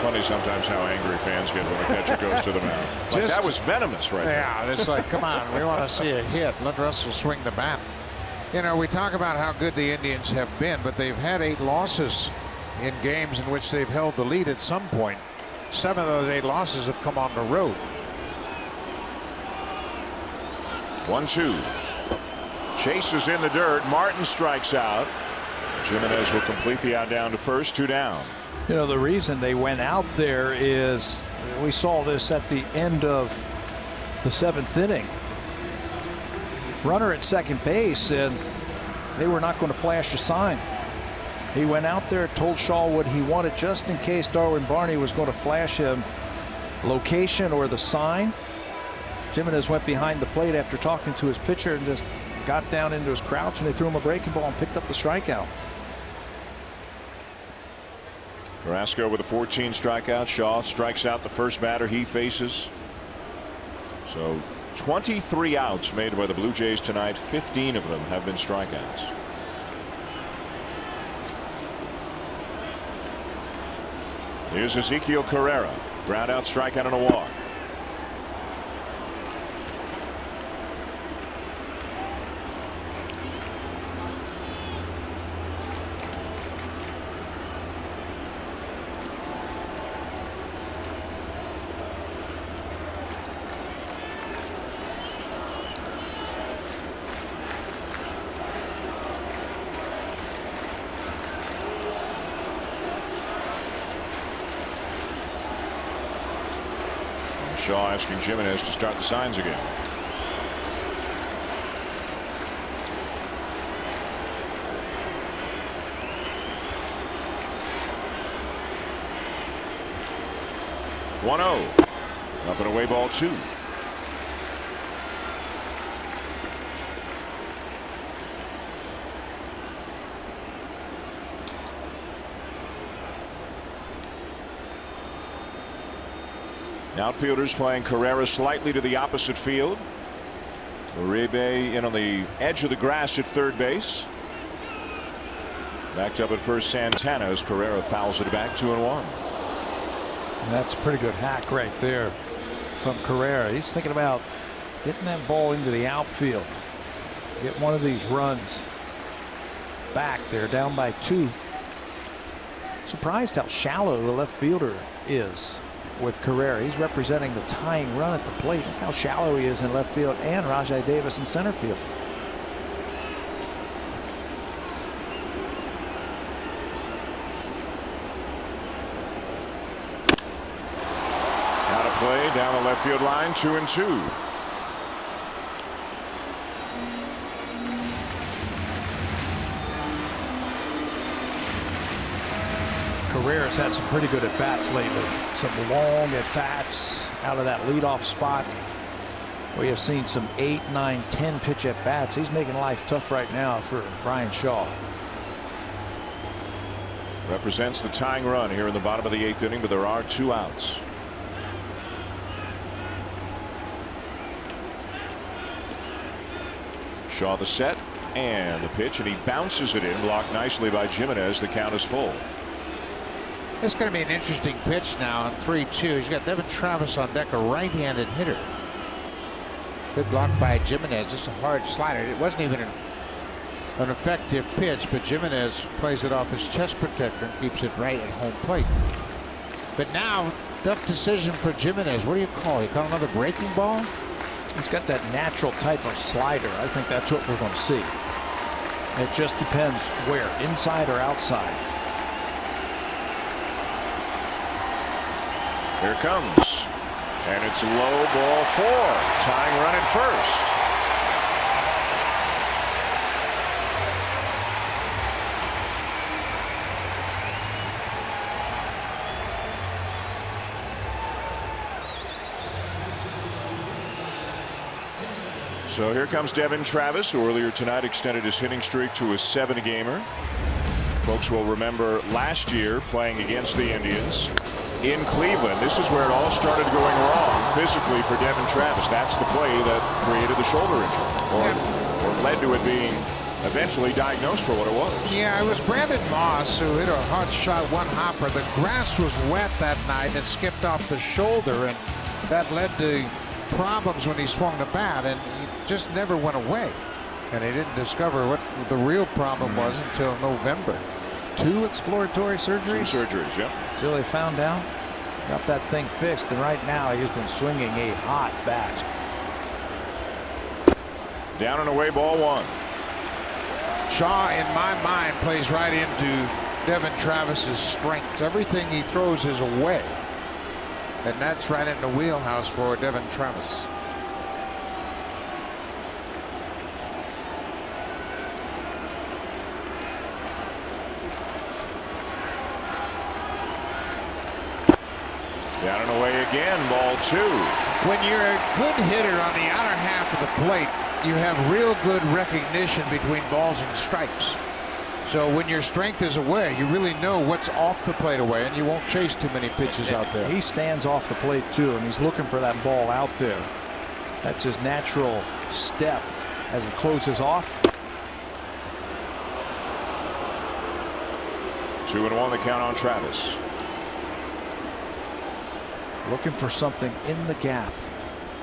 Funny sometimes how angry fans get when a catcher goes to the mound. Like that was venomous right there. Yeah, it's like, come on, we want to see a hit. Let Russell swing the bat. You know, we talk about how good the Indians have been, but they've had 8 losses in games in which they've held the lead at some point. 7 of those 8 losses have come on the road. 1-2. Chase is in the dirt. Martin strikes out. Jimenez will complete the out down to first, 2 down. You know, the reason they went out there is we saw this at the end of the 7th inning. Runner at second base, and they were not going to flash a sign. He went out there, told Shaw what he wanted just in case Darwin Barney was going to flash him location or the sign. Jimenez went behind the plate after talking to his pitcher and just got down into his crouch, and they threw him a breaking ball and picked up the strikeout. Carrasco with a 14 strikeout. Shaw strikes out the first batter he faces. So 23 outs made by the Blue Jays tonight. 15 of them have been strikeouts. Here's Ezekiel Carrera. Ground out, strikeout, and a walk. Shaw asking Jimenez to start the signs again. (1-0) up and away, ball 2. Outfielders playing Carrera slightly to the opposite field. Uribe in on the edge of the grass at third base. Backed up at first, Santana, as Carrera fouls it back, 2-1. And that's a pretty good hack right there from Carrera. He's thinking about Getting that ball into the outfield. Get one of these runs back. They're down by 2. Surprised how shallow the left fielder is with Carrera. He's representing the tying run at the plate. Look how shallow he is in left field, and Rajai Davis in center field. Out of play down the left field line, 2-2. Carrera's had some pretty good at-bats lately. Some long at-bats out of that leadoff spot. We have seen some 8, 9, 10 pitch at-bats. He's making life tough right now for Brian Shaw. Represents the tying run here in the bottom of the 8th inning, but there are 2 outs. Shaw the set and the pitch, and he bounces it in, blocked nicely by Jimenez. The count is full. It's going to be an interesting pitch now on 3-2. He's got Devin Travis on deck, a right-handed hitter. Good block by Jimenez. Just a hard slider. It wasn't even an effective pitch, but Jimenez plays it off his chest protector and keeps it right at home plate. But now, tough decision for Jimenez. What do you call it? You call another breaking ball? He's got that natural type of slider. I think that's what we're going to see. It just depends where, inside or outside. Here it comes, and it's low, ball 4. Tying run at first. So here comes Devin Travis, who earlier tonight extended his hitting streak to a 7-gamer. Folks will remember last year playing against the Indians in Cleveland. This is where it all started going wrong physically for Devin Travis. That's the play that created the shoulder injury, or led to it being eventually diagnosed for what it was. Yeah, it was Brandon Moss who hit a hard shot, 1-hopper. The grass was wet that night. It skipped off the shoulder, and that led to problems when he swung the bat, and he just never went away. And they didn't discover what the real problem was until November. 2 exploratory surgeries? 2 surgeries, yeah. Until they found out. Got that thing fixed, and right now he's been swinging a hot bat. Down and away, ball 1. Shaw, in my mind, plays right into Devin Travis's strengths. Everything he throws is away, and that's right in the wheelhouse for Devin Travis. Down and away again, ball 2. When you're a good hitter on the outer half of the plate, you have real good recognition between balls and strikes. So when your strength is away, you really know what's off the plate away, and you won't chase too many pitches out there. He stands off the plate too, and he's looking for that ball out there. That's his natural step as it closes off. 2-1 the count on Travis. Looking for something in the gap.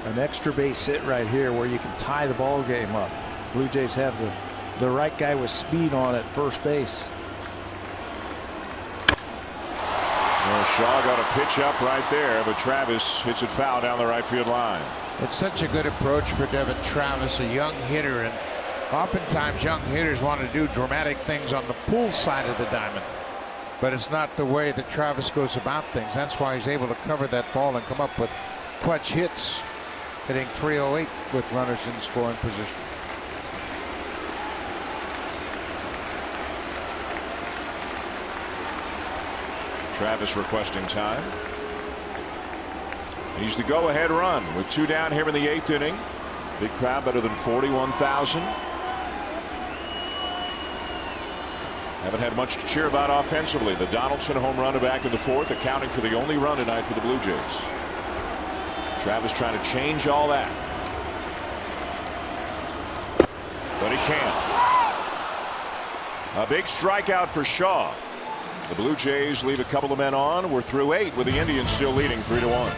An extra base hit right here where you can tie the ball game up. Blue Jays have the right guy with speed on at first base. Well, Shaw got a pitch up right there, but Travis hits it foul down the right field line. It's such a good approach for Devin Travis, a young hitter, and oftentimes young hitters want to do dramatic things on the pull side of the diamond. But it's not the way that Travis goes about things. That's why he's able to cover that ball and come up with clutch hits, hitting .308 with runners in scoring position. Travis requesting time. He's the go-ahead run with 2 down here in the 8th inning. Big crowd, better than 41,000. Haven't had much to cheer about offensively. The Donaldson home run back in the 4th, accounting for the only run tonight for the Blue Jays. Travis trying to change all that, but he can't. A big strikeout for Shaw. The Blue Jays leave a couple of men on. We're through 8 with the Indians still leading 3-1.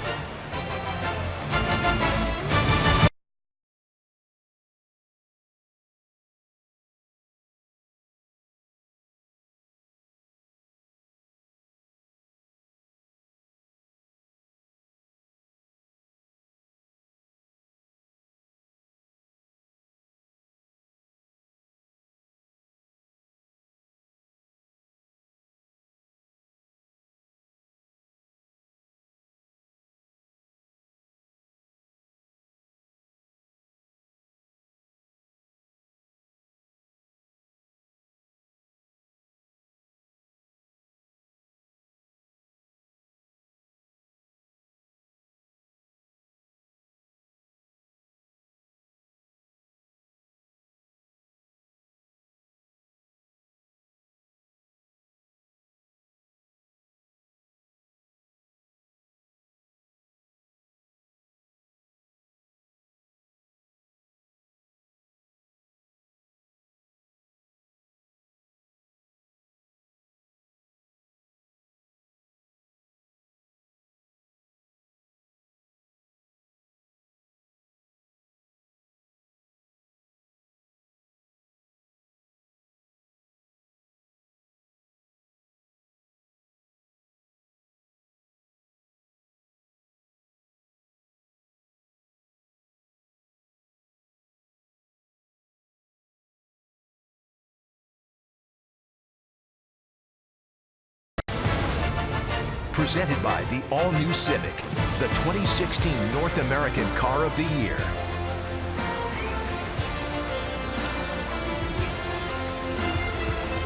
Presented by the all-new Civic, the 2016 North American Car of the Year.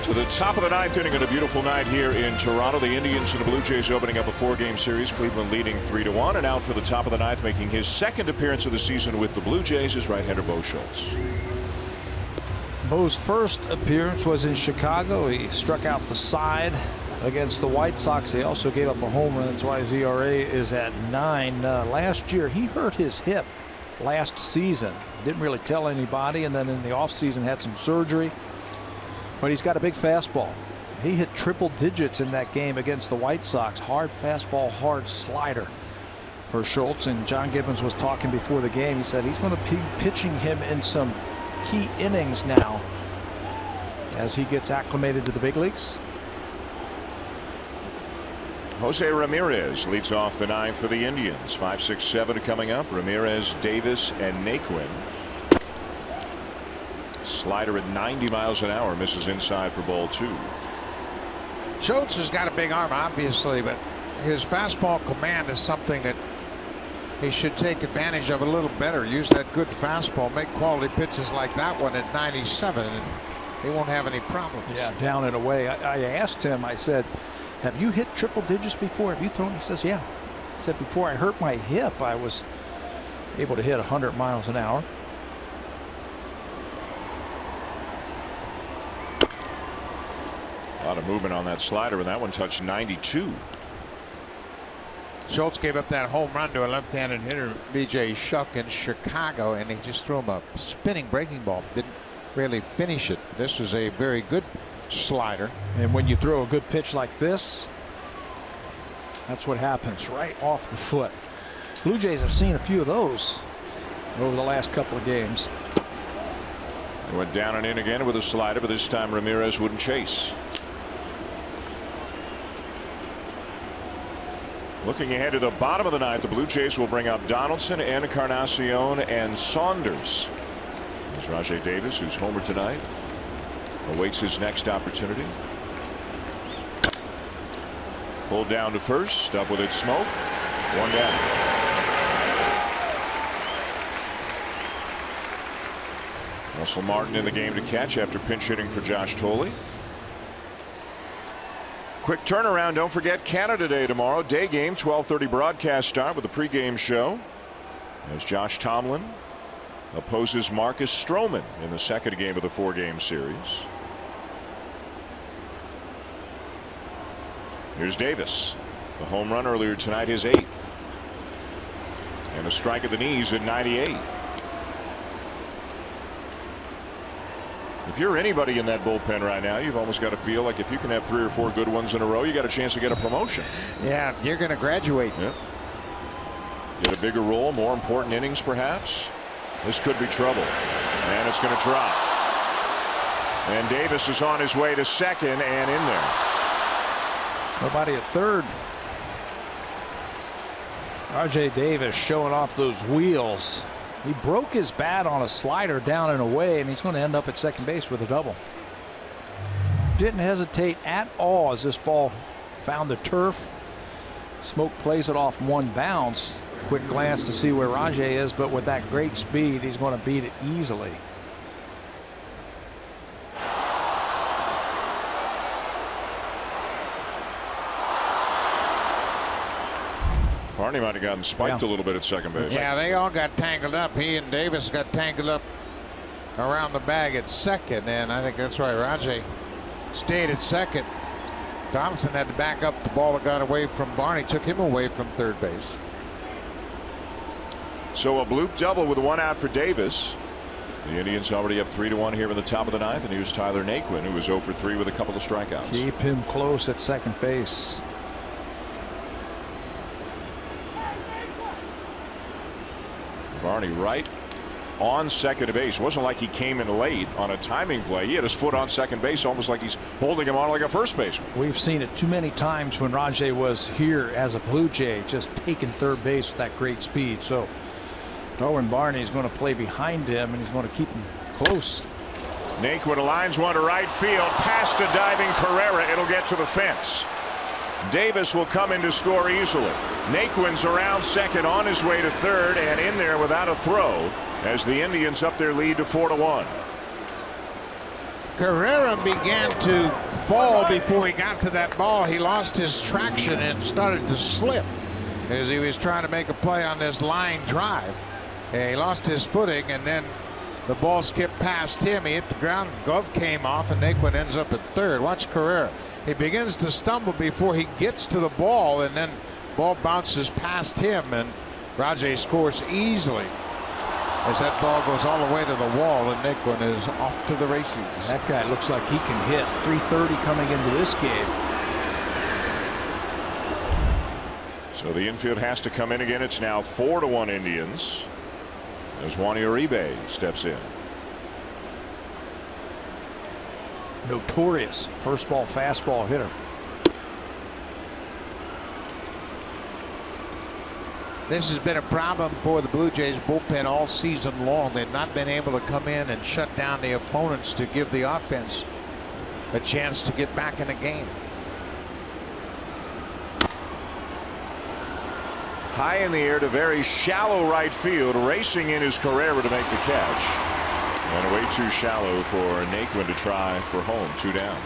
To the top of the ninth inning and a beautiful night here in Toronto. The Indians and the Blue Jays opening up a 4-game series. Cleveland leading 3-1, and out for the top of the ninth, making his second appearance of the season with the Blue Jays, is right-hander Bo Schultz. Bo's first appearance was in Chicago. He struck out the side against the White Sox. He also gave up a home run. That's why his ERA is at 9. Last year, he hurt his hip last season. Didn't really tell anybody, and then in the offseason had some surgery. But he's got a big fastball. He hit triple digits in that game against the White Sox. Hard fastball, hard slider for Schultz. And John Gibbons was talking before the game. He said he's going to be pitching him in some key innings now as he gets acclimated to the big leagues. Jose Ramirez leads off the ninth for the Indians. 5, 6, 7 coming up. Ramirez, Davis, and Naquin. Slider at 90 miles an hour, misses inside for ball 2. Schultz has got a big arm, obviously, but his fastball command is something that he should take advantage of a little better. Use that good fastball, make quality pitches like that one at 97, and he won't have any problems. Yeah, down and away. I asked him, I said, have you hit triple digits before? Have you thrown? He says, yeah. He said, before I hurt my hip, I was able to hit 100 miles an hour. A lot of movement on that slider, and that one touched 92. Schultz gave up that home run to a left-handed hitter, B.J. Shuck, in Chicago, and he just threw him a spinning breaking ball. Didn't really finish it. This was a very good slider. And when you throw a good pitch like this, that's what happens, right off the foot. Blue Jays have seen a few of those over the last couple of games. He went down and in again with a slider, but this time Ramirez wouldn't chase. Looking ahead to the bottom of the ninth, the Blue Jays will bring up Donaldson, Encarnacion, and Saunders. There's Rajai Davis, who's homered tonight, awaits his next opportunity. Pulled down to first, up with it, Smoke. One down. Russell Martin in the game to catch after pinch hitting for Josh Tolley. Quick turnaround. Don't forget Canada Day tomorrow. Day game, 12:30 broadcast start with a pregame show as Josh Tomlin opposes Marcus Stroman in the second game of the 4-game series. Here's Davis. The home run earlier tonight, his 8th. And a strike at the knees at 98. If you're anybody in that bullpen right now, you've almost got to feel like if you can have 3 or 4 good ones in a row, you got a chance to get a promotion. Yeah, you're going to graduate. Yep. Get a bigger role, more important innings perhaps. This could be trouble, and it's going to drop. And Davis is on his way to second and in there. Nobody at third. R.J. Davis showing off those wheels. He broke his bat on a slider down and away, and he's going to end up at second base with a double. Didn't hesitate at all as this ball found the turf. Smoke plays it off one bounce. Quick glance to see where Rajai is, but with that great speed, he's going to beat it easily. Barney might have gotten spiked a little bit at second base. Yeah, they all got tangled up. He and Davis got tangled up around the bag at second, and I think that's right. Rajai stayed at second. Donaldson had to back up the ball that got away from Barney, took him away from third base. So a bloop double with 1 out for Davis. The Indians already have 3-1 here in the top of the ninth, and here's Tyler Naquin, who was 0 for 3 with a couple of strikeouts. Keep him close at second base. Barney right on second base. It wasn't like he came in late on a timing play. He had his foot on second base, almost like he's holding him on like a first baseman. We've seen it too many times when Rajai was here as a Blue Jay, just taking third base with that great speed. So Darwin Barney is going to play behind him, and he's going to keep him close. Naquin lines one to right field, past a diving Pereira. It'll get to the fence. Davis will come in to score easily. Naquin's around second, on his way to third, and in there without a throw as the Indians up their lead to 4-1. Carrera began to fall before he got to that ball. He lost his traction and started to slip as he was trying to make a play on this line drive. And he lost his footing, and then the ball skipped past him. He hit the ground, glove came off, and Naquin ends up at third. Watch Carrera. He begins to stumble before he gets to the ball, and then ball bounces past him, and Rajay scores easily as that ball goes all the way to the wall, and Naquin is off to the races. That guy looks like he can hit. 330 coming into this game. So the infield has to come in again. It's now 4-1 Indians as Juan Uribe steps in. Notorious first ball fastball hitter. This has been a problem for the Blue Jays bullpen all season long. They've not been able to come in and shut down the opponents to give the offense a chance to get back in the game. High in the air to very shallow right field. Racing in is Carrera to make the catch. And way too shallow for Naquin to try for home. 2 down.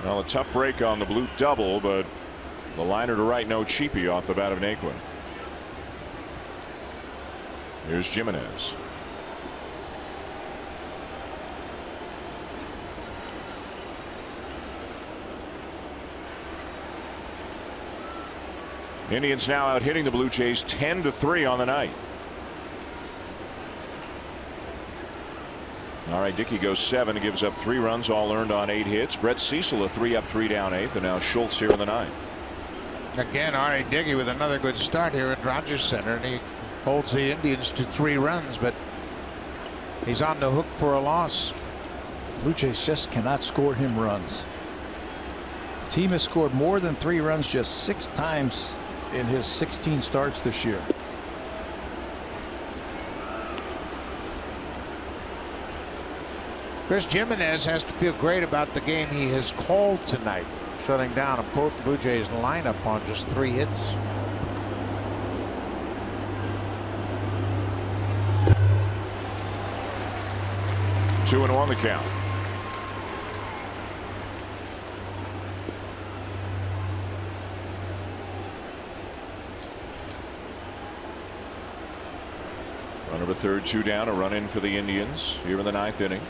Well, a tough break on the blue double, but the liner to right, no cheapie off the bat of Naquin. Here's Jimenez. Indians now out hitting the Blue Jays 10-3 on the night. All right, Dickey goes 7 and gives up 3 runs, all earned on 8 hits. Brett Cecil a 3 up, 3 down 8th, and now Schultz here in the 9th. Again, R.A. Dickey with another good start here at Rogers Center, and he holds the Indians to 3 runs, but he's on the hook for a loss. Blue Jays just cannot score him runs. Team has scored more than 3 runs just 6 times in his 16 starts this year. Chris Jimenez has to feel great about the game he has called tonight, shutting down both Blue Jays lineup on just 3 hits. Two and 1 the count. Runner of a third, 2 down, a run in for the Indians here in the 9th inning.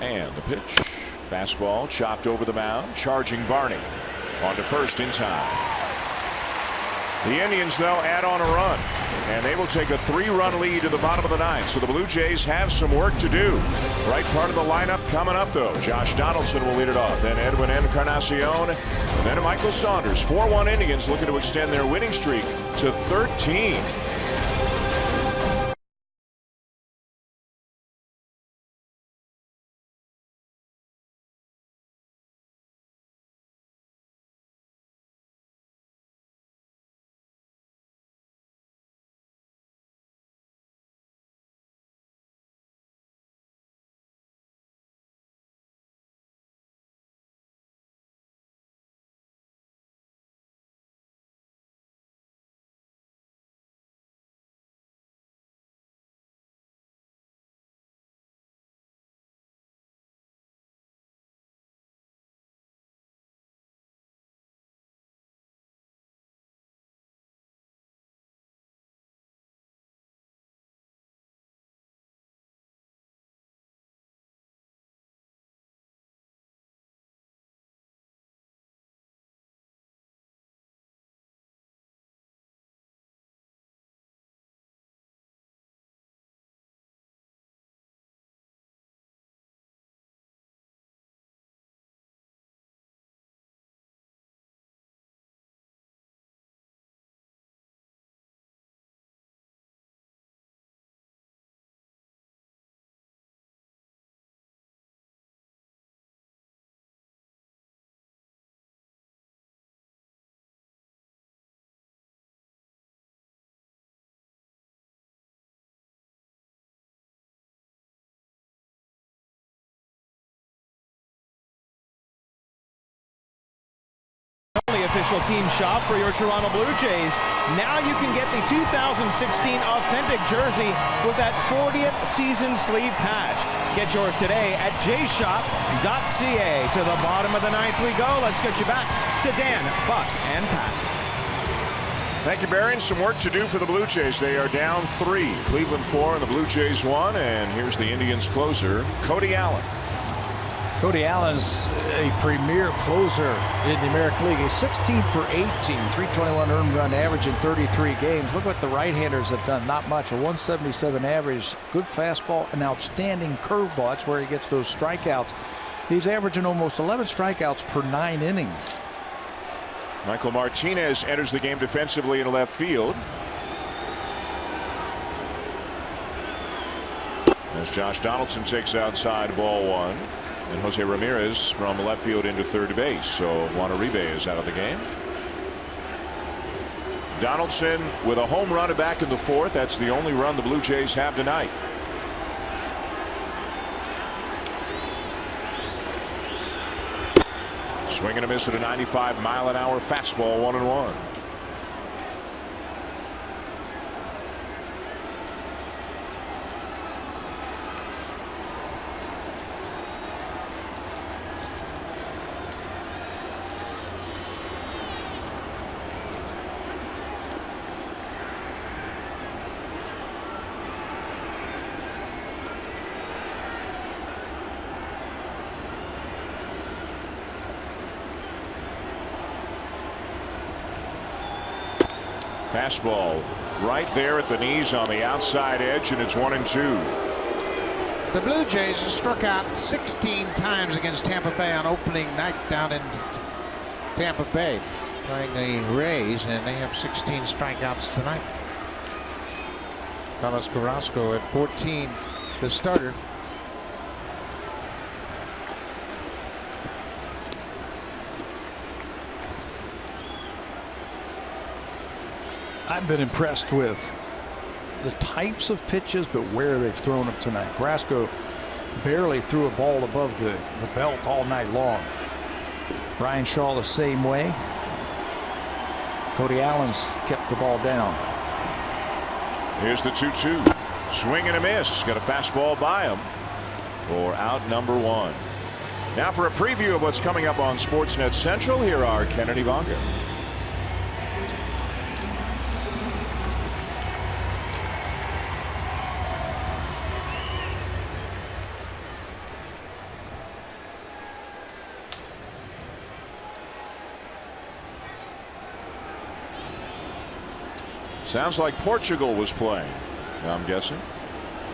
And the pitch, fastball chopped over the mound, charging Barney on to first in time. The Indians though add on a run, and they will take a 3-run lead to the bottom of the 9th. So the Blue Jays have some work to do. Right part of the lineup coming up though. Josh Donaldson will lead it off, then Edwin Encarnacion, and then Michael Saunders. 4-1 Indians looking to extend their winning streak to 13. official team shop for your Toronto Blue Jays. Now you can get the 2016 authentic jersey with that 40th season sleeve patch. Get yours today at jshop.ca. To the bottom of the ninth we go. Let's get you back to Dan, Buck, and Pat. Thank you, Barry. And some work to do for the Blue Jays. They are down 3. Cleveland 4 and the Blue Jays 1. And here's the Indians closer, Cody Allen. Cody Allen's a premier closer in the American League. He's 16 for 18, 321 earned run average in 33 games. Look what the right-handers have done. Not much. A 177 average, good fastball, an outstanding curveball. That's where he gets those strikeouts. He's averaging almost 11 strikeouts per 9 innings. Michael Martinez enters the game defensively in left field. As Josh Donaldson takes outside, ball 1. And Jose Ramirez from left field into third base. So Juan Uribe is out of the game. Donaldson with a home run back in the 4th. That's the only run the Blue Jays have tonight. Swing and a miss at a 95-mile-an-hour fastball, 1-1. Fastball right there at the knees on the outside edge, and it's 1-2. The Blue Jays struck out 16 times against Tampa Bay on opening night down in Tampa Bay, playing the Rays, and they have 16 strikeouts tonight. Carlos Carrasco at 14, the starter. I've been impressed with the types of pitches, but where they've thrown them tonight. Carrasco barely threw a ball above the belt all night long. Ryan Shaw the same way. Cody Allen's kept the ball down. Here's the 2-2. Swing and a miss. Got a fastball by him for out number 1. Now for a preview of what's coming up on Sportsnet Central, here are Ken and Ivanka. Sounds like Portugal was playing, I'm guessing.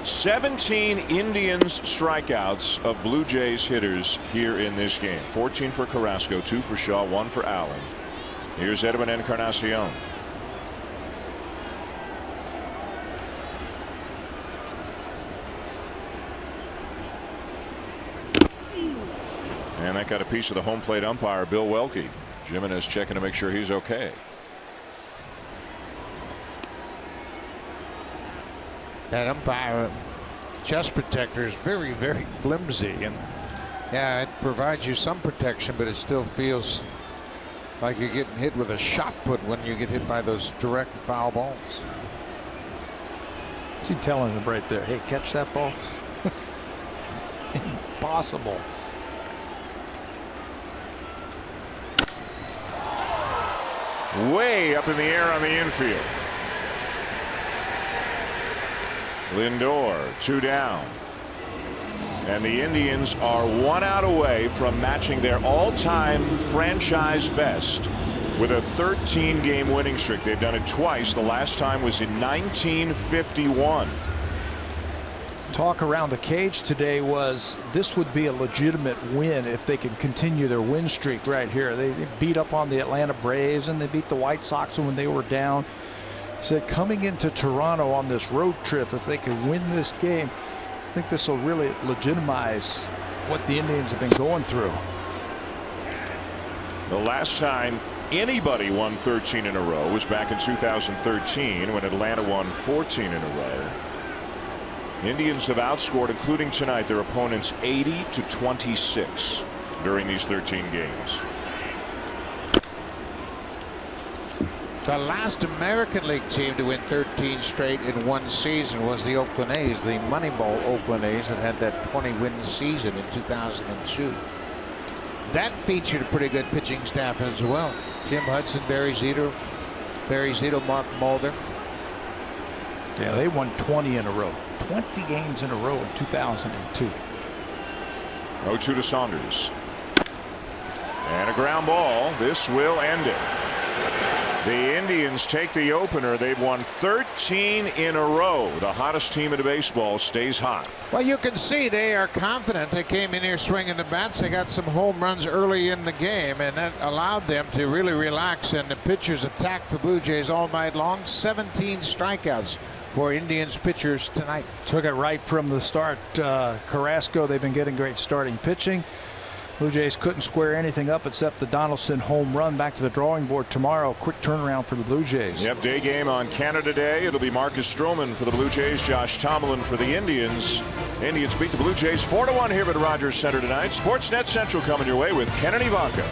17 Indians strikeouts of Blue Jays hitters here in this game. 14 for Carrasco, 2 for Shaw, 1 for Allen. Here's Edwin Encarnacion. And that got a piece of the home plate umpire, Bill Welke. Jimenez checking to make sure he's okay. That umpire chest protector is very, very flimsy, and yeah, it provides you some protection, but it still feels like you're getting hit with a shot put when you get hit by those direct foul balls. What's he telling him right there? Hey, catch that ball. Impossible. Way up in the air on the infield. Lindor, 2 down. And the Indians are 1 out away from matching their all-time franchise best with a 13-game winning streak. They've done it twice. The last time was in 1951. Talk around the cage today was this would be a legitimate win if they can continue their win streak right here. They beat up on the Atlanta Braves and they beat the White Sox when they were down. Said coming into Toronto on this road trip, if they can win this game, I think this will really legitimize what the Indians have been going through. The last time anybody won 13 in a row was back in 2013 when Atlanta won 14 in a row. Indians have outscored, including tonight, their opponents 80-26 during these 13 games. The last American League team to win 13 straight in one season was the Oakland A's, the Moneyball Oakland A's that had that 20-win season in 2002. That featured a pretty good pitching staff as well. Tim Hudson, Barry Zito, Mark Mulder. Yeah, they won 20 in a row. 20 games in a row in 2002. 0-2 to Saunders. And a ground ball. This will end it. The Indians take the opener. They've won 13 in a row. The hottest team in baseball stays hot. Well, you can see they are confident. They came in here swinging the bats. They got some home runs early in the game, and that allowed them to really relax. And the pitchers attacked the Blue Jays all night long. 17 strikeouts for Indians pitchers tonight. Took it right from the start. Carrasco, they've been getting great starting pitching. Blue Jays couldn't square anything up except the Donaldson home run. Back to the drawing board tomorrow. Quick turnaround for the Blue Jays. Yep, day game on Canada Day. It'll be Marcus Stroman for the Blue Jays, Josh Tomlin for the Indians. Indians beat the Blue Jays 4-1 here at Rogers Center tonight. Sportsnet Central coming your way with Ken and Ivanka.